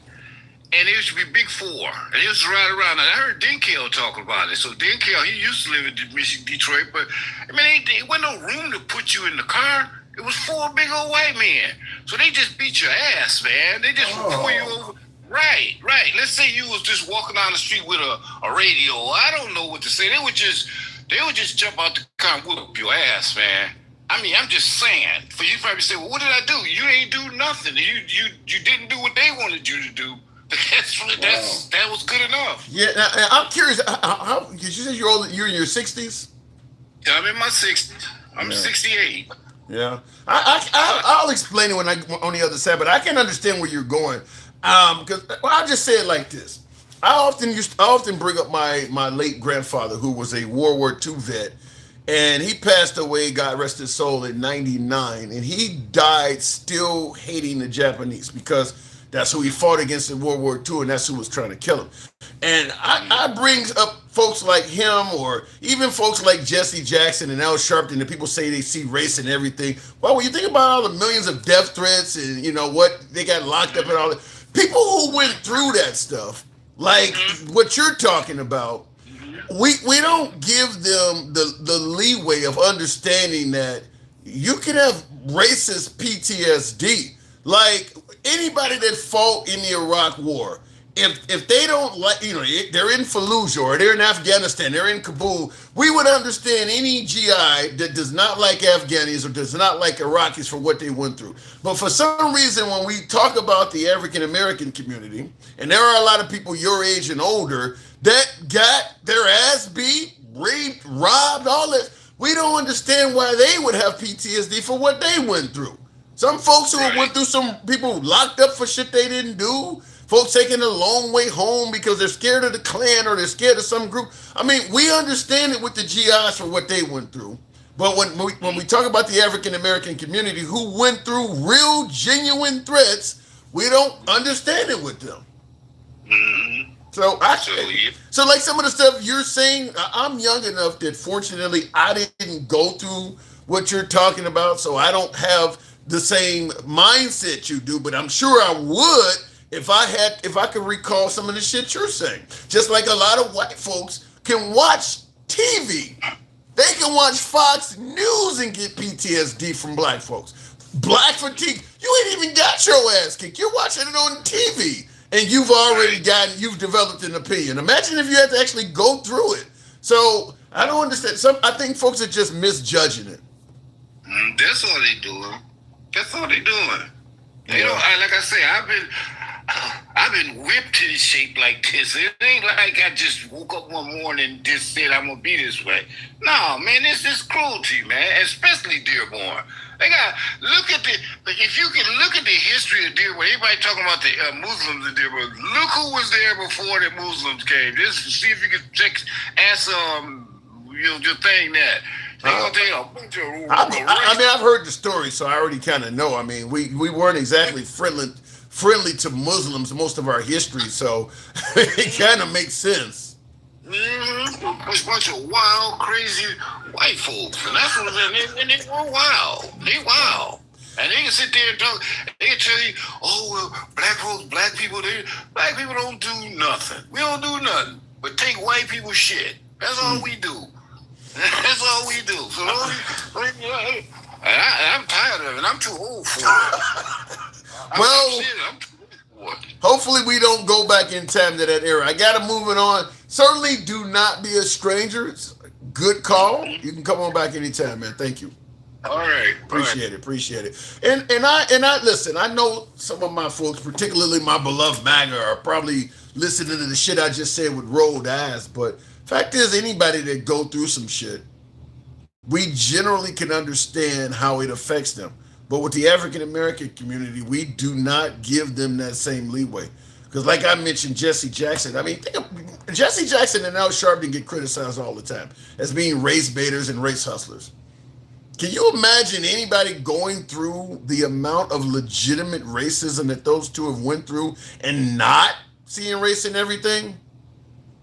and it used to be Big Four, and it used to ride around. And I heard Dinkale talk about it. So Dinkale, he used to live in Detroit, but I mean, there wasn't no room to put you in the car. It was four big old white men, so they just beat your ass, man. They just pull you over. Right. Let's say you was just walking down the street with a radio. I don't know what to say. They would just jump out the car and whoop your ass, man. I mean, I'm just saying. For you probably say, well, what did I do? You ain't do nothing. You didn't do what they wanted you to do. That was good enough. Yeah, now, I'm curious. How you said you're in your 60s? Yeah, I'm in my 60s. I'm 68. Yeah, I'll explain it when I'm on the other side, but I can understand where you're going. Because I'll just say it like this. I often bring up my late grandfather, who was a World War II vet. And he passed away, God rest his soul, in 99. And he died still hating the Japanese because that's who he fought against in World War II, and that's who was trying to kill him. And I bring up folks like him, or even folks like Jesse Jackson and Al Sharpton, that people say they see race and everything. Well, when you think about all the millions of death threats and, what they got locked up and all that, people who went through that stuff, like what you're talking about, we don't give them the leeway of understanding that you can have racist PTSD. Like anybody that fought in the Iraq War, if they don't like, you know, they're in Fallujah or they're in Afghanistan, they're in Kabul, we would understand any GI that does not like Afghanis or does not like Iraqis for what they went through. But for some reason, when we talk about the African American community, and there are a lot of people your age and older that got their ass beat, raped, robbed, all that, we don't understand why they would have PTSD for what they went through. Some folks who went through, some people locked up for shit they didn't do, folks taking a long way home because they're scared of the Klan or they're scared of some group. I mean, we understand it with the GIs for what they went through. But when we talk about the African American community who went through real, genuine threats, we don't understand it with them. So so like some of the stuff you're saying, I'm young enough that fortunately I didn't go through what you're talking about, so I don't have the same mindset you do, but I'm sure I would if I could recall some of the shit you're saying. Just like a lot of white folks can watch TV. They can watch Fox News and get PTSD from black folks. Black fatigue. You ain't even got your ass kicked. You're watching it on TV. And you've developed an opinion. Imagine if you had to actually go through it. So I don't understand. I think folks are just misjudging it. That's all they doing. That's all they doing. You know, like I say, I've been whipped in shape like this. It ain't like I just woke up one morning and just said I'm gonna be this way. No, man, this is cruelty, man. Especially Dearborn. They got if you can look at the history of Dearborn. Everybody talking about the Muslims in Dearborn. Look who was there before the Muslims came. Just see if you can ask your thing that. I mean, I've heard the story, so I already kind of know. I mean, we weren't exactly friendly to Muslims most of our history, so it kind of makes sense. There's a bunch of wild, crazy white folks, and that's what and they were wild. They wild. And they can sit there and talk. They can tell you, oh, well, black folks, black people don't do nothing. We don't do nothing but take white people's shit. That's all we do. That's all we do. So I'm tired of it. I'm too old for it. Well, hopefully we don't go back in time to that era. I got to move it on. Certainly do not be a stranger. It's a good call. You can come on back anytime, man. Thank you. All right. Appreciate it. And I listen, I know some of my folks, particularly my beloved MAGA, are probably listening to the shit I just said with rolled eyes, but fact is, anybody that go through some shit, we generally can understand how it affects them. But with the African American community, we do not give them that same leeway. Because like I mentioned, Jesse Jackson, I mean, Jesse Jackson and Al Sharpton get criticized all the time as being race baiters and race hustlers. Can you imagine anybody going through the amount of legitimate racism that those two have went through and not seeing race in everything?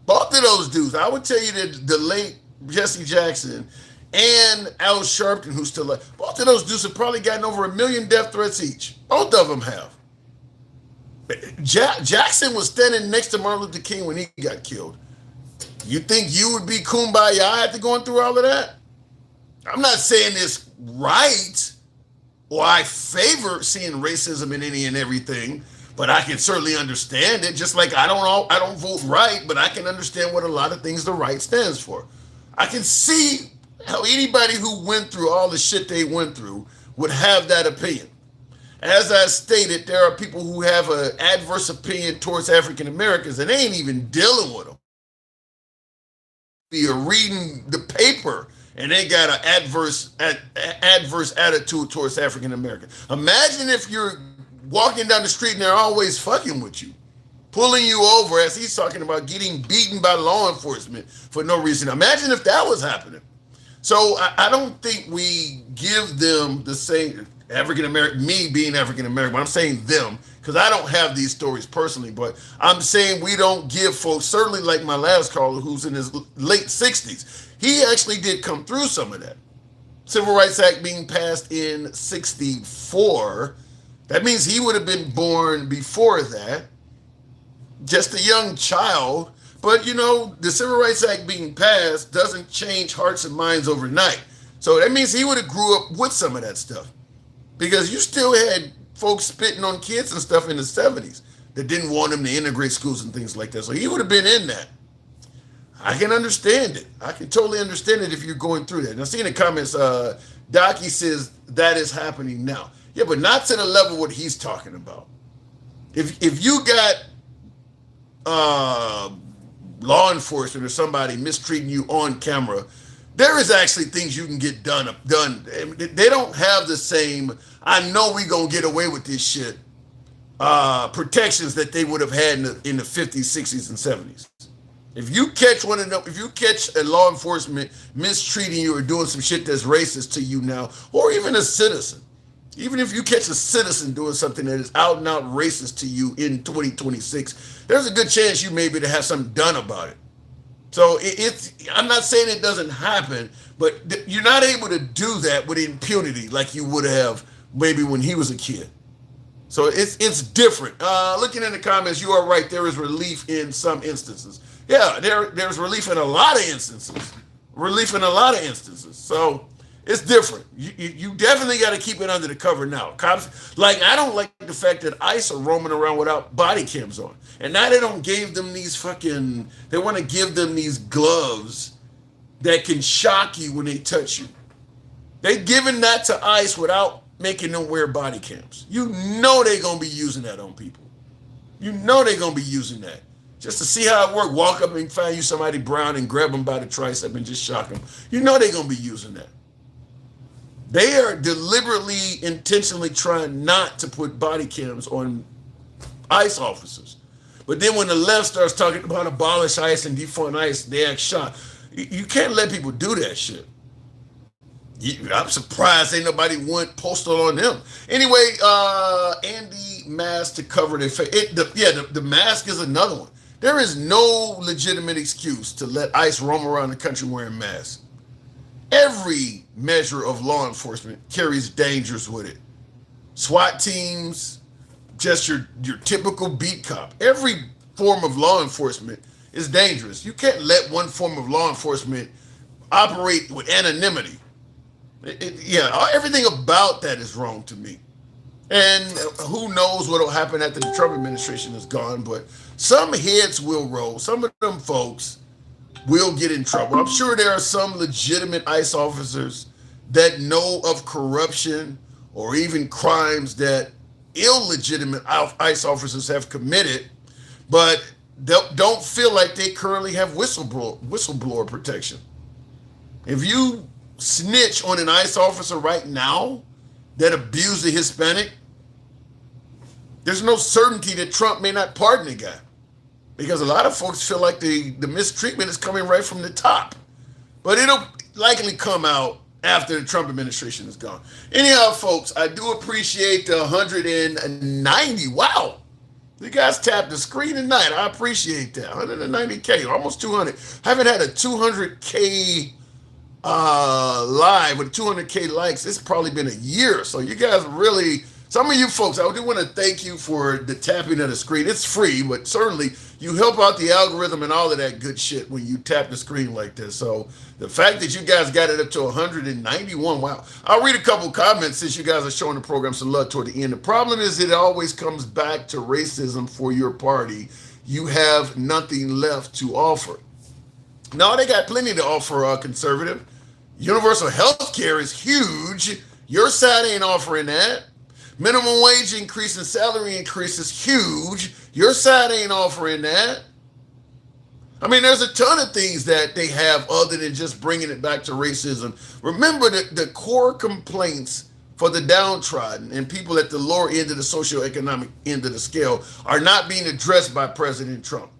Both of those dudes, I would tell you that the late Jesse Jackson and Al Sharpton, who's still alive, both of those dudes have probably gotten over 1 million death threats each. Both of them have. Jackson was standing next to Martin Luther King when he got killed. You think you would be kumbaya after going through all of that? I'm not saying it's right or I favor seeing racism in any and everything, but I can certainly understand it. Just like I don't vote right, but I can understand what a lot of things the right stands for. I can see how anybody who went through all the shit they went through would have that opinion. As I stated, there are people who have an adverse opinion towards African Americans and they ain't even dealing with them. You're reading the paper and they got an adverse attitude towards African Americans. Imagine if you're walking down the street and they're always fucking with you, pulling you over as he's talking about getting beaten by law enforcement for no reason. Imagine if that was happening. So I don't think we give them the same, African American, me being African American, but I'm saying them because I don't have these stories personally, but I'm saying we don't give folks, certainly like my last caller who's in his late 60s, he actually did come through some of that. Civil Rights Act being passed in 64, that means he would have been born before that, just a young child. But, you know, the Civil Rights Act being passed doesn't change hearts and minds overnight. So that means he would have grew up with some of that stuff. Because you still had folks spitting on kids and stuff in the 70s. that didn't want him to integrate schools and things like that. So he would have been in that. I can understand it. I can totally understand it if you're going through that. Now, see in the comments, Docky says that is happening now. Yeah, but not to the level what he's talking about. If you got law enforcement or somebody mistreating you on camera, there is actually things you can get done. They don't have the same, I know we gonna get away with this shit, protections that they would have had in the 50s, 60s, and 70s. If you catch if you catch a law enforcement mistreating you or doing some shit that's racist to you now, or even a citizen, even if you catch a citizen doing something that is out and out racist to you in 2026, there's a good chance you may be to have something done about it. So I'm not saying it doesn't happen, but you're not able to do that with impunity like you would have maybe when he was a kid. So it's different. Looking in the comments, you are right. There is relief in some instances. Yeah, there's relief in a lot of instances. So it's different. You definitely got to keep it under the cover now. Cops, like, I don't like the fact that ICE are roaming around without body cams on. And now they don't give them these they want to give them these gloves that can shock you when they touch you. They giving that to ICE without making them wear body cams. You know they're going to be using that on people. You know they're going to be using that. Just to see how it works. Walk up and find you somebody brown and grab them by the tricep and just shock them. You know they're going to be using that. They are deliberately, intentionally trying not to put body cams on ICE officers. But then when the left starts talking about abolish ICE and defund ICE, they act shocked. You can't let people do that shit. I'm surprised ain't nobody went postal on them. Anyway, Andy mask to cover their face. The mask is another one. There is no legitimate excuse to let ICE roam around the country wearing masks. Every measure of law enforcement carries dangers with it. SWAT teams, just your typical beat cop. Every form of law enforcement is dangerous. You can't let one form of law enforcement operate with anonymity. Everything about that is wrong to me. And who knows what will happen after the Trump administration is gone, but some heads will roll. Some of them folks will get in trouble. I'm sure there are some legitimate ICE officers that know of corruption or even crimes that illegitimate ICE officers have committed, but don't feel like they currently have whistleblower protection. If you snitch on an ICE officer right now that abused a Hispanic, there's no certainty that Trump may not pardon the guy, because a lot of folks feel like the mistreatment is coming right from the top. But it'll likely come out after the Trump administration is gone. Anyhow, folks, I do appreciate the 190. Wow. You guys tapped the screen tonight. I appreciate that. 190K, almost 200. I haven't had a 200K live with 200K likes. It's probably been a year. So you guys really, some of you folks, I do want to thank you for the tapping of the screen. It's free, but certainly you help out the algorithm and all of that good shit when you tap the screen like this. So the fact that you guys got it up to 191, wow. I'll read a couple comments since you guys are showing the program some love toward the end. The problem is it always comes back to racism for your party. You have nothing left to offer. No, they got plenty to offer, conservative. Universal health care is huge. Your side ain't offering that. Minimum wage increase and salary increase is huge. Your side ain't offering that. I mean, there's a ton of things that they have other than just bringing it back to racism. Remember that the core complaints for the downtrodden and people at the lower end of the socioeconomic end of the scale are not being addressed by President Trump.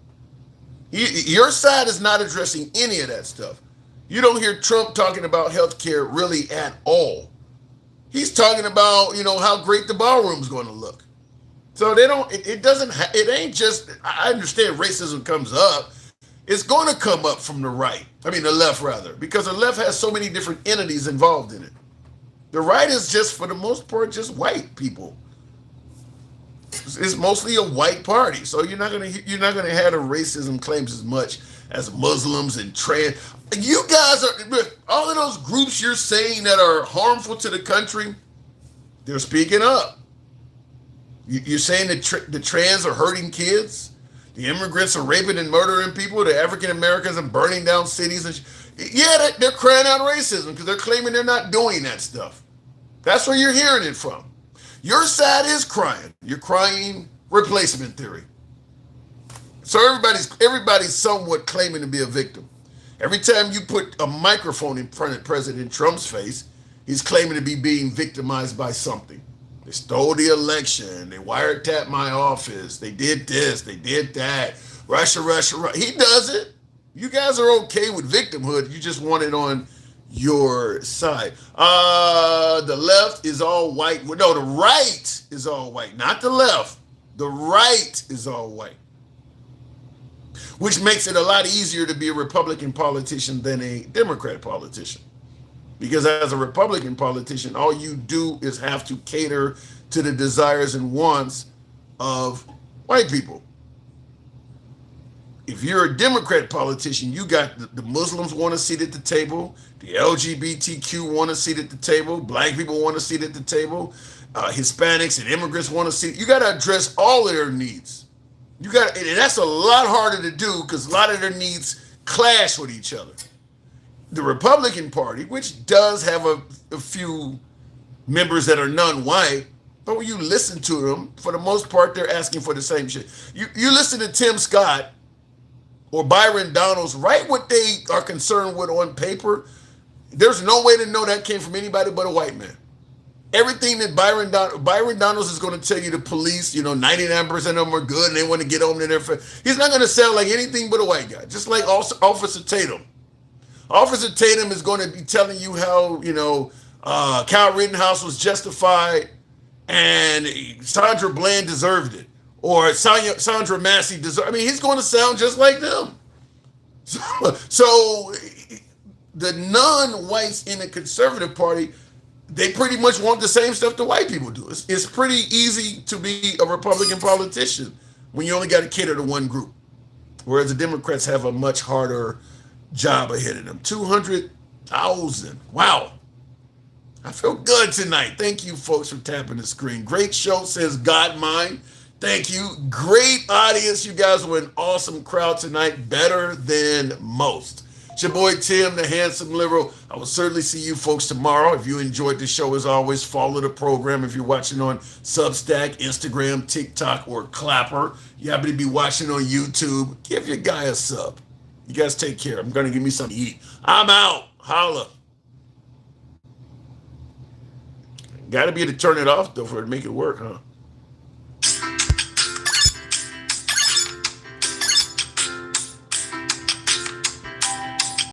Your side is not addressing any of that stuff. You don't hear Trump talking about healthcare really at all. He's talking about, how great the ballroom's going to look. So it ain't just, I understand racism comes up. It's going to come up from the right. I mean, the left rather, because the left has so many different entities involved in it. The right is just, for the most part, just white people. It's mostly a white party. So you're not gonna have the racism claims as much as Muslims and trans. You guys are, all of those groups you're saying that are harmful to the country, they're speaking up. You're saying that the trans are hurting kids? The immigrants are raping and murdering people? The African Americans are burning down cities? Yeah, they're crying out racism because they're claiming they're not doing that stuff. That's where you're hearing it from. Your side is crying. You're crying replacement theory. So everybody's somewhat claiming to be a victim. Every time you put a microphone in front of President Trump's face, he's claiming to be being victimized by something. They stole the election. They wiretapped my office. They did this. They did that. Russia. He does it. You guys are okay with victimhood. You just want it on your side. The left is all white. No, the right is all white. Not the left. The right is all white. Which makes it a lot easier to be a Republican politician than a Democrat politician. Because as a Republican politician, all you do is have to cater to the desires and wants of white people. If you're a Democrat politician, you got the Muslims want a seat at the table, the LGBTQ want a seat at the table, black people want a seat at the table, Hispanics and immigrants want a seat. You got to address all of their needs. And that's a lot harder to do because a lot of their needs clash with each other. The Republican Party, which does have a few members that are non-white, but when you listen to them, for the most part, they're asking for the same shit. You listen to Tim Scott or Byron Donalds, write what they are concerned with on paper. There's no way to know that came from anybody but a white man. Everything that Byron Donalds is going to tell you, the police, 99% of them are good and they want to get on in their face. He's not going to sound like anything but a white guy, just like Officer Tatum. Officer Tatum is going to be telling you how, Kyle Rittenhouse was justified and Sandra Bland deserved it. Or Sandra Massey deserved. He's going to sound just like them. So the non-whites in the conservative party, they pretty much want the same stuff the white people do. It's pretty easy to be a Republican politician when you only got to cater to one group. Whereas the Democrats have a much harder job ahead of them. 200,000. Wow. I feel good tonight. Thank you, folks, for tapping the screen. Great show, says God Mine. Thank you. Great audience. You guys were an awesome crowd tonight. Better than most. It's your boy Tim, the handsome liberal. I will certainly see you folks tomorrow. If you enjoyed the show, as always, follow the program. If you're watching on Substack, Instagram, TikTok, or Clapper, you happen to be watching on YouTube, give your guy a sub. You guys take care. I'm going to give me something to eat. I'm out. Holla. Got to be able to turn it off, though, for it to make it work, huh?